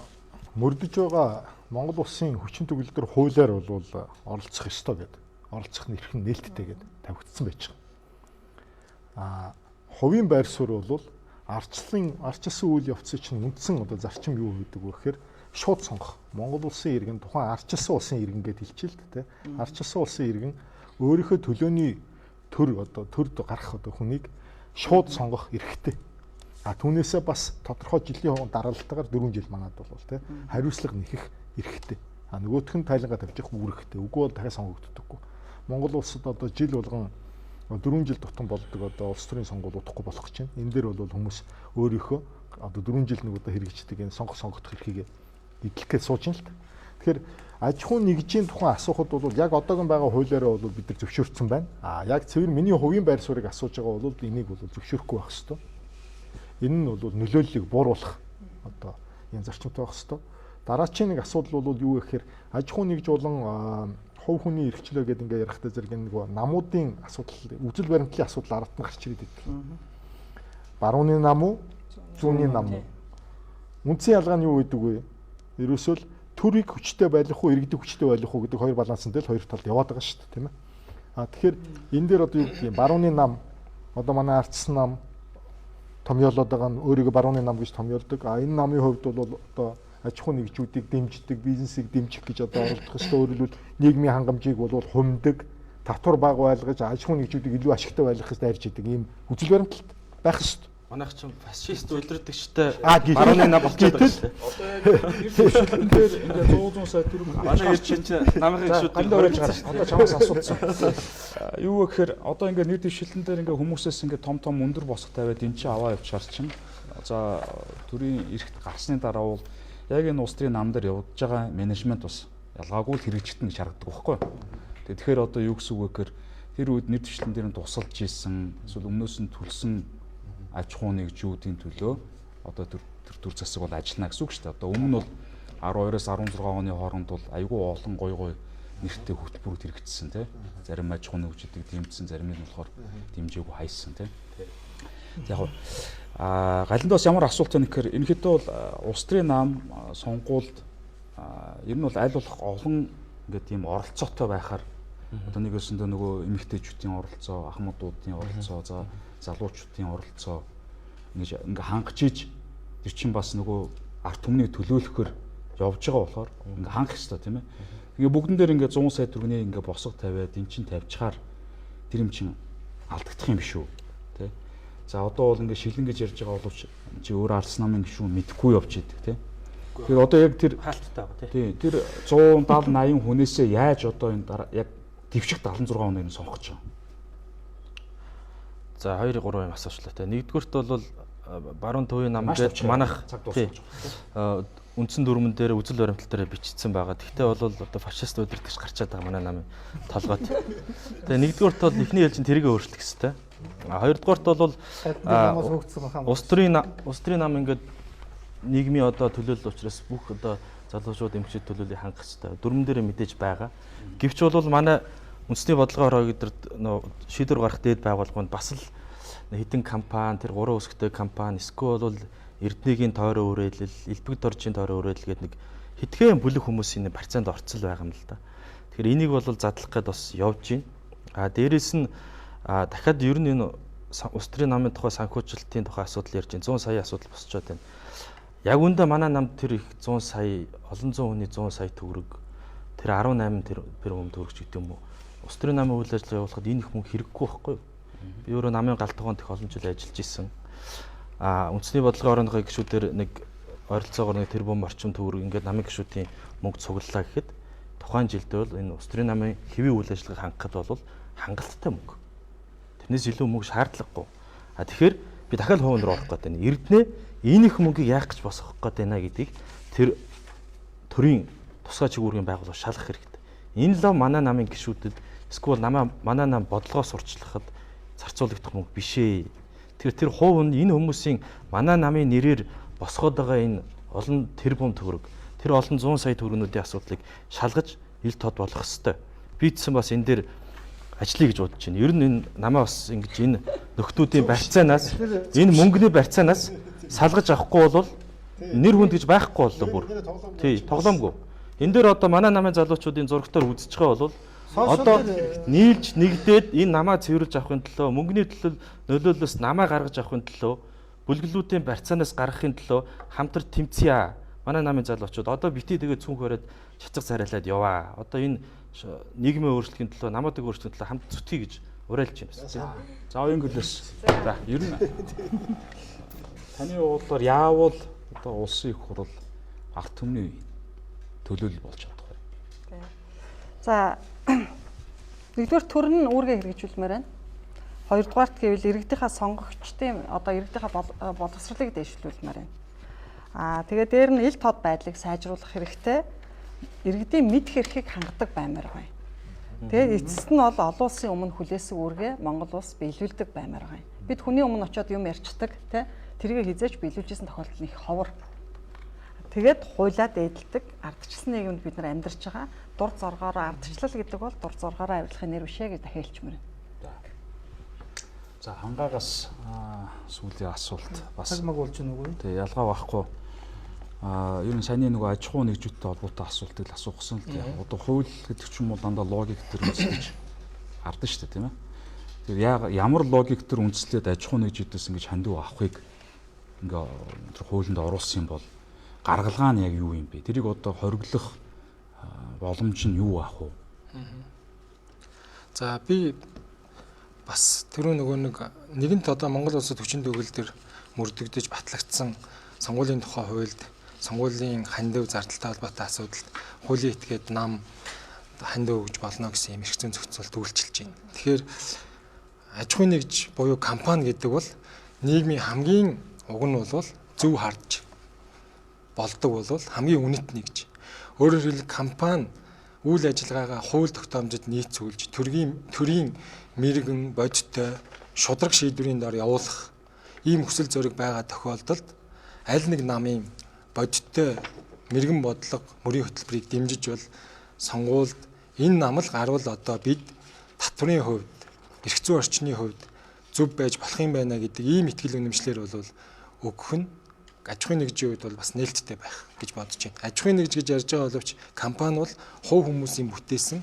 мөрдөж байгаа Монгол улсын хүчин төгөлдөр хуулиар бол оролцох ёстой гэдэг. Оролцох нь эрх нь нээлттэй гэдэг тавигдсан байж байгаа. Хувийн байр суурь бол арчилсан үйл явцыг чинь үндсэн одоо зарчим юу гэдэг вэ гэхээр шууд сонгох. Монгол улсын иргэн тухайн арчилсан улсын иргэн гэд хэлчихэл л дээ. Арчилсан улсын иргэн өөрийнхөө төлөөний төрд гарах одоо хүнийг шууд сонгох эрхтэй. Түүнээсээ бас тодорхой жилийн дараалтаагаар 4 жил манад бол тий хариуцлага нэхэх эрхтэй. Нөгөөх нь тайлангаа тавьчих үүрэгтэй. Үгүй бол дахиад сонгогддоггүй. Монгол улсад одоо жил болгон 4 жил тутам болдог одоо улс төрийн сонгуул удахгүй болох гэж байна. Энэ дээр бол хүмүүс өөрийнхөө одоо 4 жил нэг удаа хэрэгждэг энэ сонгогдох эрхийг эдлэх гэж сууж байна л та. Тэгэхээр аж ахуйн нэгжийн тухайн асуухад бол яг одоогийн байгаа хуулиараа бол бид нар зөвшөөрсөн байна. Яг цэвэр миний хувийн байр суурийг асууж байгаа бол энийг бол зөвшөөрөхгүй байх ёстой. Энэ нь бол нөлөөллийг бууруулах одоо юм зарчимтай байх ёстой. Дараагийн нэг асуудал бол юу гэхээр аж ахуйн нэгж болон хувь хүний эрхчлөө гэдэг ингээ ярихтай зэрэг нэг намуудын асуудал, үзэл баримтлалын асуудал ард нь гарч ирээд байдаг. Барууны нам уу, зүүнний нам уу? Үндсэн ялгаа нь юу гэдэг вэ? Ерөөсөө л төрийг хүчтэй байлгах уу, иргэдэг хүчтэй байлгах уу гэдэг хоёр баланстай л хоёр талд яваад байгаа шүү дээ, тийм ээ. Тэгэхээр энэ дээр одоо юу гэдэг юм? Барууны нам, одоо манай арчсан нам томьёолоод байгаа нь өөрийгөө барууны нам гэж томьёолдог. Энэ намын хувьд бол одоо аж ахуйн нэгжүүдийг дэмждэг, бизнесийг дэмжих гэж одоо оролдох ёстой. Өөрөлдвөл нийгмийн хангамжийг бол хумдаг, татвар бага байлгаж аж ахуйн нэгжүүдийг илүү ашигтай байлгах гэж дайрж идэг ийм үзэл баримтал байх ёстой. Манайх чинь фашист удирдагчтай барууны нам болчиход байгаа шүү дээ. Одоо яг шилдэлээр ингээ 100 сая төгрөг манай ирчин чинь намын гişүүд орж гарч одоо чамаас асуусан. Юу гэхээр одоо ингээ нэр дэвшилтэн дээр ингээ хүмүүсээс ингээ том өндөр босго тавиад энэ чинь аваа явчихар чинь. За төрийн эрхт гарсны дараа бол яг энэ улс төрийн нам дээр явж байгаа менежмент бас ялгаагүй л хэрэгжигдэн гэж харагддаг байхгүй. Тэгэхээр одоо юу гэсэн үг вэ гэхээр тэр үед нэр дэвшилтэн дээр нь тусалж ийсэн эсвэл өмнөөс нь төлсөн аж ахуйн нэгжүүдийн төлөө одоо төр засаг бол ажиллана гэсэн үг шүү дээ. Одоо өмнө нь бол 12-оос 16 оны хооронд бол айгүй олон гой нэртэй хөтөлбөрүүд хэрэгжсэн тийм. Зарим аж ахуйн нэгжүүдийг дэмжсэн, зарим нь болохоор дэмжээгүй хайсан тийм. Яг галинд бас ямар асуулт байна гэхээр ерөнхийдөө бол улс төрийн нам сонгуульд ер нь бол аль болох олон ингээд тийм оролцоотой байхаар одоо нэгөөсөндөө нөгөө эмэгтэйчүүдийн оролцоо, ахмадуудын оролцоо, за залуучуудын оролцоо ингээ хангаж иж тэр чинь бас нөгөө ард түмнийг төлөөлөхөөр явж байгаа болохоор ингээ хангах хэрэгтэй тийм ээ. Тэгээ бүгдэн дээр ингээ 100 сая төгрөгийн ингээ босго тавиад эн чинь тавьчихаар тэр юм чинь алдагдах юм биш үү тий. За одоо бол ингээ шилэн гэж ярьж байгаа боловч чи өөр арс намын гишүүн мэдхгүй явж идэг тий. Тэгэхээр одоо яг тэр хаалттай байгаа тий. Тэр 170 80 хүнээсээ яаж одоо энэ яг дэвших 76 оныг сонгож байгаа. За 2-3 юм асуучлаа те. Нэгдүгüрт бол баруун төвийн нам гэж манайх үндсэн дүрмэн дээр үзэл баримтал дээр бичигдсэн байгаа. Гэхдээ бол одоо фашист удирдагч гарчаад байгаа манай намын толгойд. Тэгээ нэгдүгüрт бол эхний ээлжинд тэрийг өөрчлөх хэрэгтэй. Хоёрдугаарт бол улс төрийн нам ингээд нийгмийн одоо төлөөлөл учраас бүх одоо залуучууд эмэгчид төлөөллийг хангах хэрэгтэй. Дүрмэн дээр мэдээж байгаа. Гэвч бол манай үндэсний бодлогын хороо гэдэг шийдвэр гаргах дээд байгууллагууд бас л хэдэн компани, тэр 3 өсгтэй компани, эсвэл бол Эрдэнэгийн тойрон үрээлэл, Элбэг доржийн тойрон үрээлэл гэдэг нэг хэдхэн бүлэг хүмүүсийн процент орцол байгаа юм л да. Тэгэхээр энийг бол задлах гээд бас явж байна. Дээрээс нь дахиад ер нь энэ улс төрийн намын тухай санхүүжилтийн тухай асуудал ярьж байна. 100 сая асуудал босчоод байна. Яг үндэ манай намд тэр их 100 сая, олон зуун хүний 100 сая төгрөг, тэр 18 тэрбум төгрөг гэдэг юм уу? Улс төрийн намын үйл ажиллагаа явуулахад энэ их мөнгө хэрэггүй байхгүй юу? Би өөрөө намын галтгоонд их олон жил ажиллаж исэн. Үндэсний бодлогын орооны гишүүдээр нэг ойролцоогоор нэг тэрбум орчим төгрөг ингээд намын гишүүдийн мөнгө цуглалаа гэхэд тухайн жилд бол энэ улс төрийн намын хэвийн үйл ажиллагааг хангахад бол хангалттай мөнгө. Тэрнээс илүү мөнгө шаардлагагүй. Тэгэхээр би дахиад хувь руу орох гэдэг нь Эрдэнэ энэ их мөнгийг яах гэж босгох гээд байна гэдгийг тэр төрийн тусгай чигүүргийн байгууллага шалгах хэрэгтэй. Энэ лав манай намын гишүүдэд эсвэл манай нам бодлогоо сурчлахад зарцуулагдах мөнгө биш ээ. Тэр хувь нь энэ хүмүүсийн манай намын нэрээр босгоод байгаа энэ олон тэрбум төгрөг, тэр олон 100 сая төгрөгнүүдийн асуудлыг шалгаж ил тод болох ёстой. Би ч бас энэ дээр ажиллая гэж бодож байна. Ер нь энэ намаа бас ингэж энэ нөхдүүдийн барьцаанаас, энэ мөнгөний барьцаанаас салгаж авахгүй бол нэр хүнд гэж байхгүй боллоо бүр. Тий, тоглоомгүй. Энэ дээр одоо манай намын залуучуудын зурагтаар үзэж байгаа бол одоо нийлж нэгдээд энэ намаа цэвэрлж авахын төлөө, мөнгөний төлөө нөлөөллөөс намаа гаргаж авахын төлөө бүлгэлүүдийн барьцаанаас гаргахын төлөө хамтар тэмцье. Манай намын залуучууд одоо битгий тэгээ цүнх бариад чацаг царайлаад яваа. Одоо энэ нийгмийн өөрчлөлийн төлөө, намуудыг өөрчлөхийн төлөө хамт зүтгэе гэж уриалж байна. За Оюунгэрэлээс. За ер нь таны уудлаар яавал одоо улсын их хурл ард түмний төлөөлөл болж чадах вэ? За нэгдүгээр төр нь үүргээ хэрэгжүүлмээр байна. Хоёрдугаарт гэвэл иргэдийнхаа сонгогчдын одоо иргэдийнхаа боловсролыг дэвшүүлмээр байна. Тэгээд дээр нь ил тод байдлыг сайжруулах хэрэгтэй. Иргэдийн мэдх эрхийг хангадаг баймаар байна. Тэгээд эцэст нь бол олон улсын өмнө хүлээсэн үүргээ Монгол улс биелүүлдэг баймаар байна. Бид хүний өмнө очиод юм ярьцдаг тий тэргээ хизээч биелүүлжсэн тохиолдол нь их ховор. Тэгээд хуйлаа дээдэлдэг ардчилсан нийгэмд бид нар амьдарч байгаа. Дур зоргоороо ардчлал гэдэг бол дур зоргоороо авирлахын нэр бишээ гэж дахиалчмаар. За хангаагаас сүүлийн асуулт бас цаг маг болж байна уу? Тэг ялгаа байхгүй. Ер нь саяны нөгөө аж ахуй нэгжүүдтэй холбоотой асуултыг л асуусан л тийм. Одоо хууль гэдэг ч юм бол дандаа логик төр үндэслэж гардаг шүү дээ тийм ээ. Тэр ямар логик төр үндэслээд аж ахуй нэгжүүдээс ингэж хандив авахыг ингээ тэр хуулинд оруулсан юм бол гаргалгаа нь яг юу юм бэ? Тэрийг одоо хориглох боломж нь юу ах вэ? За би бас тэр нэгэнт одоо Монгол улсад хүчин төгөл төр мөрдөгдөж батлагдсан сонгуулийн тухай хуульд сонгуулийн хандив зардалтай холбоотой асуудалд хуулийн этгээд нам хандив өгж болно гэсэн юм эрх зүйн зохицуулт үйлчилж байна. Тэгэхээр аж ахуй нэгж буюу компани гэдэг бол нийгмийн хамгийн уг нь бол зөв хардж болдог бол хамгийн үнэт нэгж. Өөрөөр хэлбэл компани үйл ажиллагаагаа хууль тогтоомжид нийцүүлж төрийн мэрэгэн бодиттой шудраг шийдвэрийн дор явуулах ийм хүсэл зориг байгаа тохиолдолд аль нэг намын бодиттой мэрэгэн бодлого мөрийн хөтөлбөрийг дэмжиж бол сонгуульд энэ нам л гарвал одоо бид татврын хувьд эрх зүйн орчны хувьд зөв байж болох юм байна гэдэг ийм итгэл үнэмшлэр бол өгөх нь аж ахуйн нэгжийн хувьд бол бас нээлттэй байх гэж бодож байна. Аж ахуйн нэгж гэж ярьж байгаа боловч компани бол хувь хүмүүсийн бүтээсэн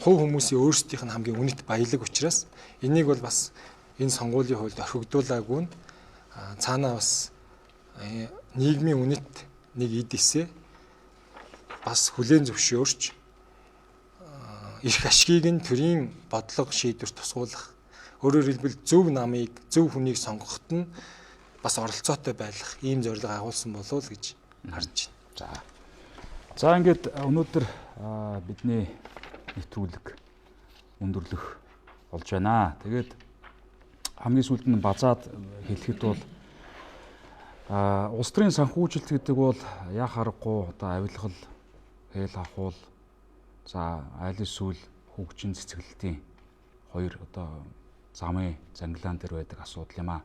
хувь хүмүүсийн өөрсдийнх нь хамгийн үнэт баялаг учраас энийг бол бас энэ сонгуулийн хуульд орхигдуулаагүй нь цаанаа бас нийгмийн үнэт нэг эд эсэ бас хүлээн зөвшөөрч эрх ашгийг нь төрийн бодлого шийдвэр тусгуулах өөрөөр хэлбэл зөв намыг зөв хүнийг сонгоход нь бас оролцоотой байх ийм зорилго агуулсан болов уу гэж харж байна. За ингээд өнөөдөр бидний нэвтрүүлэг өндөрлөх болж байна. Тэгээд хамгийн сүүлд нь базаад хэлэхэд бол улс төрийн санхүүжилт гэдэг бол яа харахгүй одоо авилгал, хээл ахуул, за аль эсвэл хөгжин цэцгэлтийн хоёр одоо замын зангилаан дээр байдаг асуудал юм аа.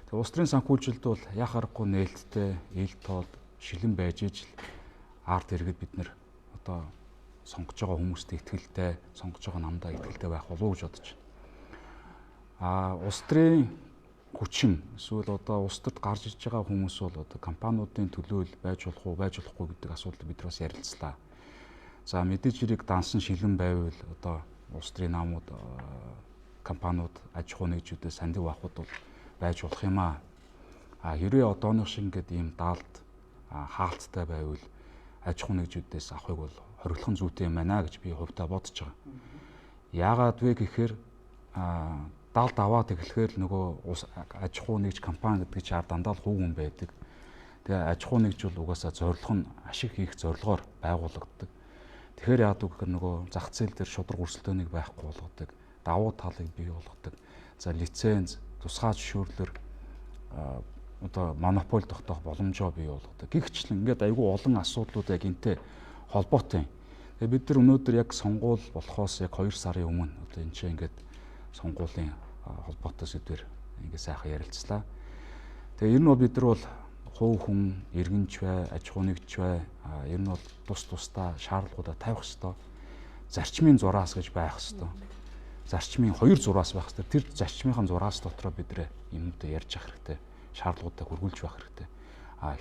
Тэгээ улс төрийн санхүүжилт бол яа харахгүй нээлттэй, ил тод, шилэн байж ижил ард иргэд бид нэр одоо сонгож байгаа хүмүүст итгэлтэй, сонгож байгаа намдаа итгэлтэй байх болов уу гэж бодож байна. Улс төрийн хүчин эсвэл одоо улс төрд гарч иж байгаа хүмүүс бол одоо компаниудын төлөөл байж болох уу, байж болохгүй гэдэг асуудал бид бас ярилцлаа. За мэдээж хэрэг дансан шилэн байвал одоо улс төрийн намууд компаниуд аж ахуй нэгжүүдээс сандив авахд бол байж болох юм аа. Хэрвээ одооных шиг ингээд ийм даалд хаалттай байвал аж ахуй нэгжүүдээс авахыг бол хориглох нь зүйтэй юм байна гэж би хувьдаа бодож байгаа. Яагаад вэ гэхээр даалд аваад эхлэхээр нөгөө аж ахуй нэгж компани гэдэг чинь дандаа л хүүгэн байдаг. Тэгээ аж ахуй нэгж бол угаасаа зорилго нь ашиг хийх зорилгоор байгуулагддаг. Тэгэхээр яадаг гэхээр нөгөө зах зээл дээр шудраг өрсөлдөөнийг байхгүй болгодог, давуу талыг бий болгодог. За лиценз, тусгай зөвшөөрлөөр одоо монополь тогтоох боломжоо бий болгодог. Гэхдээ ингээд айгүй олон асуудлууд яг энтэй холбоотой. Тэгээ бид нар өнөөдөр яг сонгуул болохоос яг 2 сарын өмнө одоо энэ чинь ингээд сонгуулийн холбоотой сэдвэр ингээд сайхан ярилцлаа. Тэгээ ер нь бол бид нар бол хувь хүн, иргэнч бай, аж ахуй нэгж бай, ер нь бол тус тусдаа шаардлагуудаа тавих ёстой. Зарчмын зураас гэж байх ёстой. Зарчмын 2 зураас байх ёстой. Тэр зарчмынхаа зураас дотроо бид нэ юмудаа ярьж ах хэрэгтэй. Шаардлагуудаа хөргүүлж байх хэрэгтэй.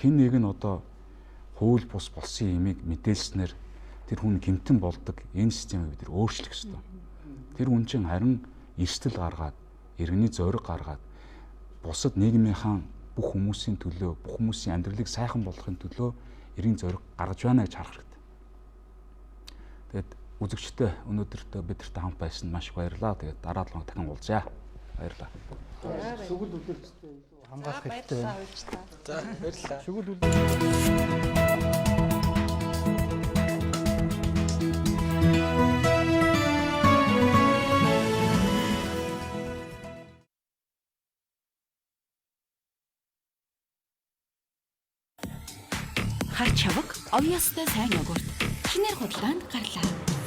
Хин нэг нь одоо хууль бус болсон юмыг мэдээлснээр тэр хүн гэмтэн болдог энэ системийг бид өөрчлөх ёстой. Тэр хүн чинь харин эрсдэл гаргаад, иргэний зориг гаргаад бусад нийгмийнхаа бүх хүмүүсийн төлөө, бүх хүмүүсийн амьдралыг сайхан болгохын төлөө эрийн зориг гаргаж байна гэж харах хэрэгтэй. Тэгээд үзэгчтэй өнөөдөр бидэртэй хамт байсан маш их баярлалаа. Тэгээд дараа 7 хоног дахин уулзъя. Баярлалаа. Шүгэл үлээлжтэй хамгаалах хэрэгтэй байна. За баярлалаа. Шүгэл үлээ. Хар чавг овьяастай сайн йогурт. Шинээр худалдаанд гарлаа.